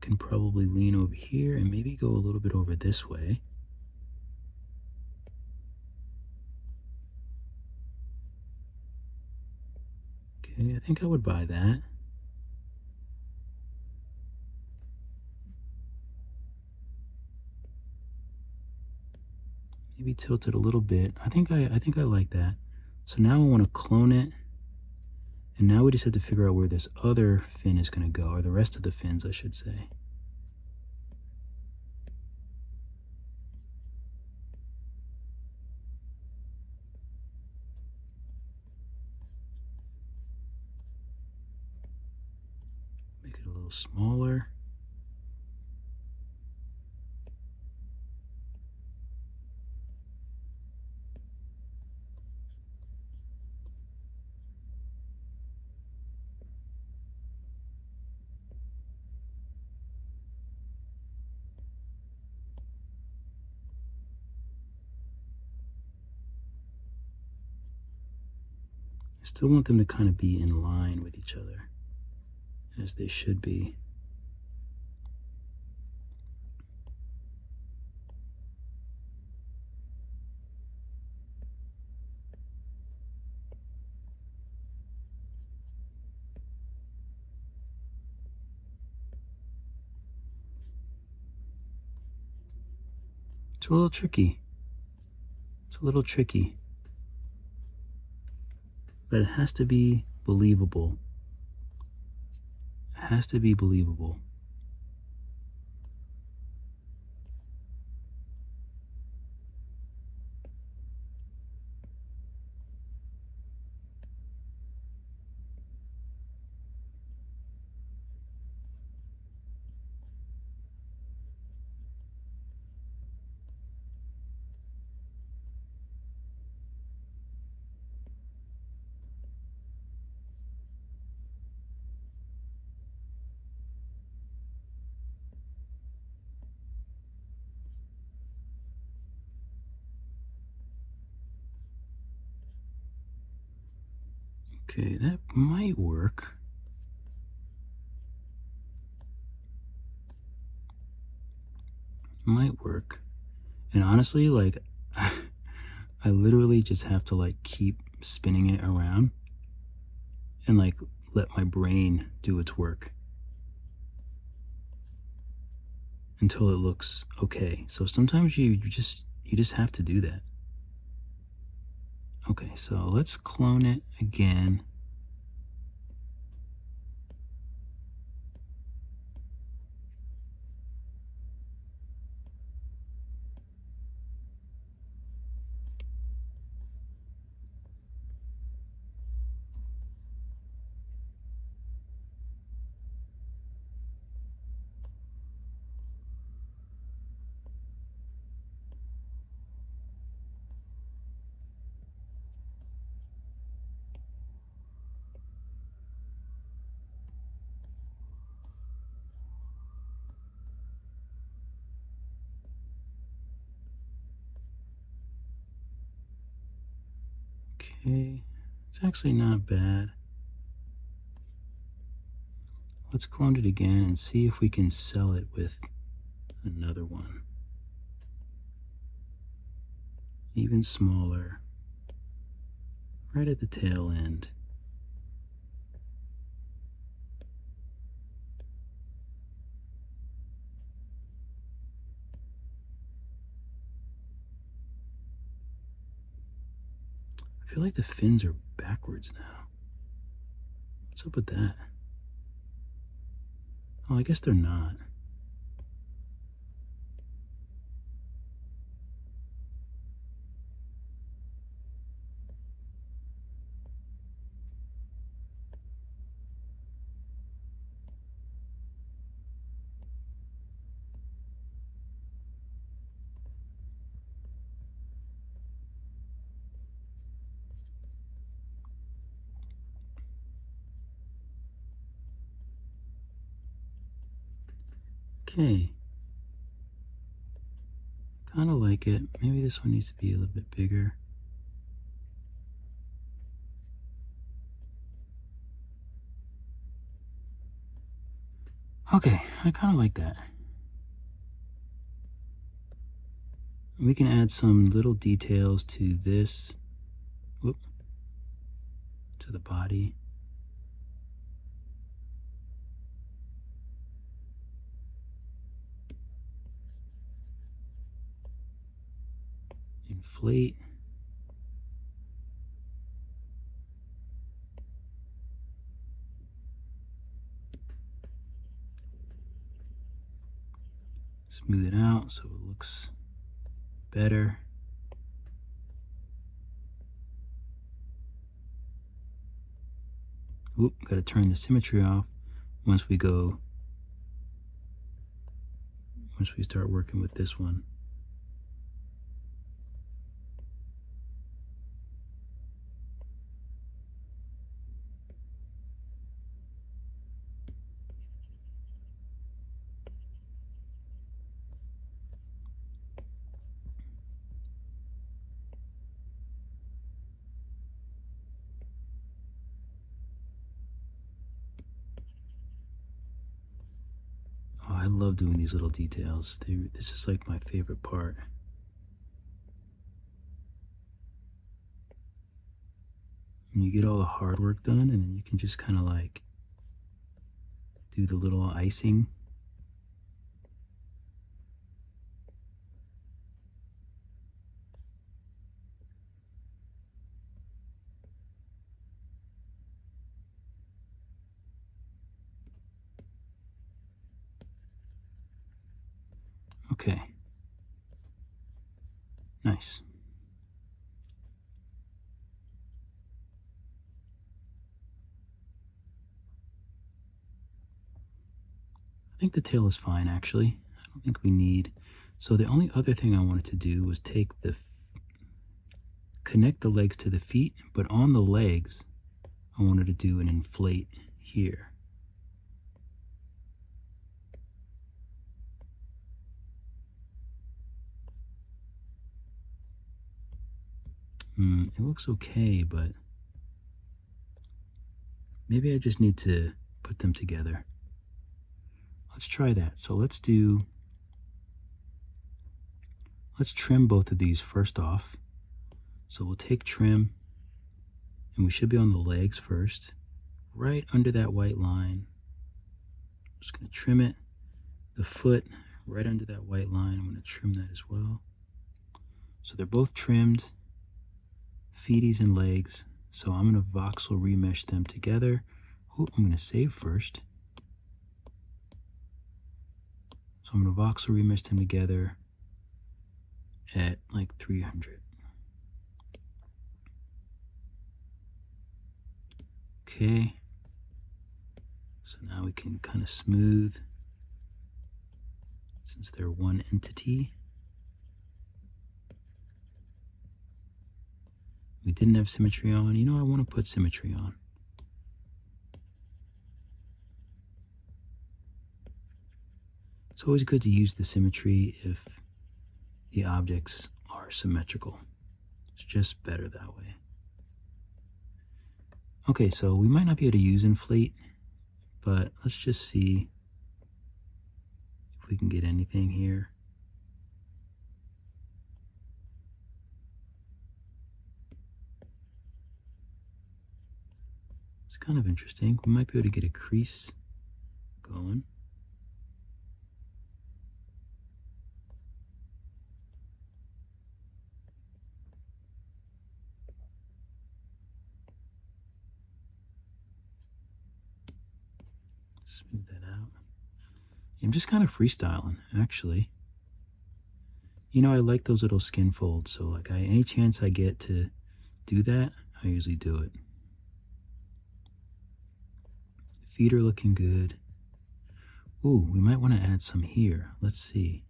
can probably lean over here and maybe go a little bit over this way. Okay, I think I would buy that. Maybe tilt it a little bit. I think I like that. So now I want to clone it. And now we just have to figure out where this other fin is going to go, or the rest of the fins, I should say. Make it a little smaller. I still want them to kind of be in line with each other, as they should be. It's a little tricky. It's a little tricky. But it has to be believable. It has to be believable. Okay, that might work. Might work. And honestly, like, I literally just have to like keep spinning it around and like let my brain do its work until it looks okay. So sometimes you just have to do that. Okay, so let's clone it again. Okay, it's actually not bad. Let's clone it again and see if we can sell it with another one. Even smaller, right at the tail end. I feel like the fins are backwards now. What's up with that? Oh, I guess they're not. Okay. Kind of like it. Maybe this one needs to be a little bit bigger. Okay, I kind of like that. We can add some little details to this, whoop, to the body. Inflate. Smooth it out so it looks better. Oop, gotta turn the symmetry off once we start working with this one. Oh, I love doing these little details. This is like my favorite part. And you get all the hard work done, and then you can just kind of like do the little icing. Okay. Nice. I think the tail is fine, actually. I don't think we need... So the only other thing I wanted to do was connect the legs to the feet, but on the legs, I wanted to do an inflate here. It looks okay, but maybe I just need to put them together. Let's try that. So let's trim both of these first off. So we'll take trim, and we should be on the legs first, right under that white line. I'm just going to trim it. The foot, right under that white line, I'm going to trim that as well. So they're both trimmed, feeties and legs. So I'm going to voxel remesh them together. Oh, I'm going to save first. So I'm going to voxel remesh them together at like 300. Okay. So now we can kind of smooth, since they're one entity. We didn't have symmetry on. You know, I want to put symmetry on. It's always good to use the symmetry if the objects are symmetrical. It's just better that way. Okay, so we might not be able to use inflate, but let's just see if we can get anything here. It's kind of interesting. We might be able to get a crease going. Smooth that out. I'm just kind of freestyling, actually. You know, I like those little skin folds, so like any chance I get to do that, I usually do it. Feet are looking good. Ooh, we might want to add some here. Let's see.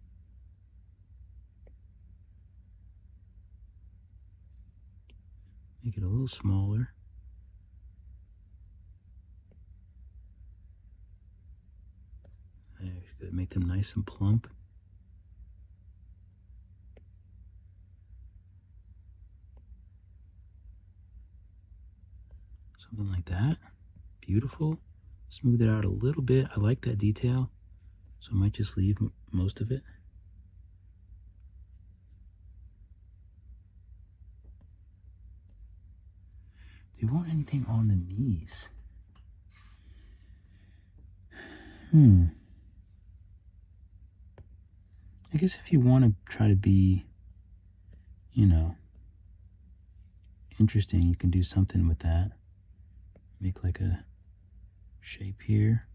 Make it a little smaller. There you good. Make them nice and plump. Something like that. Beautiful. Smooth it out a little bit. I like that detail, so I might just leave most of it. Do you want anything on the knees? I guess if you want to try to be, you know, interesting, you can do something with that. Make like a shape here.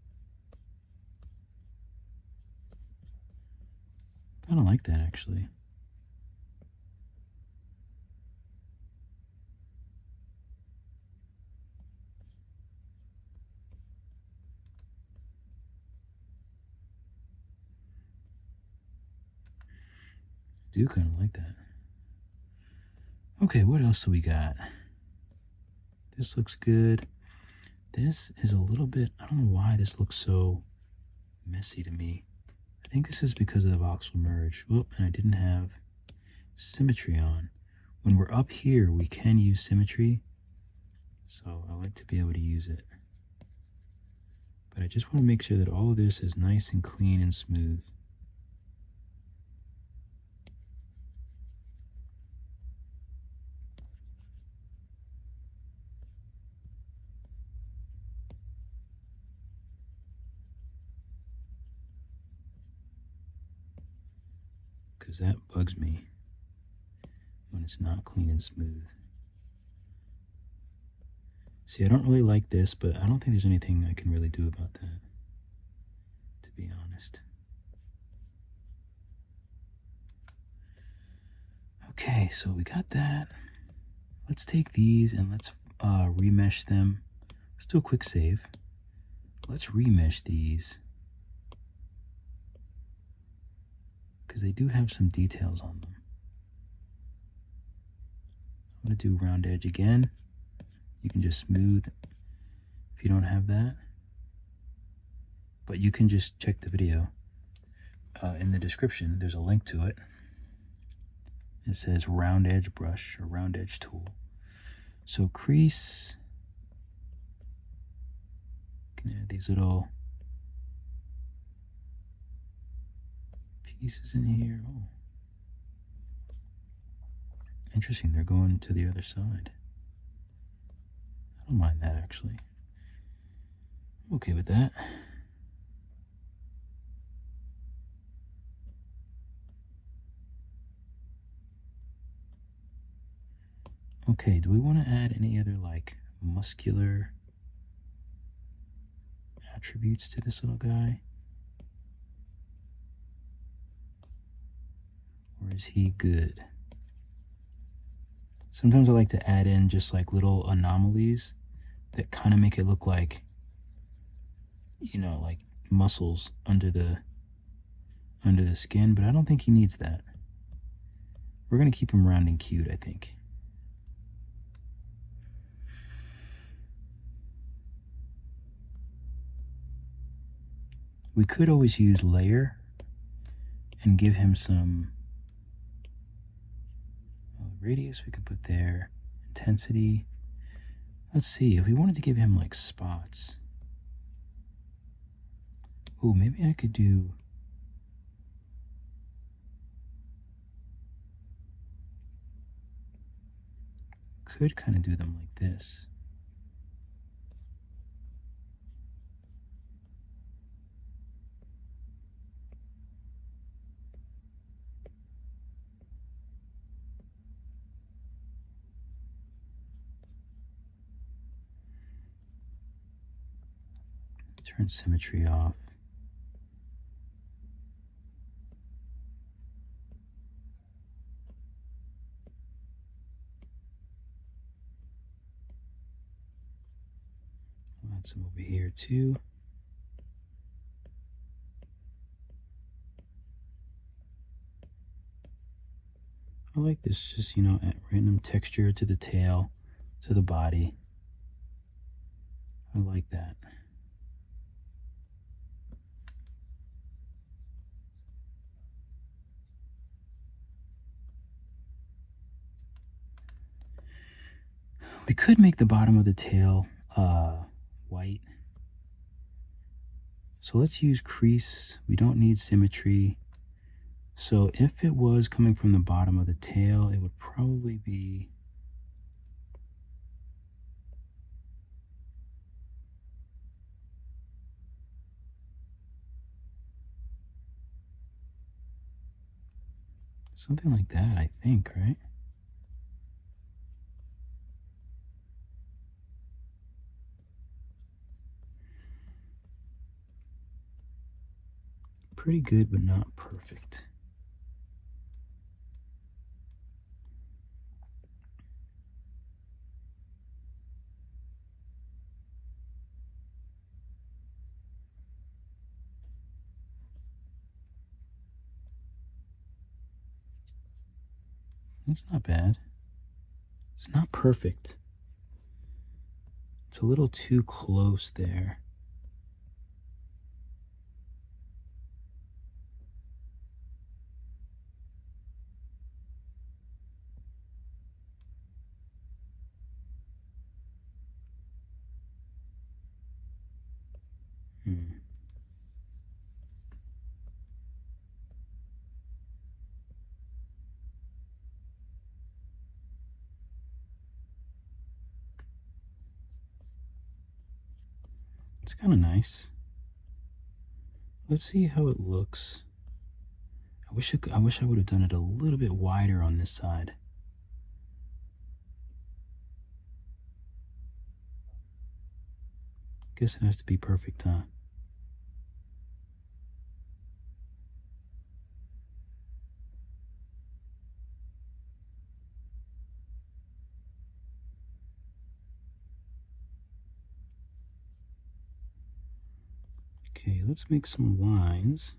Kind of like that, actually. Do kind of like that. Okay, what else do we got? This looks good. This is a little bit, I don't know why this looks so messy to me. I think this is because of the voxel merge. Whoop, and I didn't have symmetry on. When we're up here, we can use symmetry, so I like to be able to use it. But I just want to make sure that all of this is nice and clean and smooth. Because that bugs me when it's not clean and smooth. See, I don't really like this, but I don't think there's anything I can really do about that, to be honest. Okay, so we got that. Let's take these and let's remesh them. Let's do a quick save. Let's remesh these, because they do have some details on them. I'm going to do round edge again. You can just smooth if you don't have that. But you can just check the video. In the description, there's a link to it. It says round edge brush or round edge tool. So crease. You can add these little pieces in here. Oh. Interesting, they're going to the other side. I don't mind that, actually. I'm okay with that. Okay, do we want to add any other, like, muscular attributes to this little guy? Or is he good? Sometimes I like to add in just like little anomalies that kind of make it look like, you know, like muscles under the skin, but I don't think he needs that. We're going to keep him round and cute, I think. We could always use layer and give him some radius we could put there, intensity. Let's see, if we wanted to give him like spots. Oh, maybe I could do, could kind of do them like this. Turn symmetry off. I'll add some over here too. I like this, just, you know, at random texture to the tail, to the body. I like that. We could make the bottom of the tail white. So let's use crease. We don't need symmetry. So if it was coming from the bottom of the tail, it would probably be something like that, I think, right? Pretty good, but not perfect. That's not bad. It's not perfect. It's a little too close there. It's kind of nice. Let's see how it looks. I wish I would have done it a little bit wider on this side. Guess it has to be perfect, huh? Okay, let's make some lines.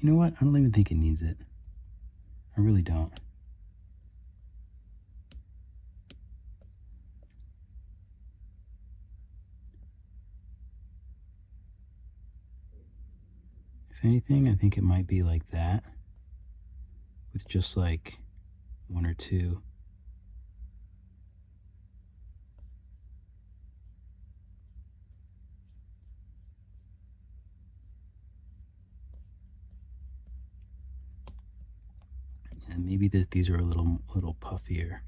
You know what? I don't even think it needs it. I really don't. If anything, I think it might be like that, with just like one or two. And maybe these are a little puffier.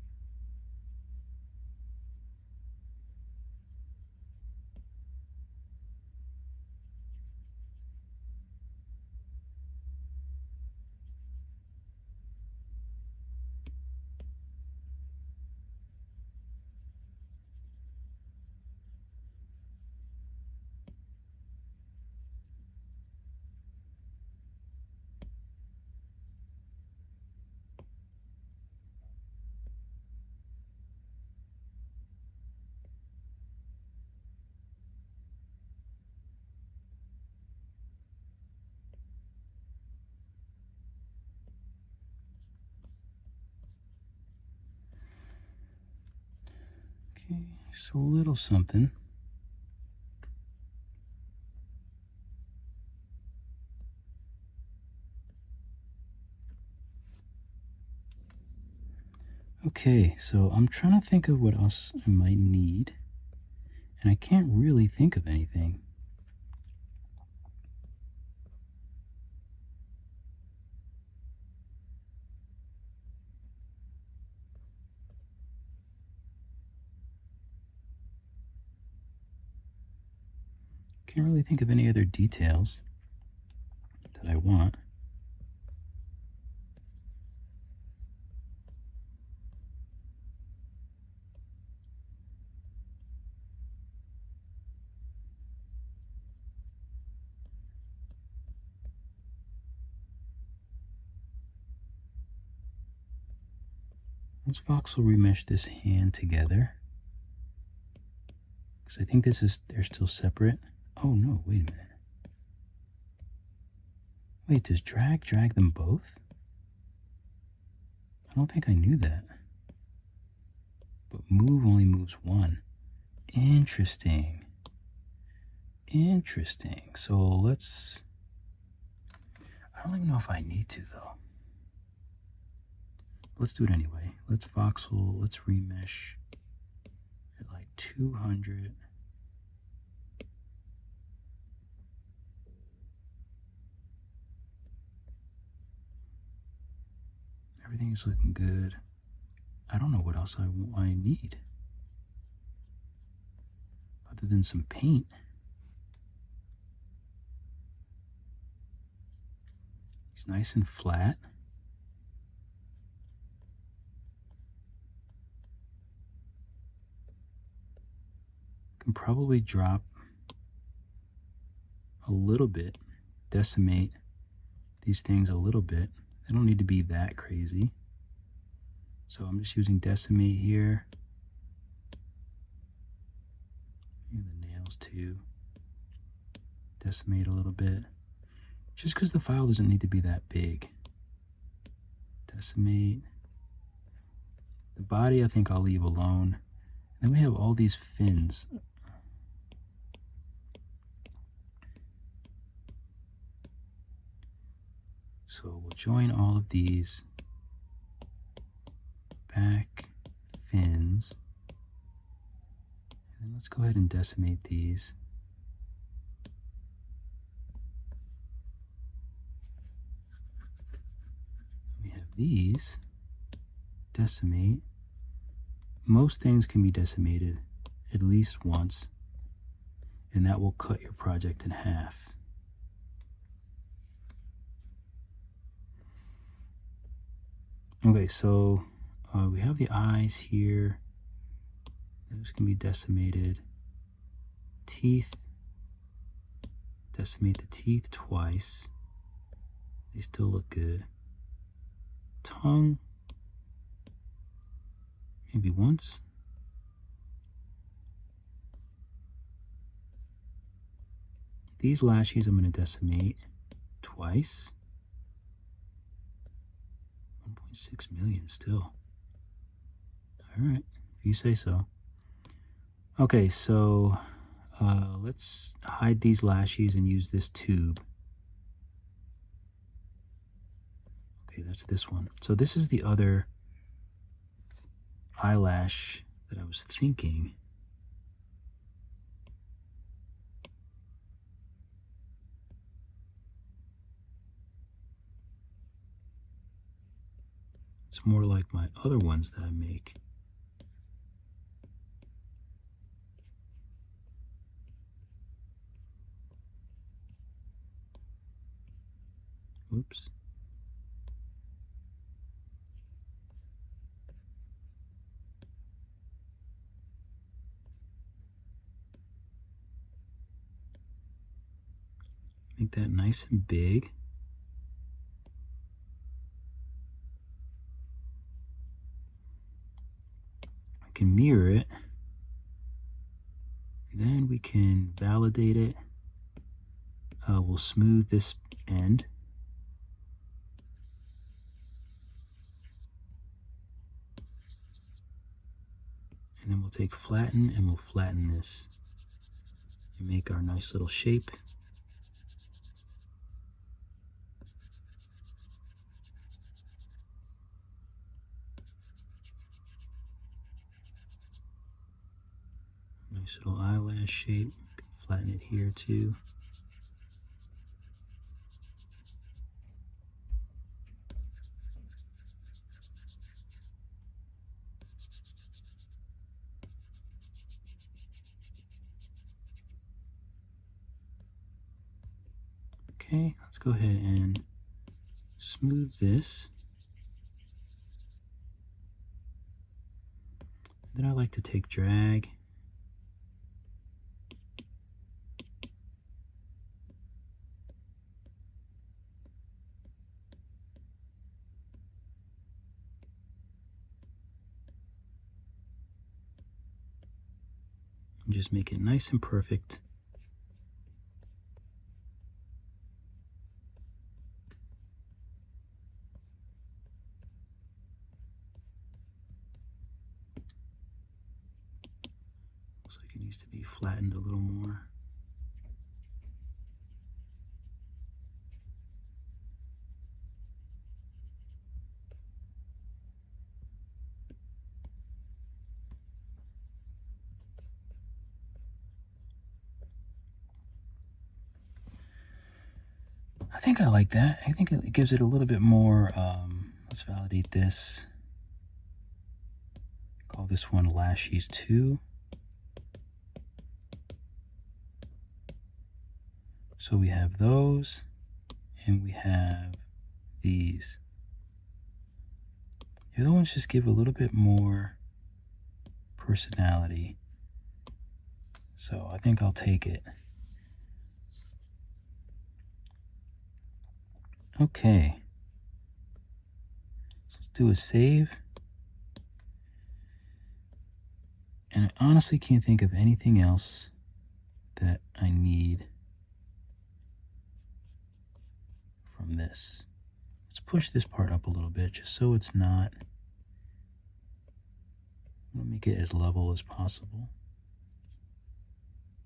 Okay, just a little something. Okay, so I'm trying to think of what else I might need, and I can't really think of anything. Can't really think of any other details that I want. Let's voxel remesh this hand together. Because I think they're still separate. Oh no, wait a minute. Wait, does drag them both? I don't think I knew that. But move only moves one. Interesting. Interesting. So let's... I don't even know if I need to though. Let's do it anyway. Let's voxel, let's remesh at like 200. Everything is looking good. I don't know what else I need. Other than some paint. It's nice and flat. Can probably drop a little bit, decimate these things a little bit. They don't need to be that crazy. So I'm just using decimate here. And the nails too. Decimate a little bit. Just because the file doesn't need to be that big. Decimate. The body I think I'll leave alone. Then we have all these fins. So we'll join all of these back fins. And then let's go ahead and decimate these. We have these. Decimate. Most things can be decimated at least once, and that will cut your project in half. Okay, so we have the eyes here. Those can be decimated. Teeth. Decimate the teeth twice. They still look good. Tongue. Maybe once. These lashes I'm going to decimate twice. 1.6 million still. Alright, if you say so. Okay, so let's hide these lashes and use this tube. Okay, that's this one. So this is the other eyelash that I was thinking. It's more like my other ones that I make. Oops. Make that nice and big. I can mirror it. Then we can validate it. We'll smooth this end. And then we'll take flatten and we'll flatten this and make our nice little shape. Nice little eyelash shape. Flatten it here too. Okay, let's go ahead and smooth this. Then I like to take drag. and just make it nice and perfect. Looks like it needs to be flattened a little more. I think I like that. I think it gives it a little bit more, let's validate this. Call this one Lashes 2. So we have those, and we have these. The other ones just give a little bit more personality. So I think I'll take it. Okay. Let's do a save. And I honestly can't think of anything else that I need from this. Let's push this part up a little bit just so it's not, we'll make it as level as possible.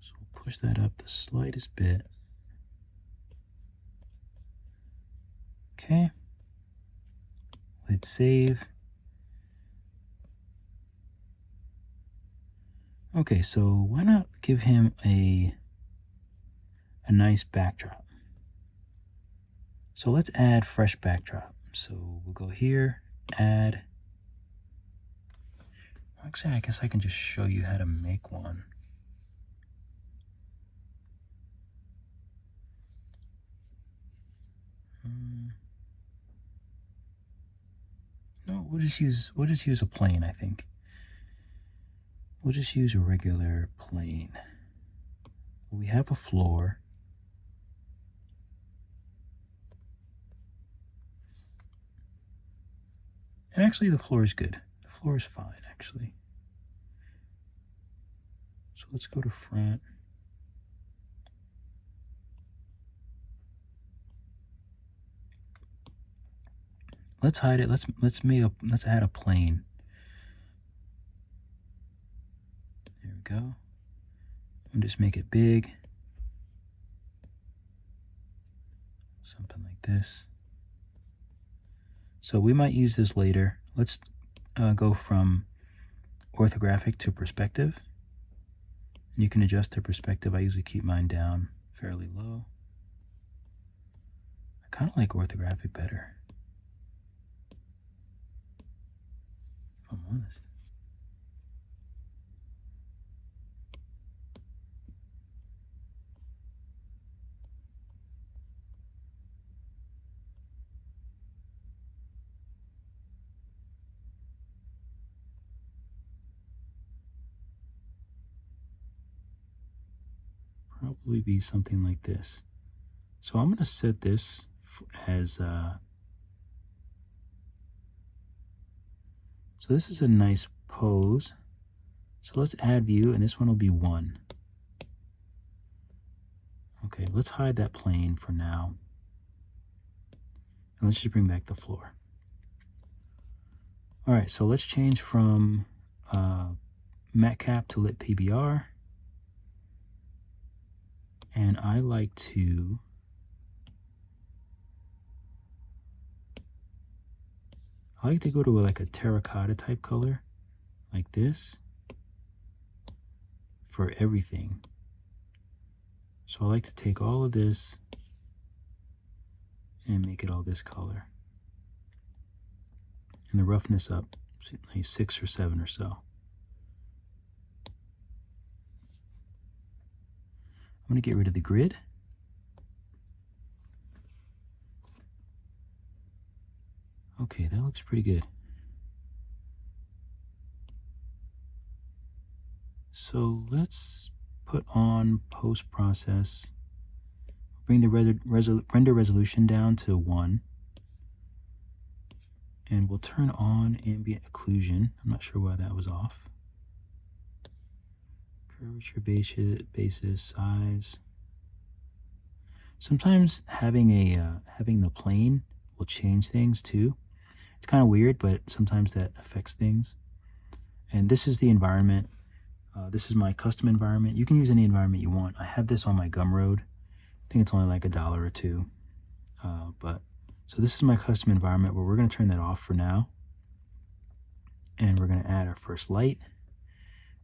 So we'll push that up the slightest bit. Okay. Hit save. Okay, so why not give him a nice backdrop? So let's add fresh backdrop. So we'll go here, add. Actually, I guess I can just show you how to make one. No, we'll just use a plane, I think. We'll just use a regular plane. We have a floor. And actually the floor is good. The floor is fine, actually. So let's go to front. Let's hide it. Let's add a plane. There we go. And just make it big. Something like this. So we might use this later. Let's go from orthographic to perspective. And you can adjust the perspective. I usually keep mine down fairly low. I kind of like orthographic better, if I'm honest. Probably be something like this. So I'm going to set this as so this is a nice pose. So let's add view, and this one will be 1. Okay, let's hide that plane for now. And let's just bring back the floor. All right, so let's change from matte cap to lit PBR. And I like to go to like a terracotta type color, like this, for everything. So I like to take all of this and make it all this color. And the roughness up, like 6 or 7 or so. I'm going to get rid of the grid. Okay, that looks pretty good. So let's put on post-process. Bring the render resolution down to 1. And we'll turn on ambient occlusion. I'm not sure why that was off. Curvature basis, size. Sometimes having the plane will change things too. It's kind of weird, but sometimes that affects things. And this is the environment. This is my custom environment. You can use any environment you want. I have this on my Gumroad. I think it's only like $1 or $2. So this is my custom environment where we're going to turn that off for now. And we're going to add our first light.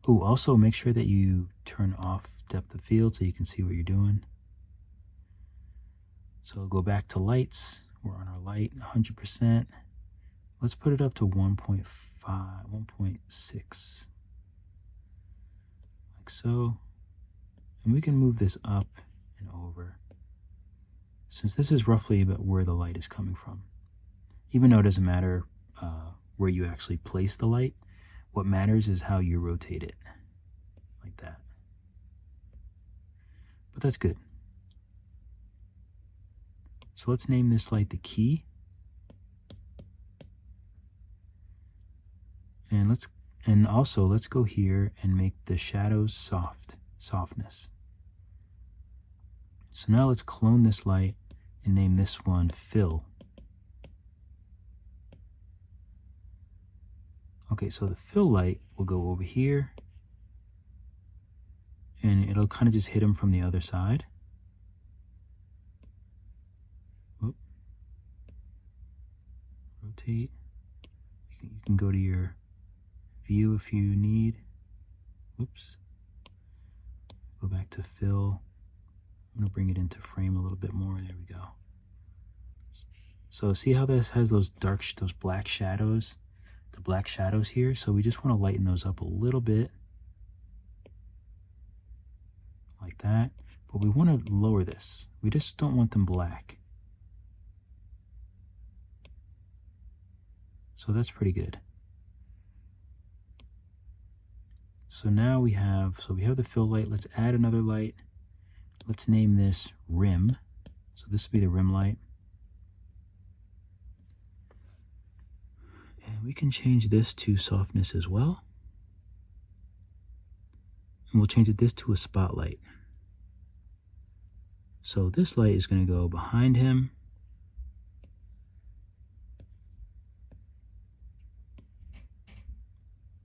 Oh, also make sure that you turn off depth of field so you can see what you're doing. So go back to lights. We're on our light 100%. Let's put it up to 1.5, 1.6. Like so. And we can move this up and over, since this is roughly about where the light is coming from. Even though it doesn't matter where you actually place the light, what matters is how you rotate it, like that. But that's good. So let's name this light the key. And also let's go here and make the shadows softness. So now let's clone this light and name this one fill. Okay, so the fill light will go over here and it'll kind of just hit him from the other side. Whoop. Rotate. You can go to your view if you need. Whoops. Go back to fill. I'm going to bring it into frame a little bit more. There we go. So see how this has those black shadows? The black shadows here. So we just want to lighten those up a little bit. Like that. But we want to lower this. We just don't want them black. So that's pretty good. So now we have the fill light. Let's add another light. Let's name this rim. So this will be the rim light. And we can change this to softness as well. And we'll change this to a spotlight. So this light is going to go behind him.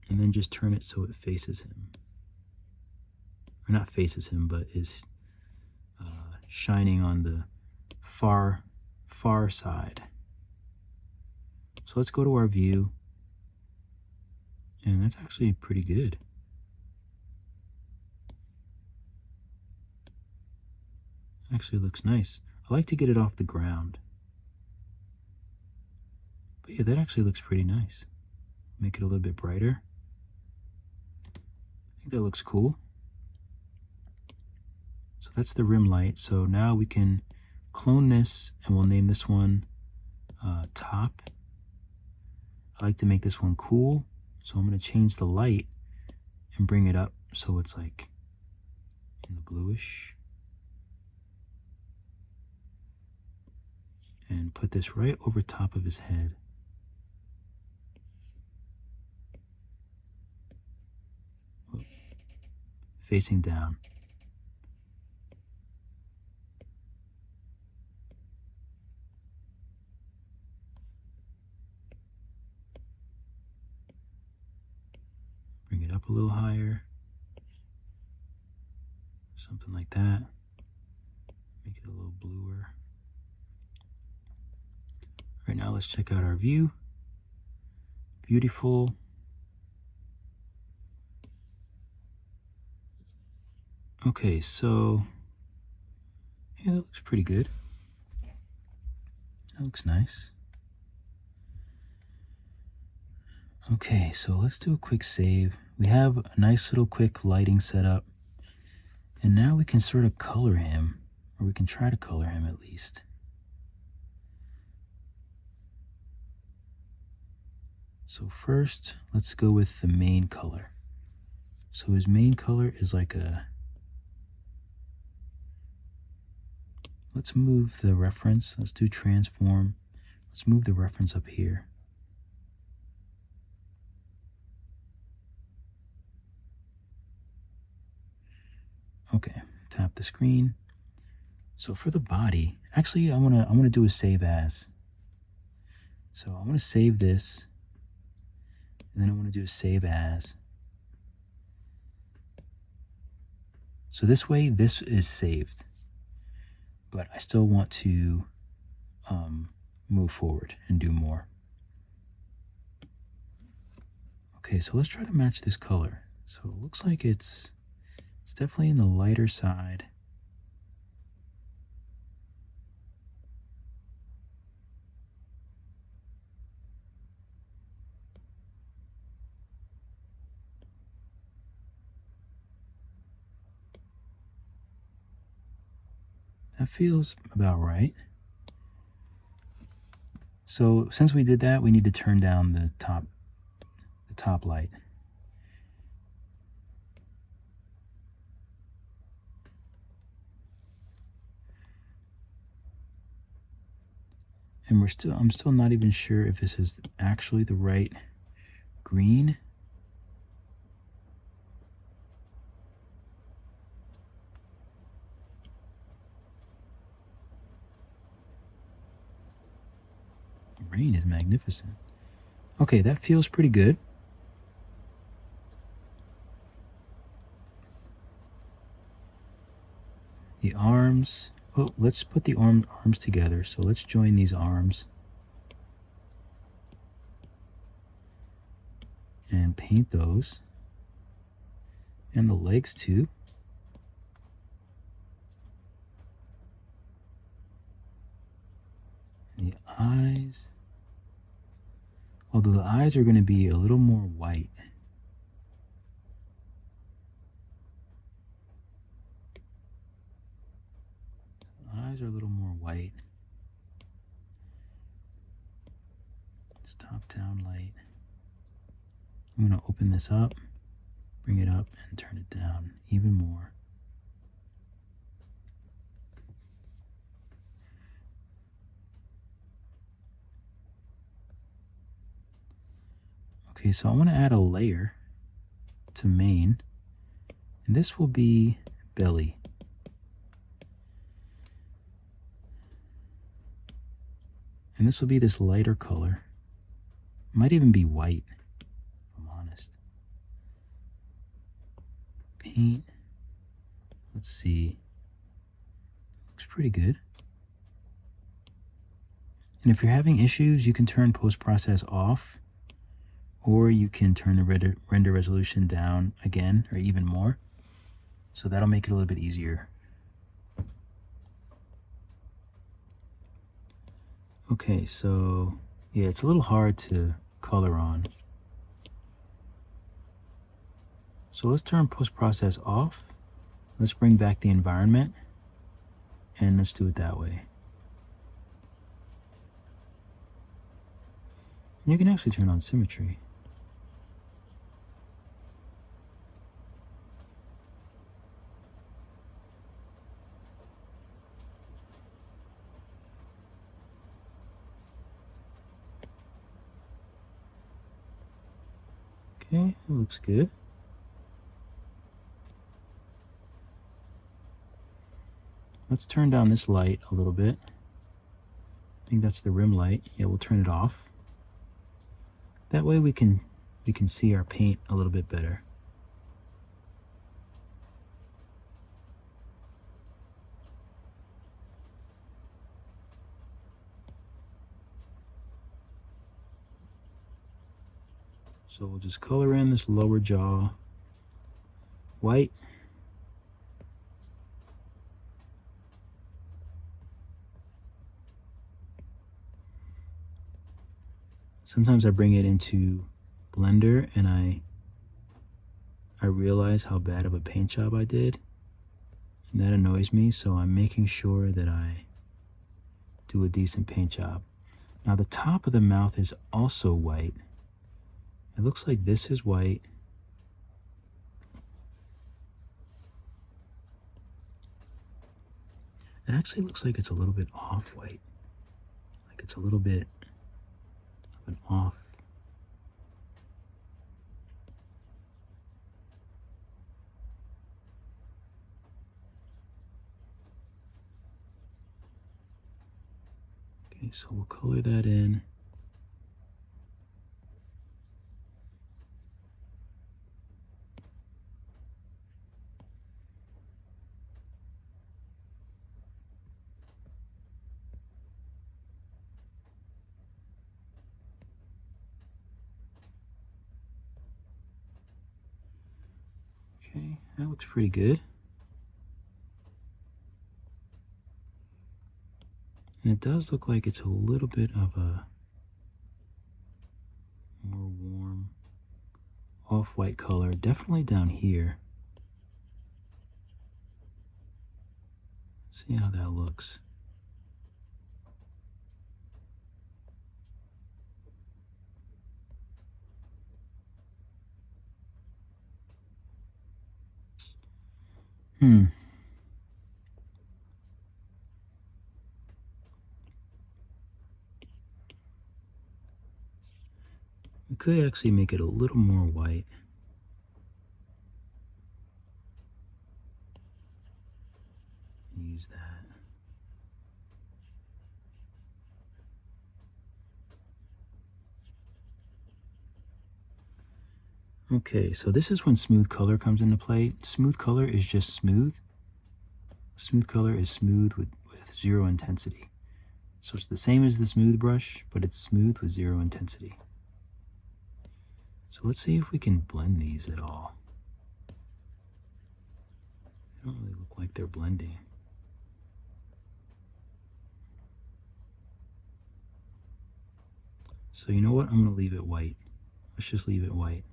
And then just turn it so it faces him. Or not faces him, but is shining on the far side. So let's go to our view. And that's actually pretty good. Actually looks nice. I like to get it off the ground. But yeah, that actually looks pretty nice. Make it a little bit brighter. I think that looks cool. So that's the rim light. So now we can clone this and we'll name this one top. I like to make this one cool. So I'm going to change the light and bring it up so it's like in the bluish. And put this right over top of his head. Facing down. Bring it up a little higher. Something like that. Make it a little bluer. Right now, let's check out our view. Beautiful. Okay, so yeah, that looks pretty good. That looks nice. Okay, so let's do a quick save. We have a nice little quick lighting setup. And now we can sort of color him, or we can try to color him at least. So first, let's go with the main color. So his main color is like a... Let's move the reference. Let's do transform. Let's move the reference up here. the screen. So for the body, actually I wanna do a save as. So I want to save this, and then I want to do a save as. So this way, this is saved, but I still want to move forward and do more. Okay, so let's try to match this color. So it looks like it's definitely in the lighter side. That feels about right. So since we did that, we need to turn down the top light. And I'm still not even sure if this is actually the right green. The rain is magnificent. Okay, that feels pretty good. The arms. Oh, let's put the arms together. So let's join these arms and paint those. And the legs too. And the eyes. Although the eyes are going to be a little more white. Eyes are a little more white. It's top down light. I'm going to open this up, bring it up, and turn it down even more. Okay, so I want to add a layer to main, and this will be belly. And this will be this lighter color. Might even be white, if I'm honest. Paint. Let's see. Looks pretty good. And if you're having issues, you can turn post-process off, or you can turn the render resolution down again, or even more. So that'll make it a little bit easier. Okay, so yeah, it's a little hard to color on. So let's turn post-process off. Let's bring back the environment, and let's do it that way. And you can actually turn on symmetry. Okay, it looks good. Let's turn down this light a little bit. I think that's the rim light. Yeah, we'll turn it off. That way we can see our paint a little bit better. So we'll just color in this lower jaw white. Sometimes I bring it into Blender and I realize how bad of a paint job I did, and that annoys me, so I'm making sure that I do a decent paint job. Now the top of the mouth is also white. It looks like this is white. It actually looks like it's a little bit off-white. Like it's a little bit of an off. Okay, so we'll color that in. Okay, that looks pretty good. And it does look like it's a little bit of a more warm off-white color, definitely down here. Let's see how that looks. We could actually make it a little more white. Use that. Okay, so this is when smooth color comes into play. Smooth color is just smooth. Smooth color is smooth with zero intensity. So it's the same as the smooth brush, but it's smooth with zero intensity. So let's see if we can blend these at all. They don't really look like they're blending. So you know what? I'm going to leave it white. Let's just leave it white.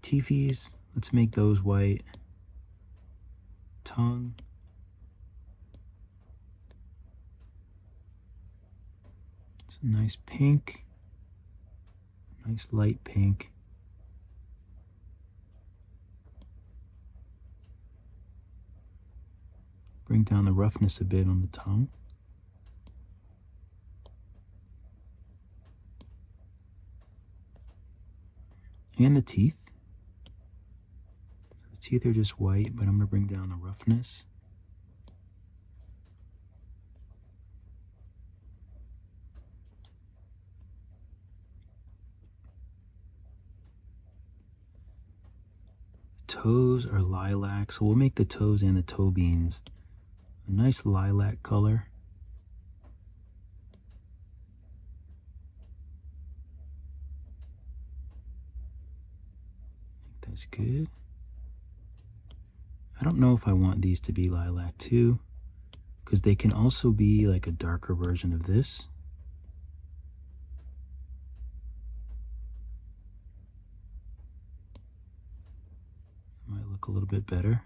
Teefies, let's make those white. Tongue. It's a nice pink. Nice light pink. Bring down the roughness a bit on the tongue. And the teeth. The teeth are just white, but I'm going to bring down the roughness. The toes are lilac, so we'll make the toes and the toe beans a nice lilac color. I think that's good. I don't know if I want these to be lilac too, because they can also be like a darker version of this. Might look a little bit better.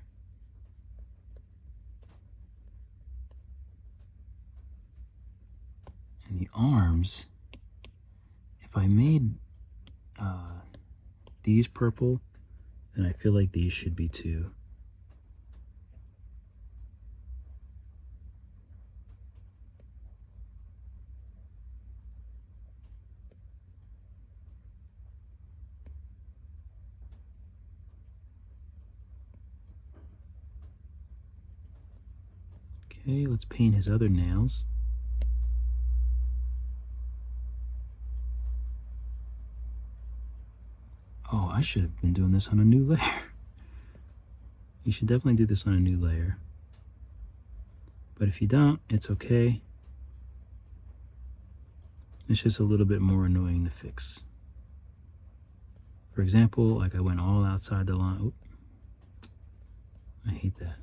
And the arms, if I made these purple, then I feel like these should be too. Okay, let's paint his other nails. Oh, I should have been doing this on a new layer. You should definitely do this on a new layer. But if you don't, it's okay. It's just a little bit more annoying to fix. For example, like I went all outside the line. Oop. I hate that.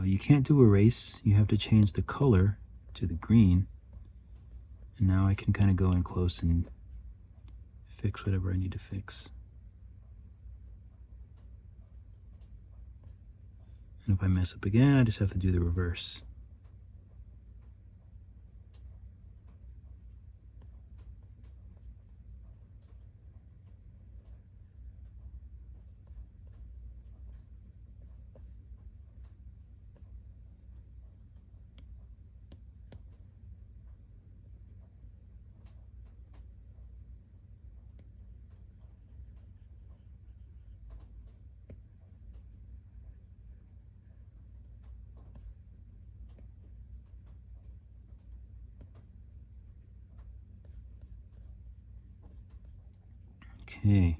You can't do erase. You have to change the color to the green. And now I can kind of go in close and fix whatever I need to fix. And if I mess up again, I just have to do the reverse. Okay.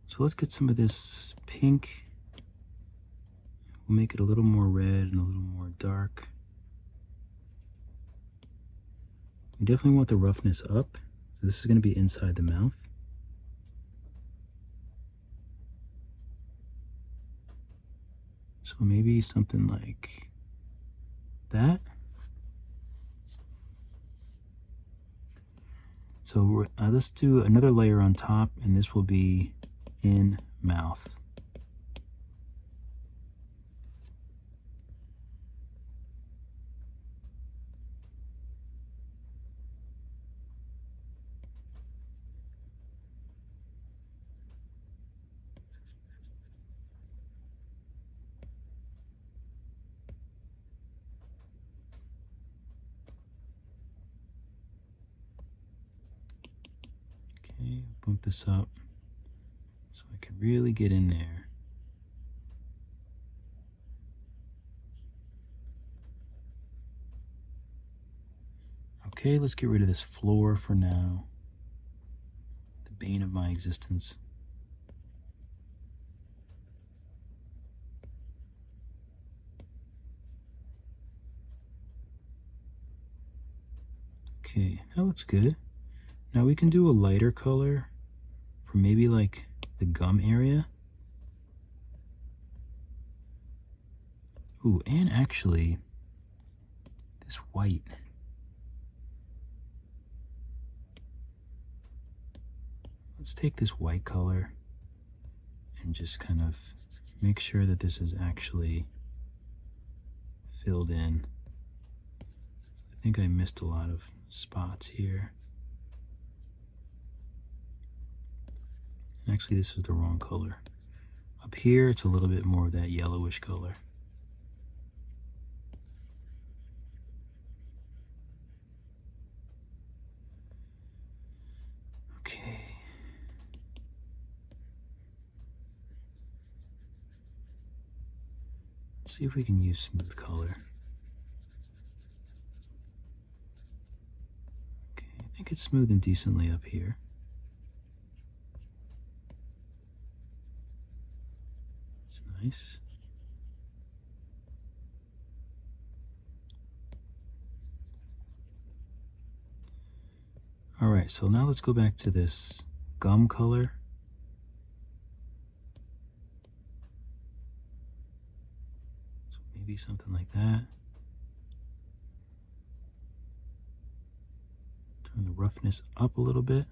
So let's get some of this pink. We'll make it a little more red and a little more dark. We definitely want the roughness up. So this is going to be inside the mouth. So maybe something like that. So let's do another layer on top, and this will be in mouth. Okay, bump this up so I can really get in there. Okay, let's get rid of this floor for now. The bane of my existence. Okay, that looks good. Now we can do a lighter color for maybe like the gum area. Ooh, and actually, this white. Let's take this white color and just kind of make sure that this is actually filled in. I think I missed a lot of spots here. Actually, this is the wrong color. Up here, it's a little bit more of that yellowish color. Okay. Let's see if we can use smooth color. Okay, I think it's smoothing decently up here. It's nice. All right, so now let's go back to this gum color. So maybe something like that. Turn the roughness up a little bit.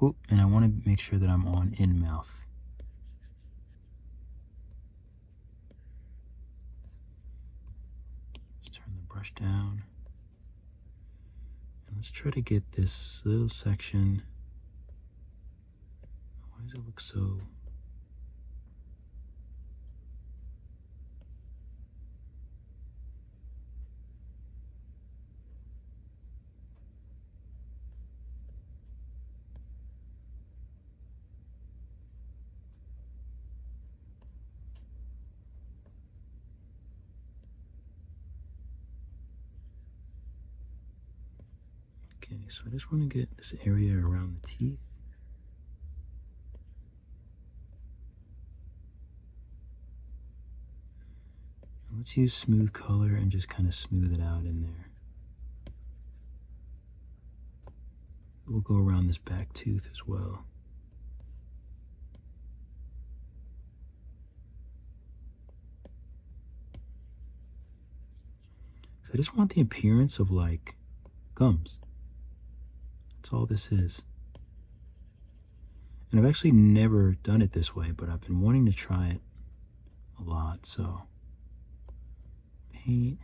Oh, and I want to make sure that I'm on in mouth. Brush down, and let's try to get this little section. Why does it look so? Okay, so I just want to get this area around the teeth. And let's use smooth color and just kind of smooth it out in there. We'll go around this back tooth as well. So I just want the appearance of like gums. That's all this is. And I've actually never done it this way, but I've been wanting to try it a lot, so paint.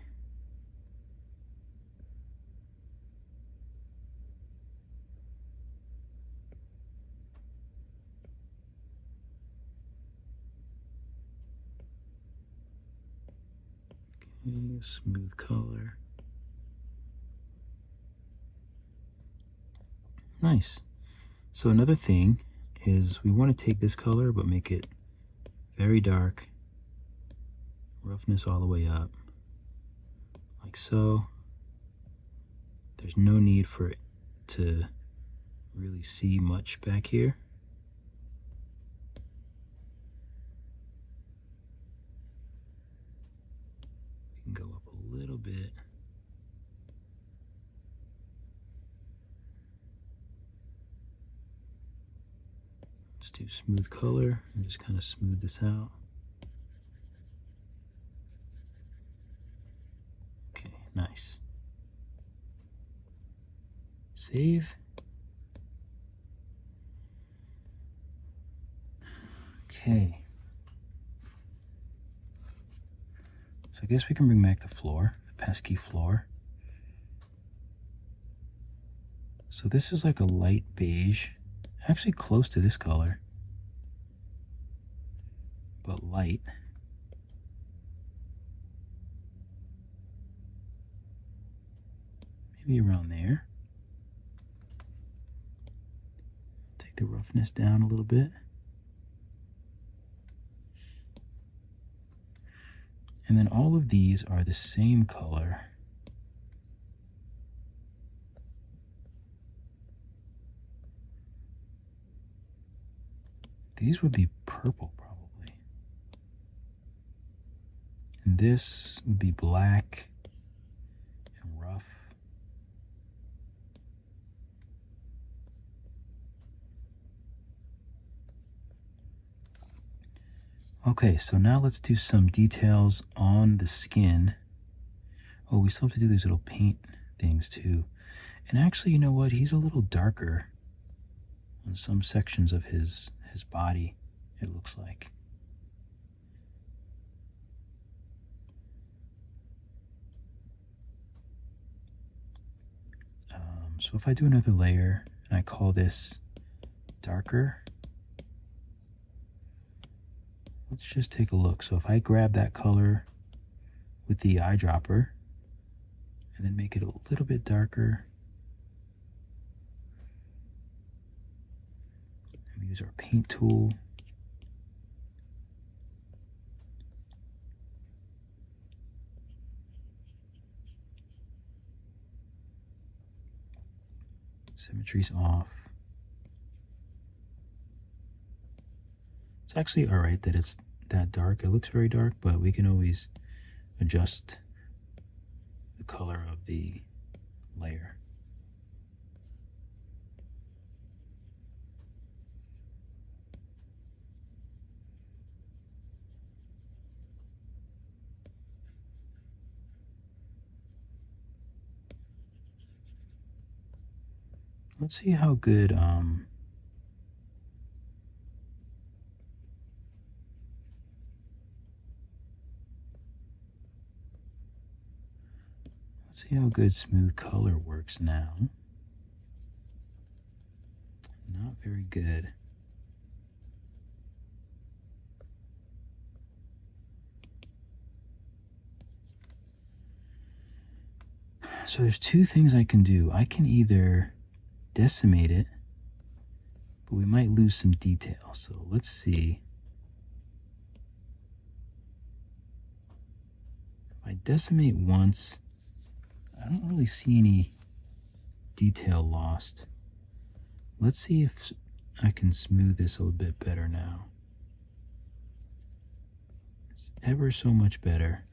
Okay, smooth color. Nice. So another thing is we want to take this color but make it very dark, roughness all the way up, like so. There's no need for it to really see much back here. We can go up a little bit. Let's do smooth color and just kind of smooth this out. Okay, nice. Save. Okay. So I guess we can bring back the floor, the pesky floor. So this is like a light beige, actually close to this color, but light. Maybe around there. Take the roughness down a little bit. And then all of these are the same color. These would be purple probably. And this would be black and rough. Okay, so now let's do some details on the skin. Oh, we still have to do these little paint things too. And actually, you know what? He's a little darker on some sections of his body, it looks like. So if I do another layer and I call this darker, let's just take a look. So if I grab that color with the eyedropper and then make it a little bit darker, and we use our paint tool. Symmetry's off. It's actually all right that it's that dark. It looks very dark, but we can always adjust the color of the layer. Let's see how good let's see how good smooth color works now. Not very good. So there's two things I can do. I can either decimate it, but we might lose some detail. So let's see. If I decimate once, I don't really see any detail lost. Let's see if I can smooth this a little bit better now. It's ever so much better.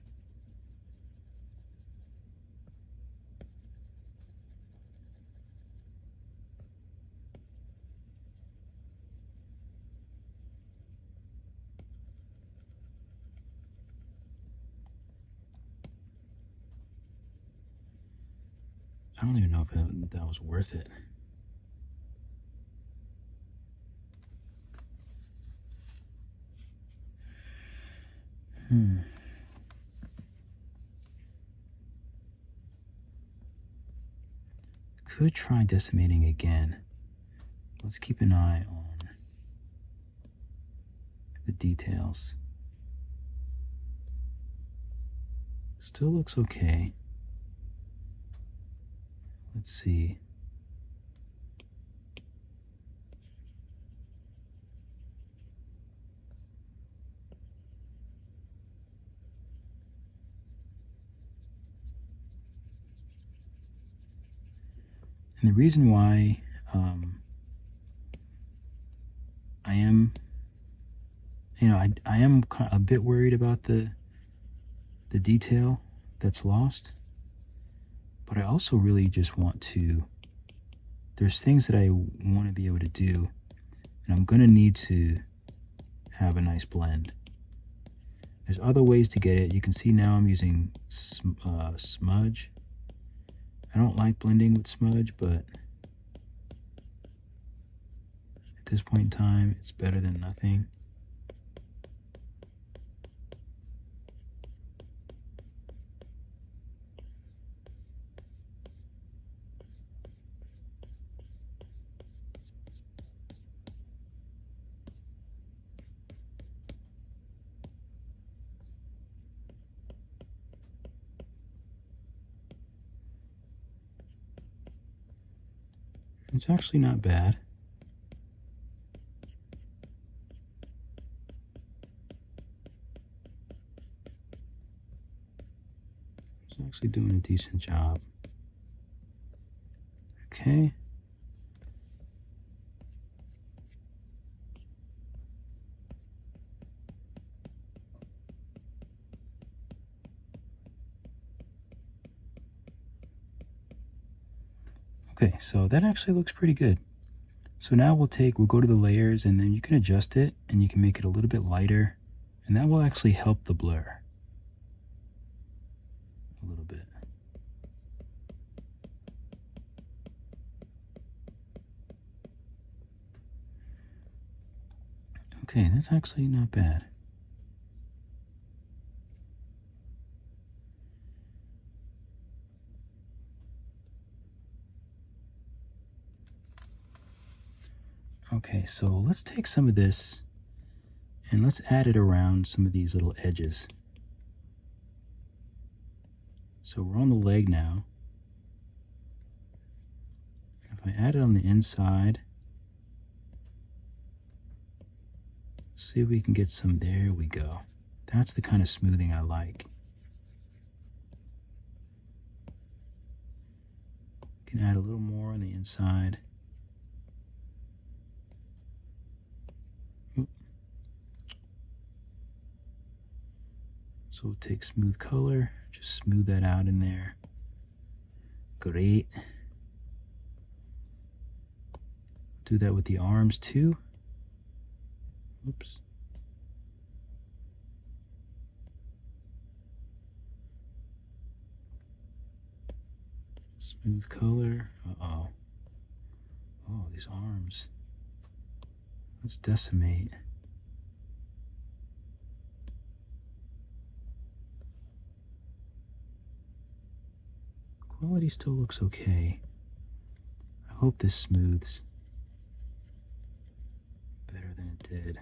I don't even know if that was worth it. Could try decimating again. Let's keep an eye on the details. Still looks okay. Let's see. And the reason why I am, I am a bit worried about the detail that's lost, but I also really just want to, there's things that I want to be able to do, and I'm going to need to have a nice blend. There's other ways to get it. You can see now I'm using smudge. I don't like blending with smudge, but at this point in time, it's better than nothing. It's actually not bad. It's actually doing a decent job. Okay. Okay, so that actually looks pretty good. So now we'll go to the layers, and then you can adjust it and you can make it a little bit lighter, and that will actually help the blur a little bit. Okay, that's actually not bad. Okay, so let's take some of this and let's add it around some of these little edges. So we're on the leg now. If I add it on the inside, see if we can get some. There we go. That's the kind of smoothing I like. Can add a little more on the inside. So we'll take smooth color, just smooth that out in there. Great. Do that with the arms too. Oops. Smooth color. Uh-oh. Oh, these arms. Let's decimate. Quality still looks okay. I hope this smooths better than it did.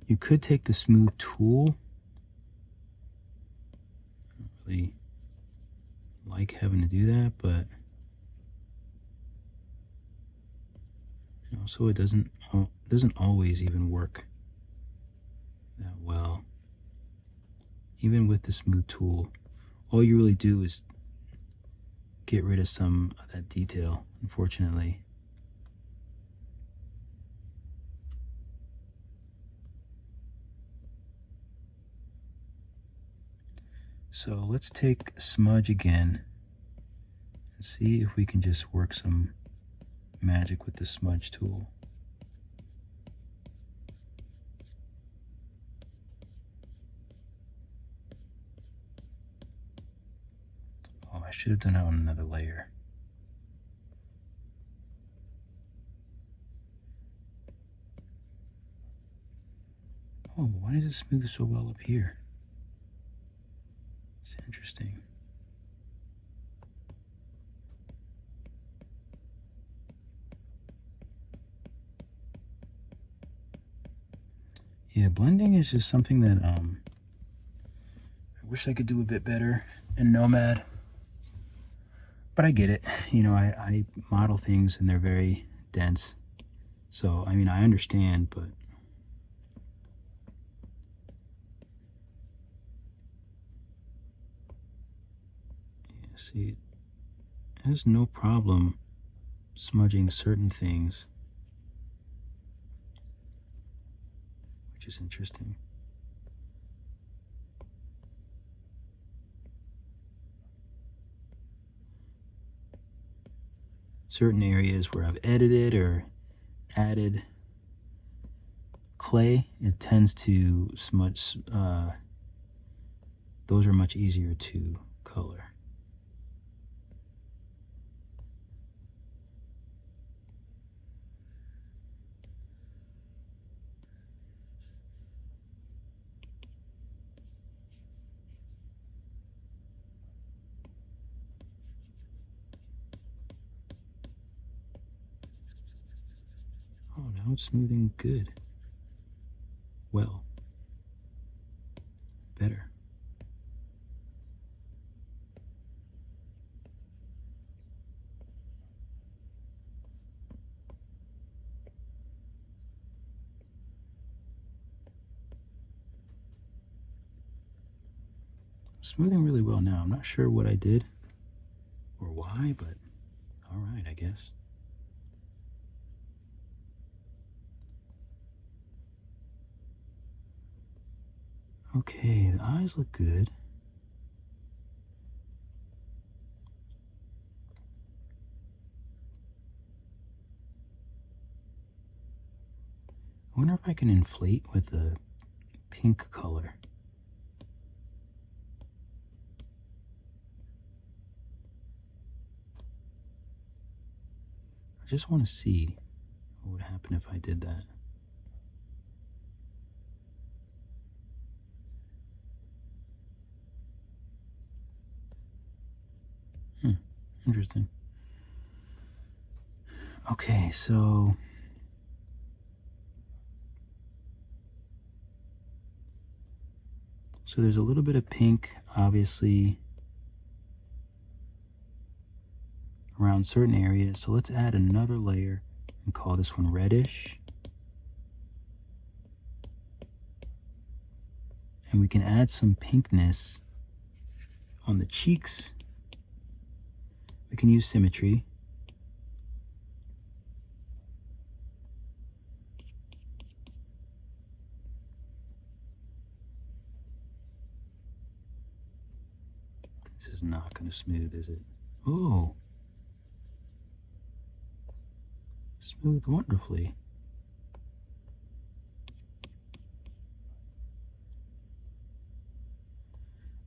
You could take the smooth tool. I don't really like having to do that, but also it doesn't always even work that well. Even with the smooth tool, all you really do is get rid of some of that detail, unfortunately. So let's take smudge again and see if we can just work some magic with the smudge tool. Oh, I should have done it on another layer. Oh, why does it smooth so well up here? It's interesting. Yeah, blending is just something that I wish I could do a bit better in Nomad. But I get it. You know, I model things and they're very dense. So, I mean, I understand, but See, it has no problem smudging certain things, which is interesting. Certain areas where I've edited or added clay, it tends to smudge. Those are much easier to color. Oh, now it's smoothing good. Well, better. Smoothing really well now. I'm not sure what I did or why, but all right, I guess. Okay, the eyes look good. I wonder if I can inflate with the pink color. I just want to see what would happen if I did that. Interesting. Okay, so there's a little bit of pink, obviously, around certain areas. So let's add another layer and call this one reddish. And we can add some pinkness on the cheeks. We can use symmetry. This is not going to smooth, is it? Oh, smooth wonderfully.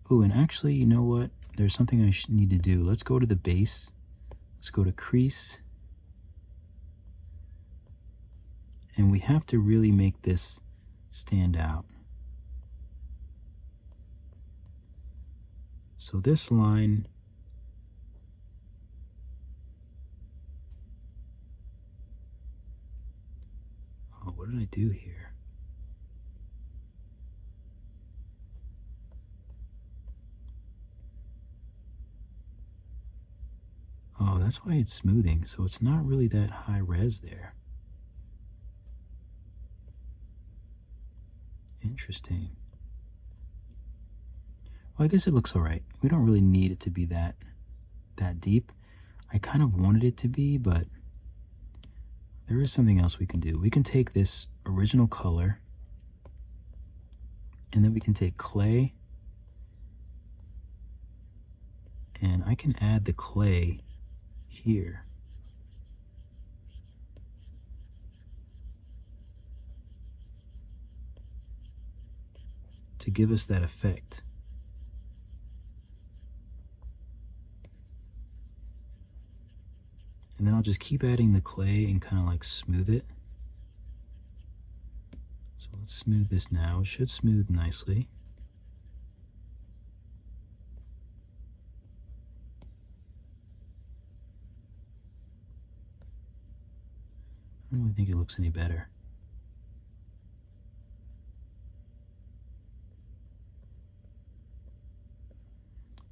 Oh, and actually, you know what? There's something I need to do. Let's go to the base. Let's go to crease. And we have to really make this stand out. So this line, oh, what did I do here? Oh, that's why it's smoothing. So it's not really that high res there. Interesting. Well, I guess it looks all right. We don't really need it to be that deep. I kind of wanted it to be, but there is something else we can do. We can take this original color, and then we can take clay, and I can add the clay here. To give us that effect. And then I'll just keep adding the clay and kind of like smooth it. So let's smooth this now. It should smooth nicely. I don't really think it looks any better.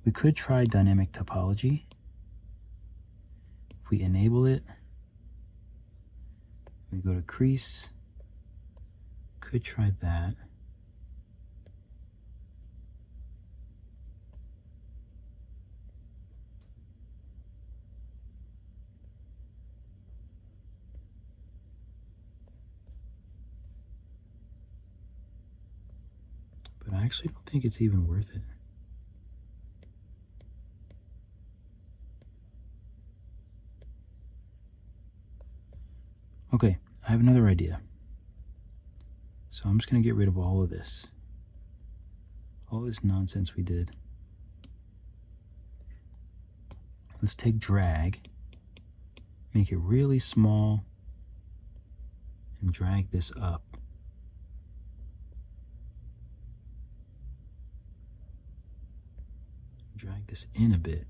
We could try dynamic topology. If we enable it, we go to crease, could try that. I actually don't think it's even worth it. Okay, I have another idea. So I'm just going to get rid of all of this. All this nonsense we did. Let's take drag, make it really small, and drag this up. Drag this in a bit.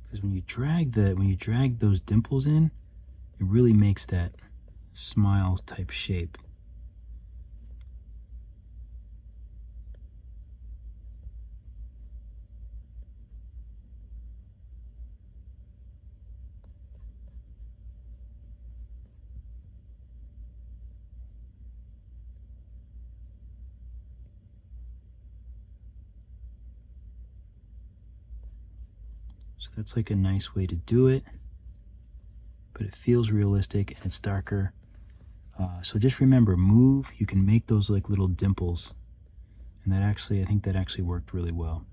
Because when you drag those dimples in, it really makes that smile type shape. So that's like a nice way to do it, but it feels realistic and it's darker. So just remember, move, you can make those like little dimples. And that actually, I think that actually worked really well.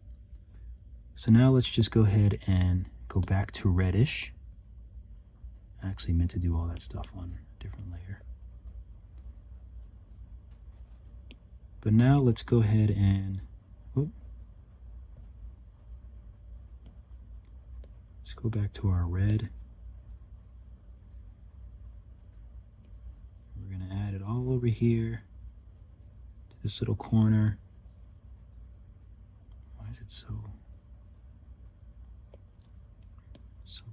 So now let's just go ahead and go back to reddish. I actually meant to do all that stuff on a different layer. But now let's go ahead and, let's go back to our red. We're going to add it all over here to this little corner. Why is it so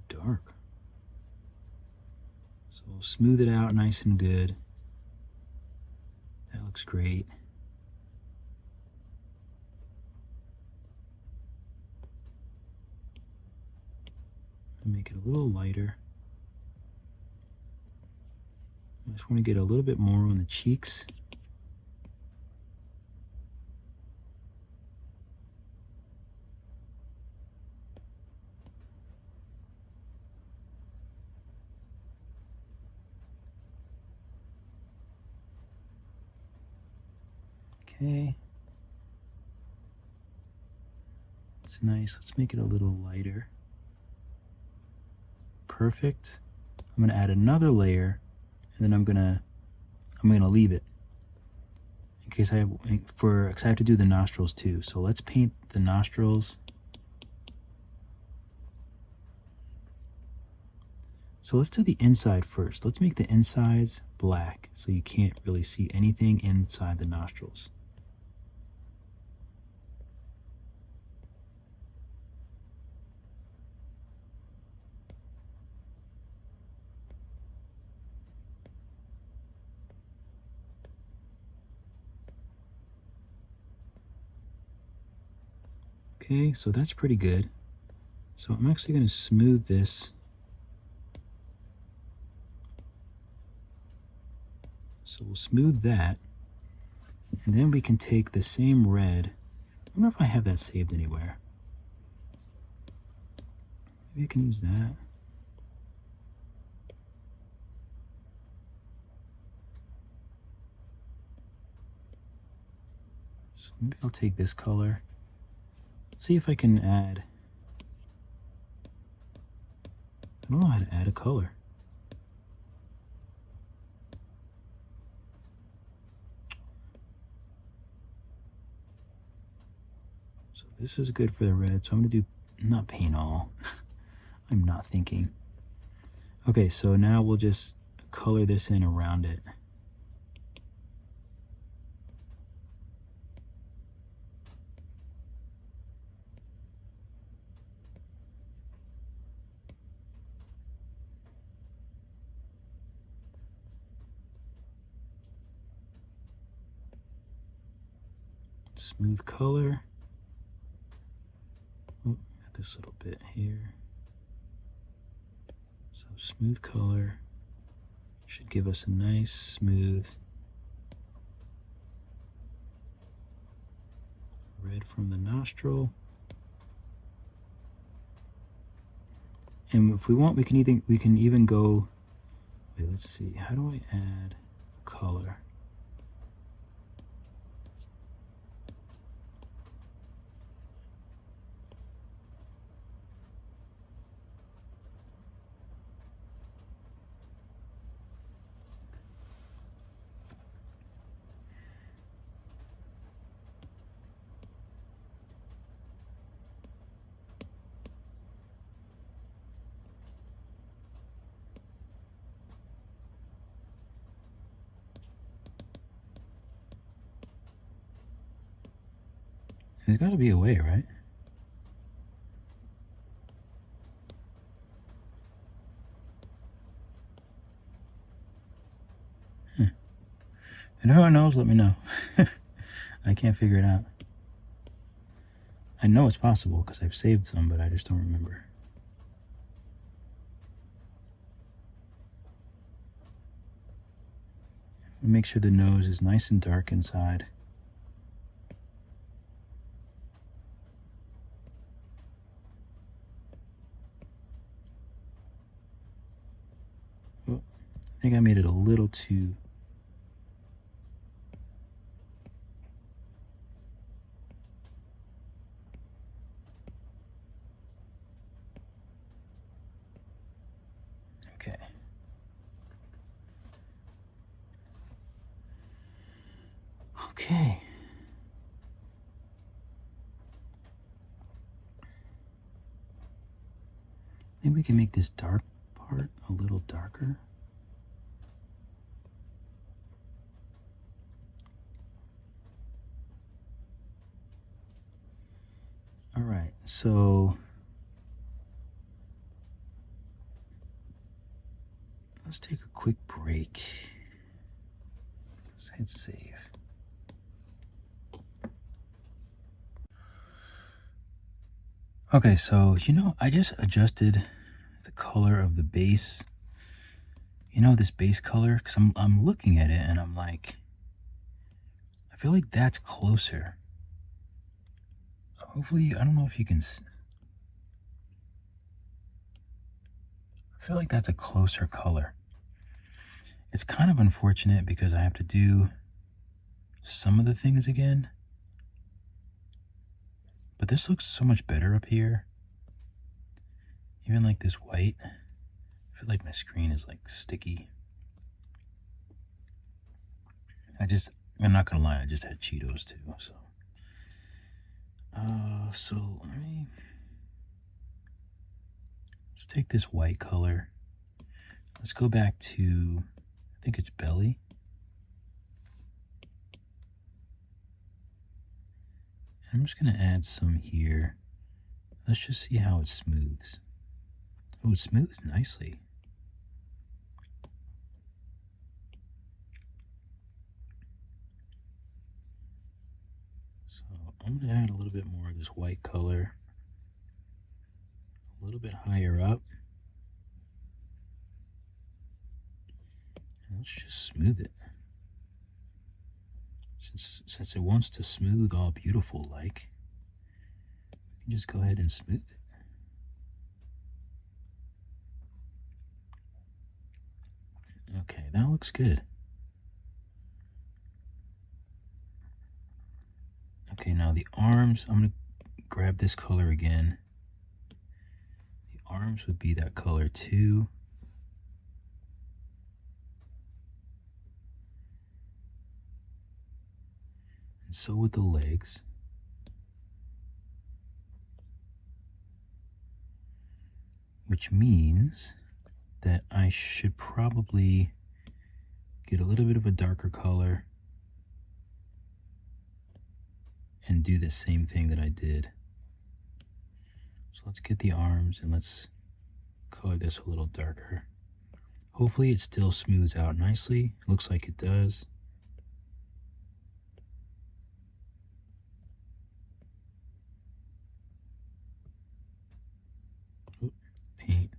dark? So we'll smooth it out nice and good. That looks great. Make it a little lighter. I just want to get a little bit more on the cheeks. Okay. It's nice. Let's make it a little lighter. Perfect. I'm going to add another layer, and then I'm going to leave it in case because I have to do the nostrils too. So let's paint the nostrils. So let's do the inside first. Let's make the insides black so you can't really see anything inside the nostrils. Okay, so that's pretty good. So I'm actually going to smooth this. So we'll smooth that. And then we can take the same red. I wonder if I have that saved anywhere. Maybe I can use that. So maybe I'll take this color. See if I can add. I don't know how to add a color. So this is good for the red. So I'm going to do not paint all. I'm not thinking. Okay, so now we'll just color this in around it. Smooth color. Oh, got this little bit here. So smooth color should give us a nice smooth red from the nostril. And if we want, we can even go, wait, let's see, how do I add color? There's got to be a way, right? And who knows, let me know. I can't figure it out. I know it's possible because I've saved some, but I just don't remember. Make sure the nose is nice and dark inside. Oh, I think I made it a little too... Okay. Okay. Maybe we can make this dark part a little darker. All right, so let's take a quick break. Let's hit save. Okay, so, I just adjusted the color of the base. This base color, because I'm looking at it and I'm like, I feel like that's closer. Hopefully, I don't know if you can... I feel like that's a closer color. It's kind of unfortunate because I have to do some of the things again. But this looks so much better up here. Even like this white. I feel like my screen is like sticky. I'm not gonna lie, I just had Cheetos too, so. So let's take this white color. Let's go back to, I think it's belly. I'm just gonna add some here. Let's just see how it smooths. Oh, it smooths nicely. So I'm gonna add a little bit more of this white color. A little bit higher up. And let's just smooth it. Since it wants to smooth all beautiful like, we can just go ahead and smooth it. Okay, that looks good. Okay, now the arms, I'm gonna grab this color again. The arms would be that color too. And so would the legs. Which means that I should probably get a little bit of a darker color and do the same thing that I did. So let's get the arms and let's color this a little darker. Hopefully it still smooths out nicely. Looks like it does. Paint.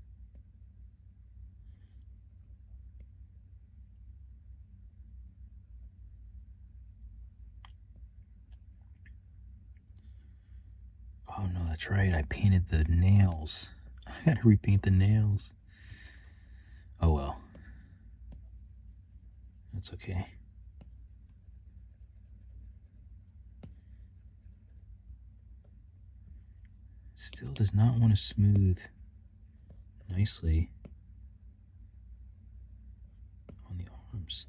that's right. I painted the nails. I gotta repaint the nails. Oh well. That's okay. Still does not want to smooth nicely on the arms.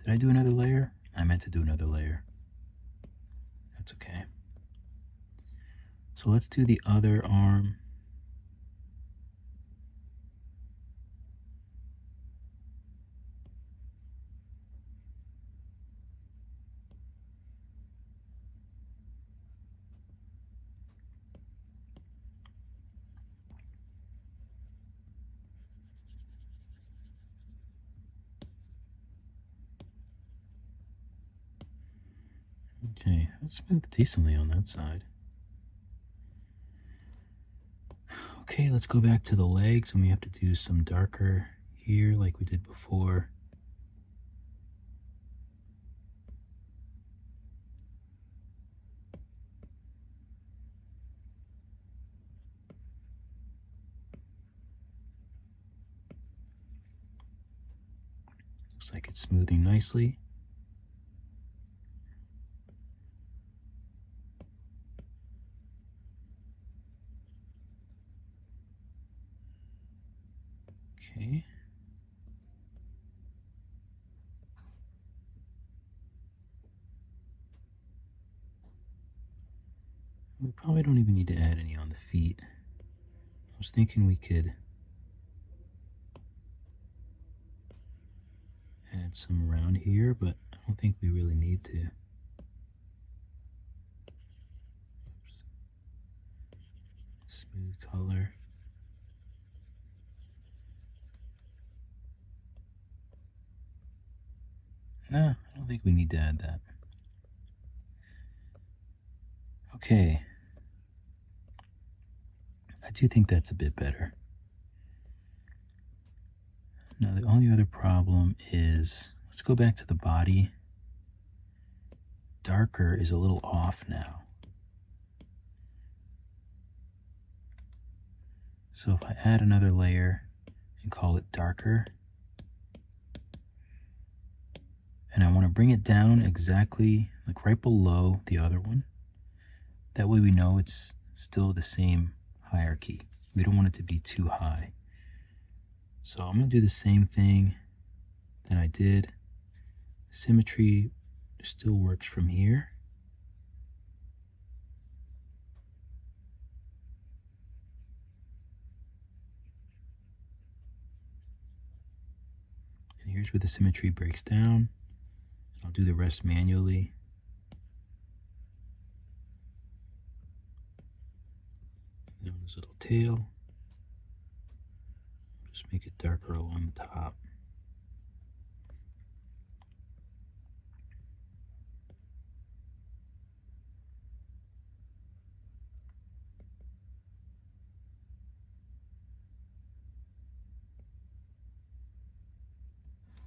Did I do another layer? I meant to do another layer. That's okay. So let's do the other arm. Okay, that's smoothed decently on that side. Okay, let's go back to the legs, and we have to do some darker here like we did before. Looks like it's smoothing nicely. Okay. We probably don't even need to add any on the feet. I was thinking we could add some around here, but I don't think we really need to. Oops. Smooth color. No, I don't think we need to add that. Okay. I do think that's a bit better. Now the only other problem is, let's go back to the body. Darker is a little off now. So if I add another layer and call it darker, and I want to bring it down exactly like right below the other one, that way we know it's still the same hierarchy. We don't want it to be too high. So I'm going to do the same thing that I did. Symmetry still works from here. And here's where the symmetry breaks down. I'll do the rest manually. Then this little tail. Just make it darker along the top.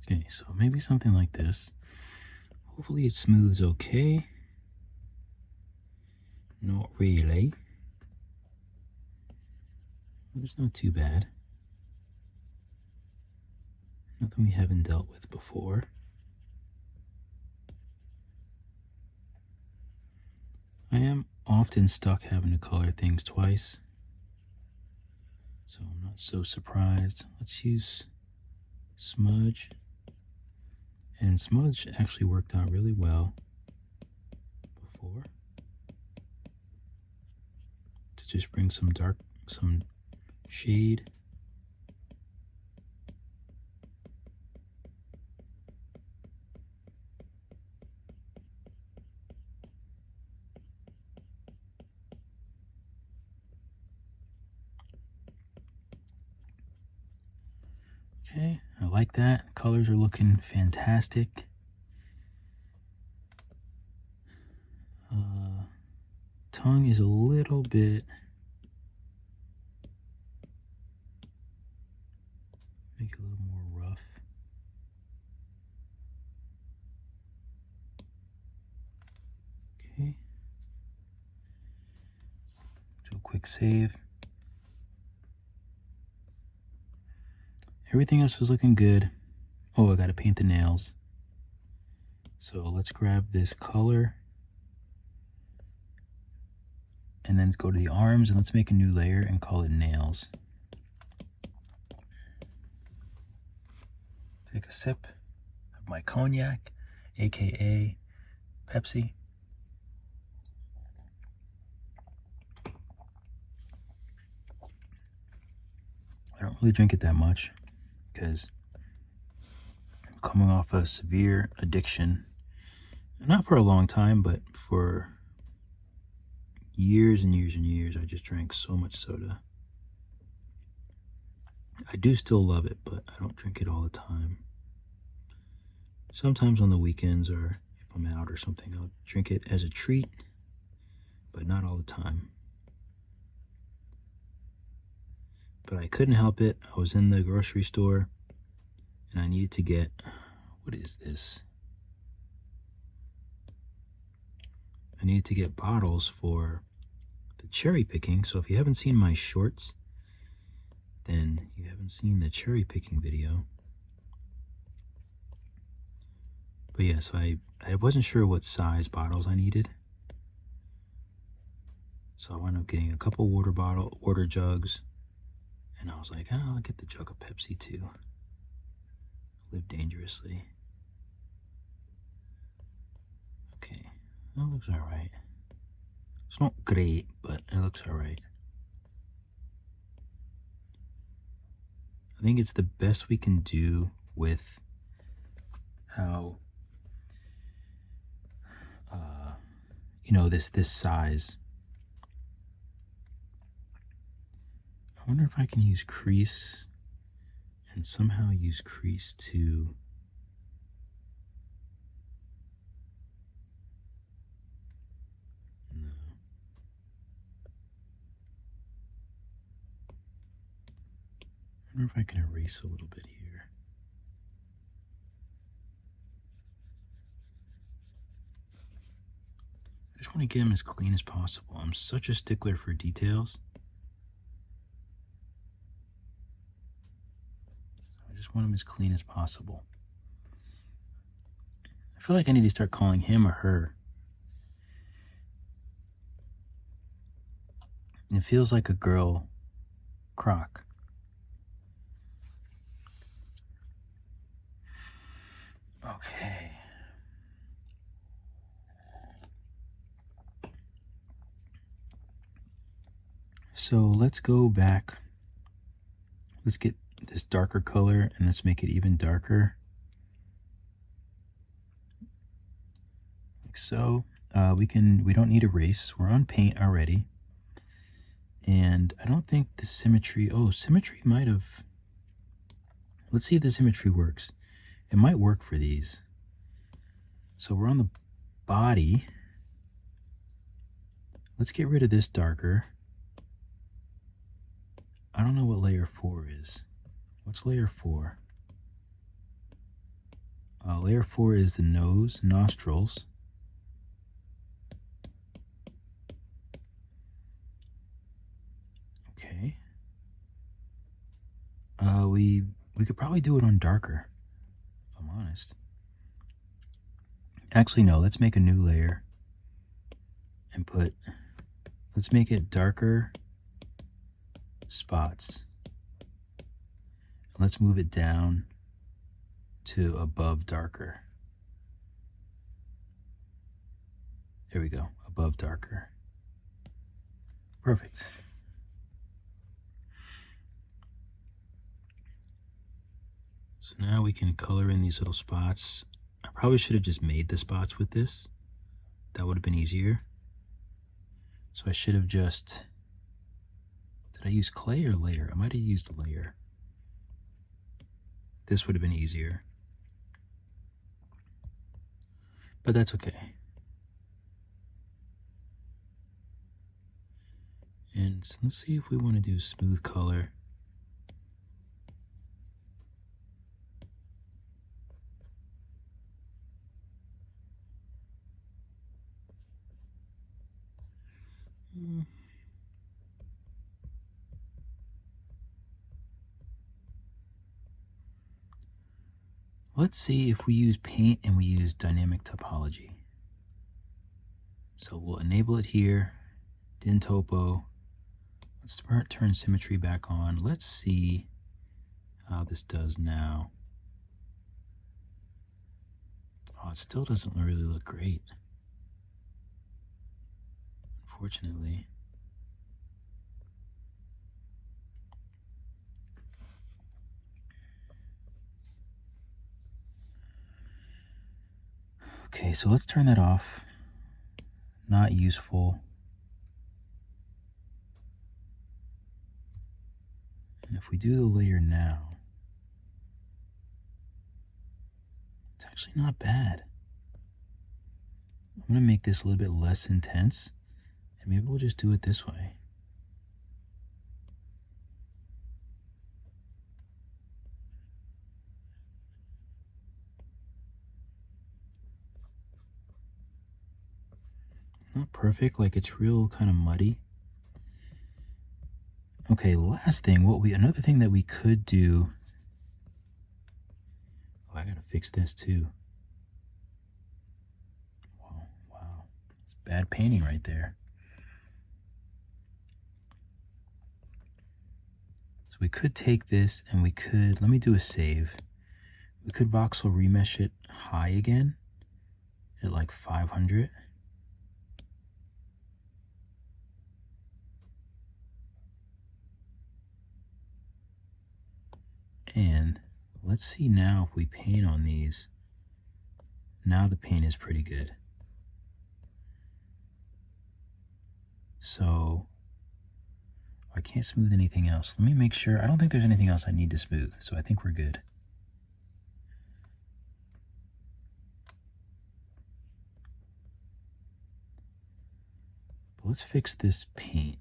Okay, so maybe something like this. Hopefully it smooths okay. Not really. But it's not too bad. Nothing we haven't dealt with before. I am often stuck having to color things twice, so I'm not so surprised. Let's use smudge. And smudge actually worked out really well before. To just bring some shade. Okay, I like that. Colors are looking fantastic. Tongue is a little bit, make it a little more rough. Okay. Click save. Everything else is looking good. Oh, I gotta paint the nails. So let's grab this color and then go to the arms and let's make a new layer and call it nails. Take a sip of my cognac, aka Pepsi. I don't really drink it that much because I'm coming off a severe addiction. Not for a long time, but for years and years and years, I just drank so much soda. I do still love it, but I don't drink it all the time. Sometimes on the weekends or if I'm out or something, I'll drink it as a treat, but not all the time. But I couldn't help it. I was in the grocery store and I needed to get, what is this? I needed to get bottles for the cherry picking. So if you haven't seen my shorts, then you haven't seen the cherry picking video. But yeah, so I wasn't sure what size bottles I needed. So I wound up getting a couple water jugs. And I was like, oh, I'll get the jug of Pepsi too. Live dangerously. Okay, that looks all right. It's not great, but it looks all right. I think it's the best we can do with how, you know, this size. I wonder if I can use crease and somehow use crease to no. I wonder if I can erase a little bit here. I just want to get them as clean as possible. I'm such a stickler for details. I just want them as clean as possible. I feel like I need to start calling him or her. And it feels like a girl Croc. Okay. So let's go back. Let's get this darker color and let's make it even darker. Like so. We don't need erase. We're on paint already. And I don't think the symmetry, symmetry might have, let's see if the symmetry works. It might work for these. So we're on the body. Let's get rid of this darker. I don't know what layer 4 is. What's layer 4? Layer 4 is the nose, nostrils. Okay. We could probably do it on darker, if I'm honest. Actually, no, let's make a new layer and let's make it darker spots. Let's move it down to above darker. There we go, above darker. Perfect. So now we can color in these little spots. I probably should have just made the spots with this. That would have been easier. So I should have just, did I use clay or layer? I might have used layer. This would have been easier. But that's okay. And so let's see if we want to do smooth color. Let's see if we use paint and we use dynamic topology. So we'll enable it here, din topo. Let's turn symmetry back on. Let's see how this does now. Oh, it still doesn't really look great, unfortunately. Okay, so let's turn that off. Not useful. And if we do the layer now, it's actually not bad. I'm going to make this a little bit less intense, and maybe we'll just do it this way. Not perfect, like it's real kind of muddy. Okay, last thing, another thing that we could do. Oh, I gotta fix this too. Wow, it's bad painting right there. So we could take this and we could, let me do a save. We could voxel remesh it high again at like 500. And let's see now if we paint on these. Now the paint is pretty good. So I can't smooth anything else. Let me make sure. I don't think there's anything else I need to smooth, so I think we're good. But let's fix this paint.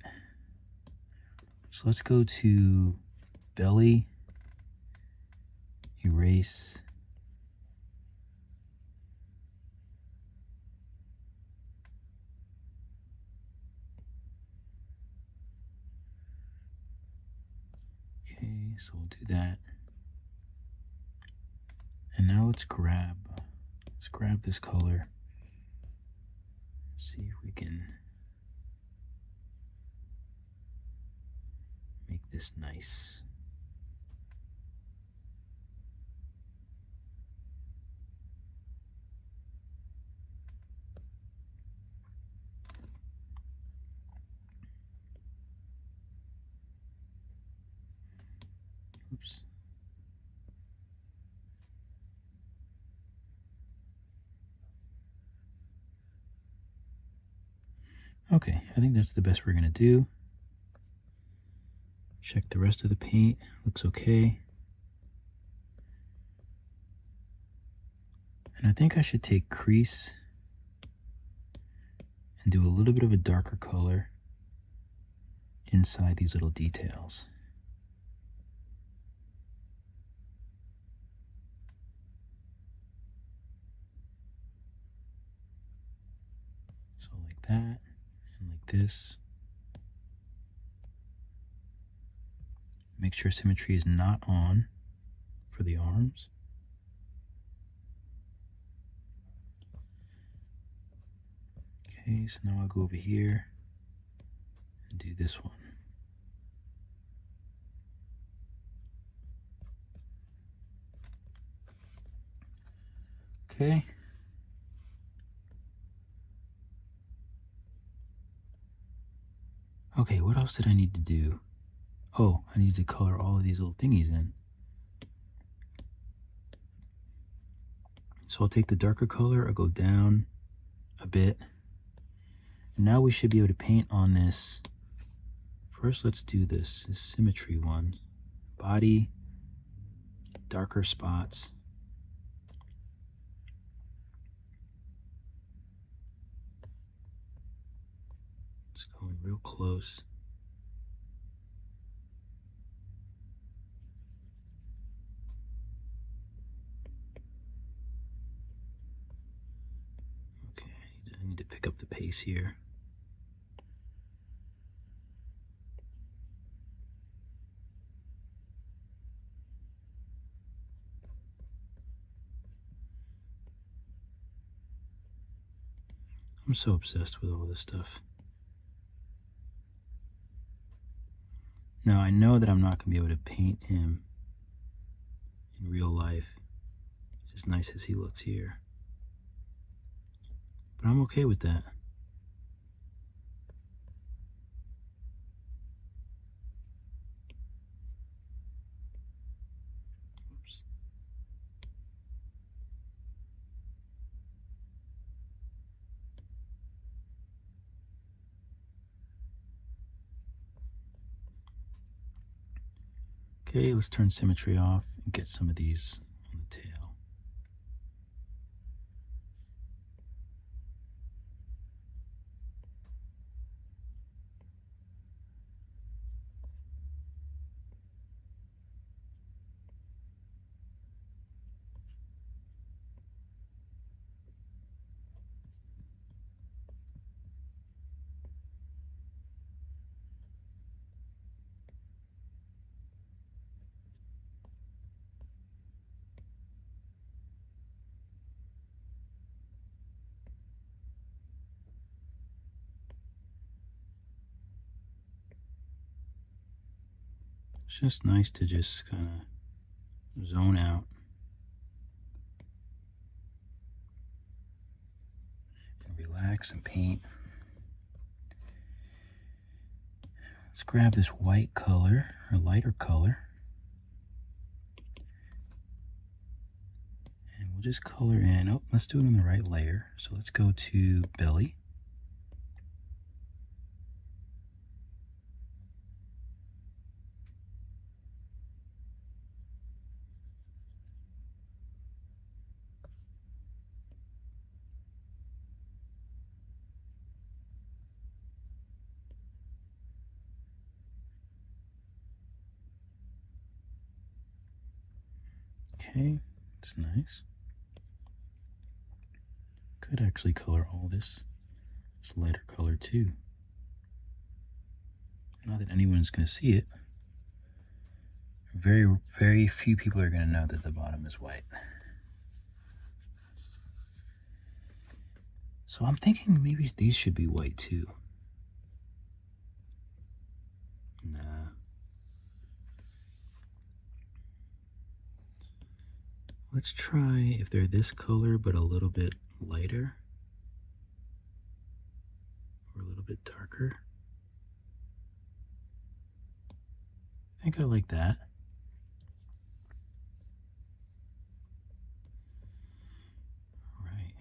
So let's go to belly, erase. Okay, so we'll do that. And now let's grab this color. See if we can make this nice. Oops. Okay, I think that's the best we're gonna do. Check the rest of the paint, looks okay. And I think I should take crease and do a little bit of a darker color inside these little details. So like that, and like this. Make sure symmetry is not on for the arms. Okay, so now I'll go over here and do this one. Okay. Okay, what else did I need to do? Oh, I need to color all of these little thingies in. So I'll take the darker color, I'll go down a bit. And now we should be able to paint on this. First, let's do this symmetry one. Body, darker spots. Just going real close. Okay, I need to pick up the pace here. I'm so obsessed with all this stuff. Now I know that I'm not going to be able to paint him in real life as nice as he looks here, but I'm okay with that. Oops. Okay, let's turn symmetry off and get some of these on the tail. It's just nice to just kind of zone out and relax and paint. Let's grab this white color or lighter color, and we'll just color in. Oh, let's do it on the right layer. So let's go to belly. Okay, that's nice. Could actually color all this lighter color too. Not that anyone's going to see it. Very few people are going to know that the bottom is white. So I'm thinking maybe these should be white too. Nah. Let's try if they're this color but a little bit lighter or a little bit darker. I think I like that. Right.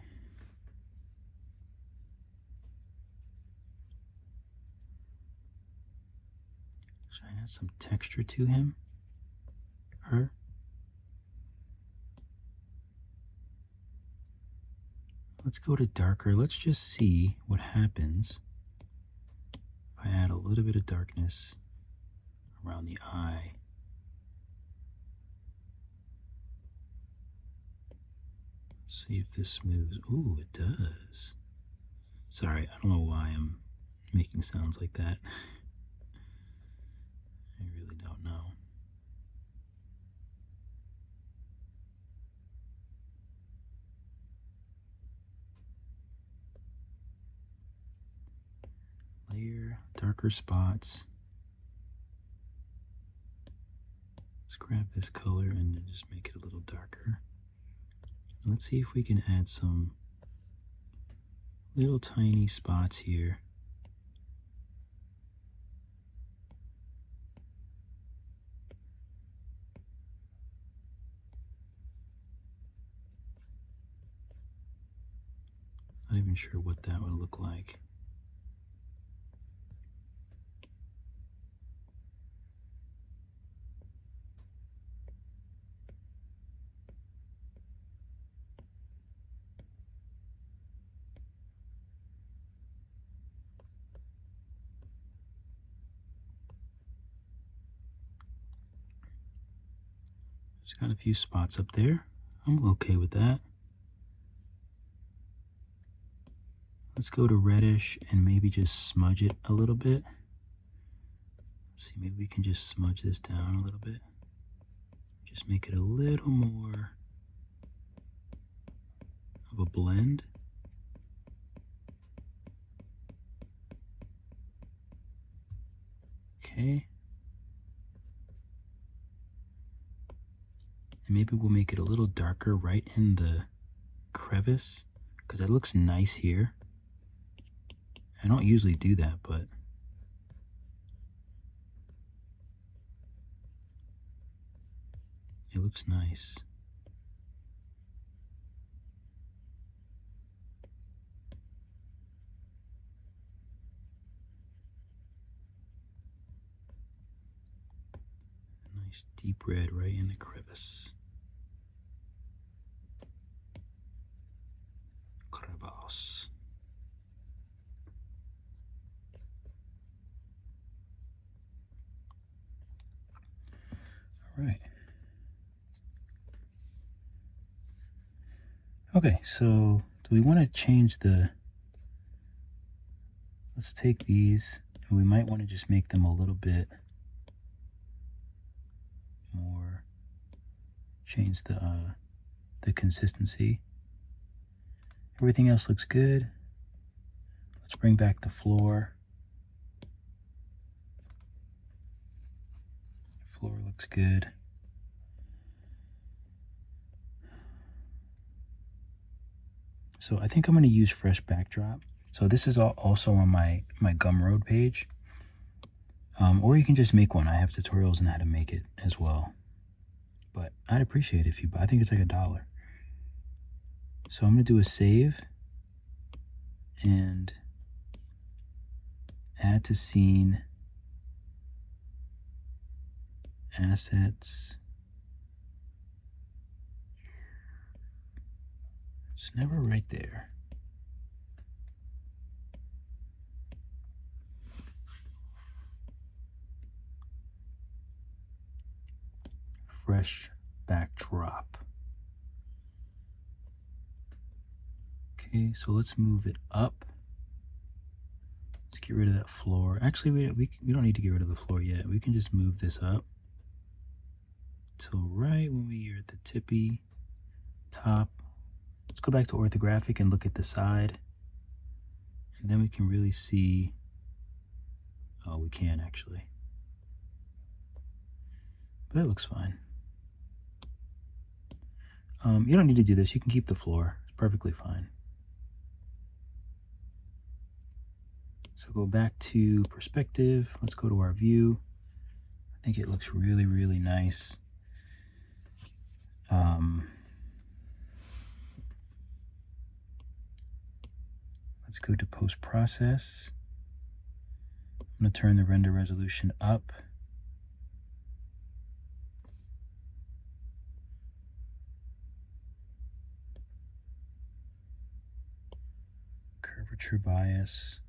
Should I add some texture to him? Her? Let's go to darker. Let's just see what happens if I add a little bit of darkness around the eye. See if this moves. Ooh, it does. Sorry, I don't know why I'm making sounds like that. I really don't know. Layer, darker spots. Let's grab this color and just make it a little darker. Let's see if we can add some little tiny spots here. Not even sure what that would look like. Just got a few spots up there. I'm okay with that. Let's go to reddish and maybe just smudge it a little bit. Let's see, maybe we can just smudge this down a little bit. Just make it a little more of a blend. Okay. And maybe we'll make it a little darker right in the crevice, because that looks nice here. I don't usually do that, but it looks nice. Nice deep red right in the crevice. Crevasse. All right. Okay, so do we want to change the... Let's take these, and we might want to just make them a little bit more, change the consistency. Everything else looks good. Let's bring back the floor. Floor looks good. So I think I'm going to use fresh backdrop. So this is also on my Gumroad page. Or you can just make one. I have tutorials on how to make it as well. But I'd appreciate it if you buy. I think it's like $1. So I'm going to do a save and add to scene, assets. It's never right there. Fresh backdrop. Okay, so let's move it up. Let's get rid of that floor. Actually, we don't need to get rid of the floor yet. We can just move this up till right when we are at the tippy top. Let's go back to orthographic and look at the side. And then we can really see, oh, we can actually. But it looks fine. You don't need to do this. You can keep the floor. It's perfectly fine. So go back to perspective. Let's go to our view. I think it looks really, really nice. Let's go to post-process. I'm going to turn the render resolution up. Curvature bias.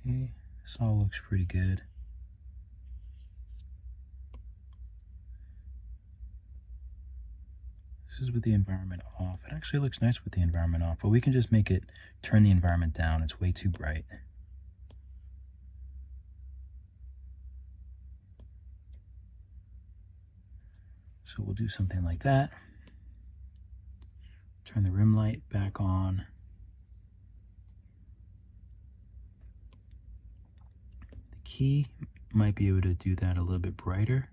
Okay, this all looks pretty good. This is with the environment off. It actually looks nice with the environment off, but we can just make it, turn the environment down. It's way too bright. So we'll do something like that. Turn the rim light back on. The key might be able to do that a little bit brighter.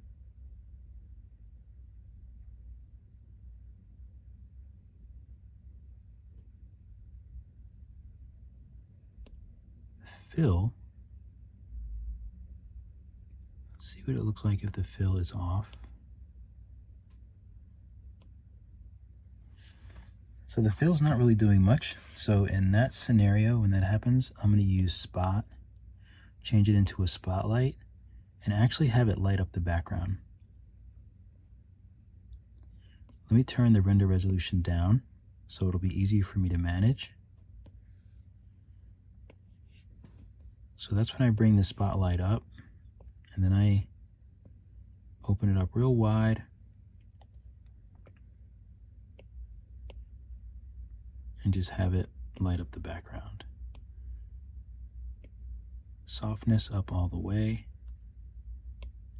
The fill. Let's see what it looks like if the fill is off. So the fill's not really doing much. So in that scenario, when that happens, I'm going to use spot, change it into a spotlight, and actually have it light up the background. Let me turn the render resolution down so it'll be easier for me to manage. So that's when I bring the spotlight up, and then I open it up real wide. And just have it light up the background. Softness up all the way.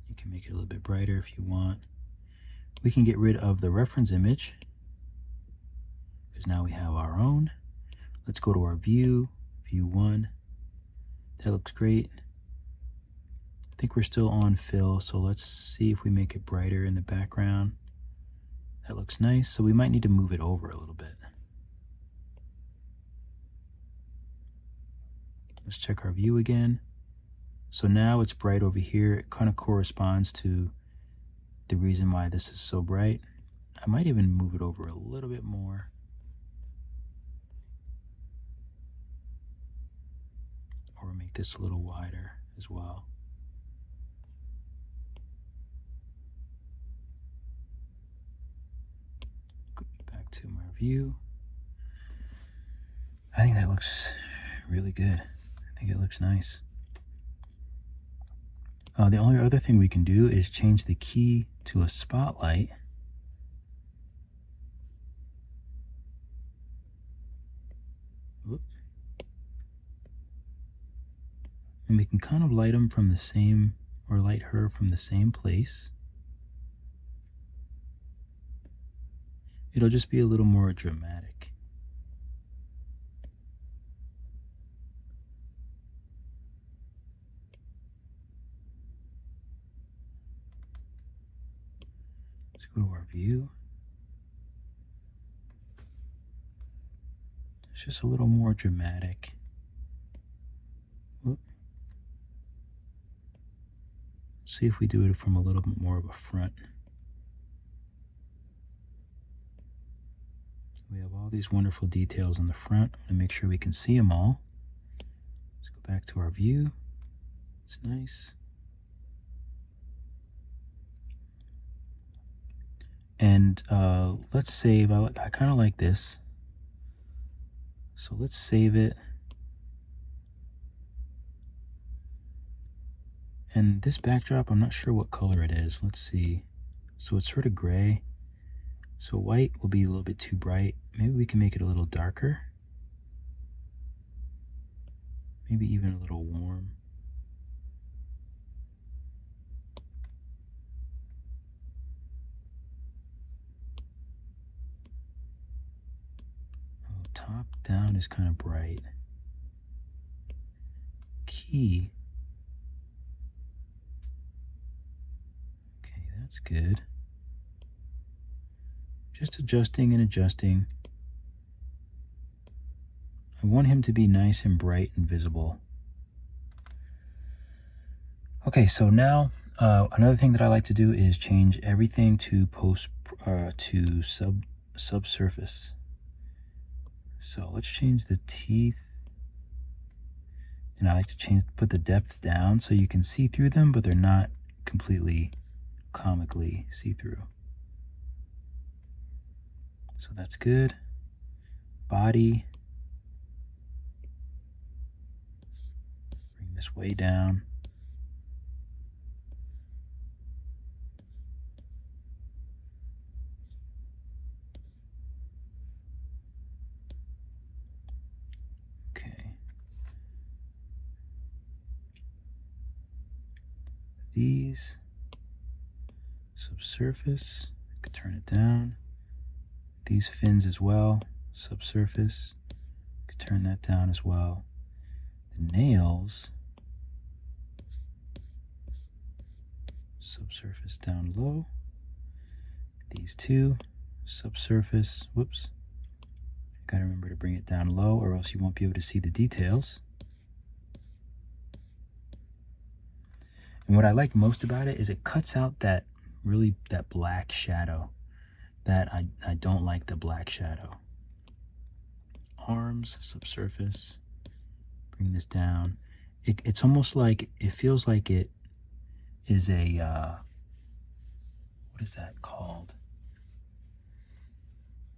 You can make it a little bit brighter if you want. we can get rid of the reference image because now we have our own. Let's go to our view, view 1. That looks great. I think we're still on fill, so let's see if we make it brighter in the background. That looks nice, so we might need to move it over a little bit. Let's check our view again. So now it's bright over here. It kind of corresponds to the reason why this is so bright. I might even move it over a little bit more. Or make this a little wider as well. Go back to my view. I think that looks really good. I think it looks nice. The only other thing we can do is change the key to a spotlight. Whoop. And we can kind of light them from the same, or light her from the same place. It'll just be a little more dramatic. Let's go to our view. It's just a little more dramatic. Whoop. See if we do it from a little bit more of a front. We have all these wonderful details on the front. I want to make sure we can see them all. Let's go back to our view. It's nice. And let's save. I kind of like this. So let's save it. And this backdrop, I'm not sure what color it is. Let's see. So it's sort of gray. So white will be a little bit too bright. Maybe we can make it a little darker. Maybe even a little warm. Oh, top down is kind of bright. Key. Okay, that's good. Just adjusting and adjusting. I want him to be nice and bright and visible. Okay, so now another thing that I like to do is change everything to subsurface. So let's change the teeth, and I like to put the depth down so you can see through them, but they're not completely comically see-through. So that's good. Body. Bring this way down. Okay. These. Subsurface. I could turn it down. These fins as well, subsurface, could turn that down as well. The nails, subsurface down low. These two, subsurface, whoops. Gotta remember to bring it down low or else you won't be able to see the details. And what I like most about it is it cuts out that black shadow. That I don't like the black shadow. Arms, subsurface, bring this down. It's almost like, it feels like it is a, what is that called?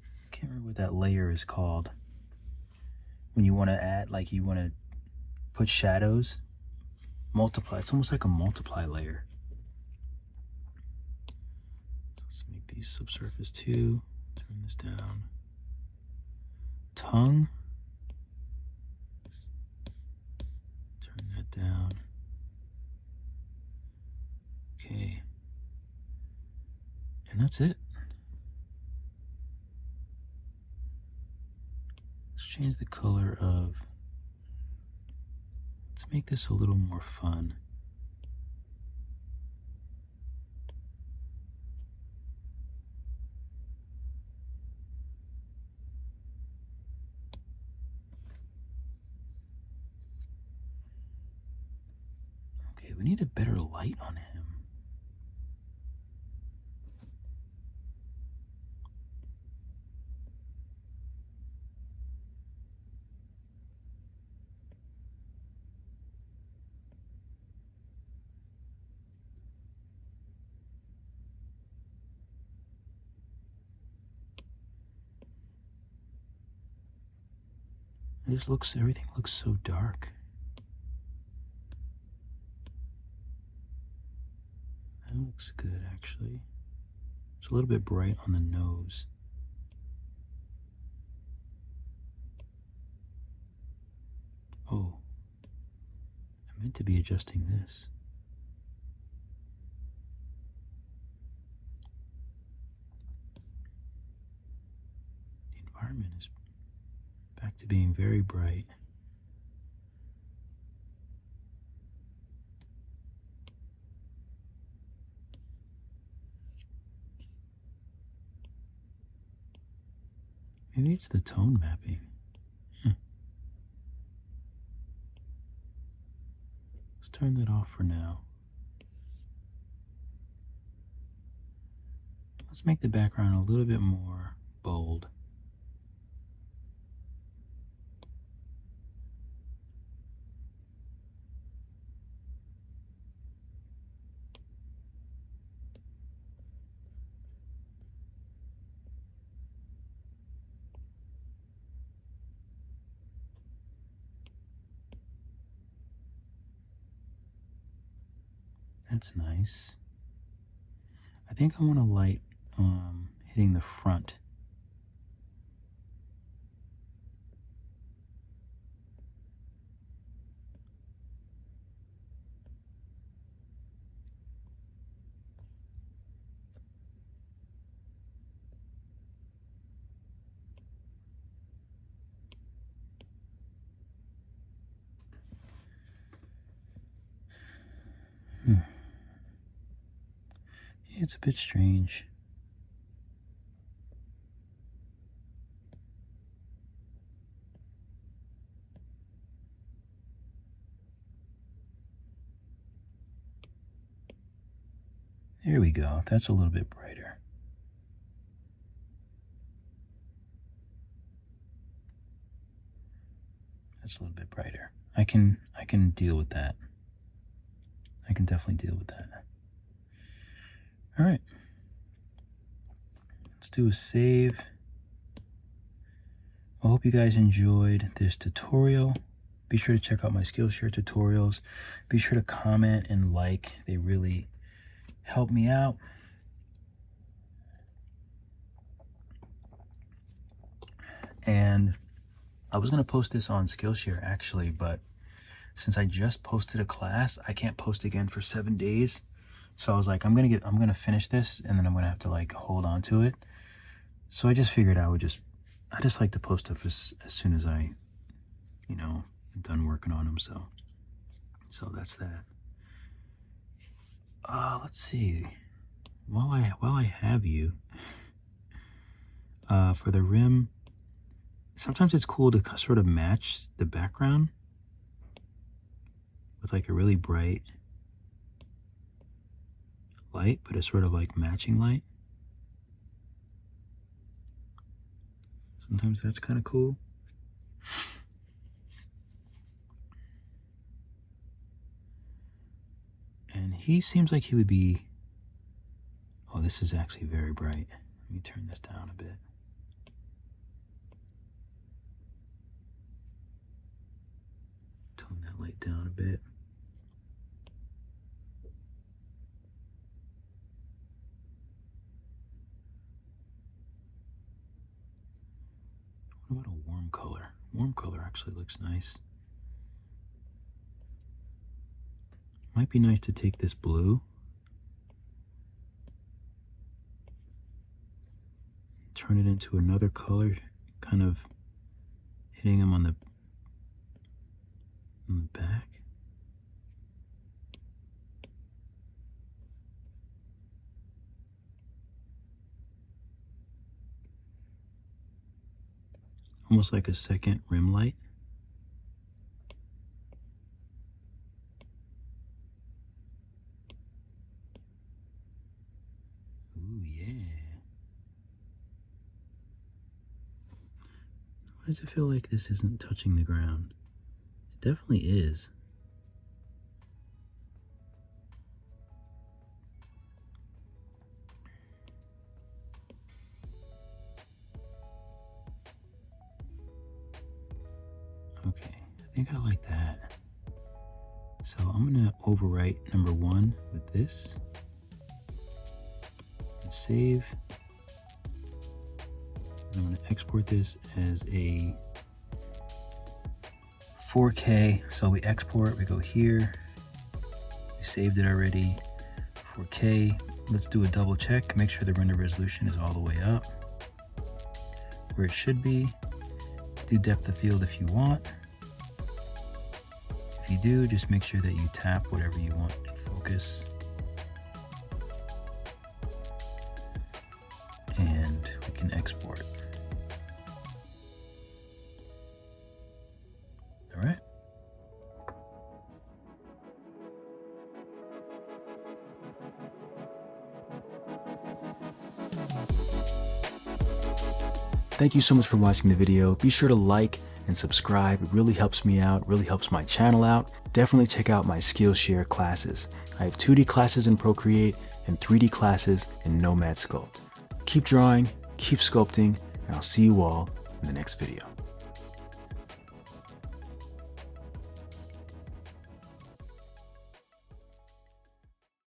I can't remember what that layer is called. When you want to add, like you want to put shadows, multiply. It's almost like a multiply layer. Let's make these subsurface too. Turn this down. Tongue. Turn that down. And that's it. Let's change the color of, let's make this a little more fun. Okay, we need a better light on him. It just looks, everything looks so dark. That looks good, actually. It's a little bit bright on the nose. Oh, I meant to be adjusting this. The environment is back to being very bright. Maybe it's the tone mapping. Let's turn that off for now. Let's make the background a little bit more bold. That's nice. I think I want a light hitting the front. Yeah, it's a bit strange. There we go. That's a little bit brighter. That's a little bit brighter. I can deal with that. I can definitely deal with that. All right. Let's do a save. I hope you guys enjoyed this tutorial. Be sure to check out my Skillshare tutorials. Be sure to comment and like. They really help me out. And I was going to post this on Skillshare actually, but since I just posted a class, I can't post again for 7 days. So I was like, I'm going to finish this and then I'm going to have to like hold on to it. So I just figured I just like to post stuff as soon as I, am done working on them. So that's that. Let's see. While I have you, for the rim, sometimes it's cool to sort of match the background with like a really bright light, but it's sort of like matching light. Sometimes that's kind of cool. And he seems like he would be, oh, this is actually very bright. Let me turn this down a bit. Tone that light down a bit. What about a warm color? Warm color actually looks nice. Might be nice to take this blue turn it into another color, kind of hitting them on the back. Almost like a second rim light. Ooh, yeah. Why does it feel like this isn't touching the ground? It definitely is. Okay, I think I like that. So I'm gonna overwrite number 1 with this. Save. And I'm gonna export this as a 4K. So we export, we go here. We saved it already. 4K. Let's do a double check. Make sure the render resolution is all the way up where it should be. Do depth of field if you want. If you do, just make sure that you tap whatever you want to focus. And we can export. All right. Thank you so much for watching the video. Be sure to like and subscribe. It really helps me out, really helps my channel out. Definitely check out my Skillshare classes. I have 2D classes in Procreate and 3D classes in Nomad Sculpt. Keep drawing, keep sculpting, and I'll see you all in the next video.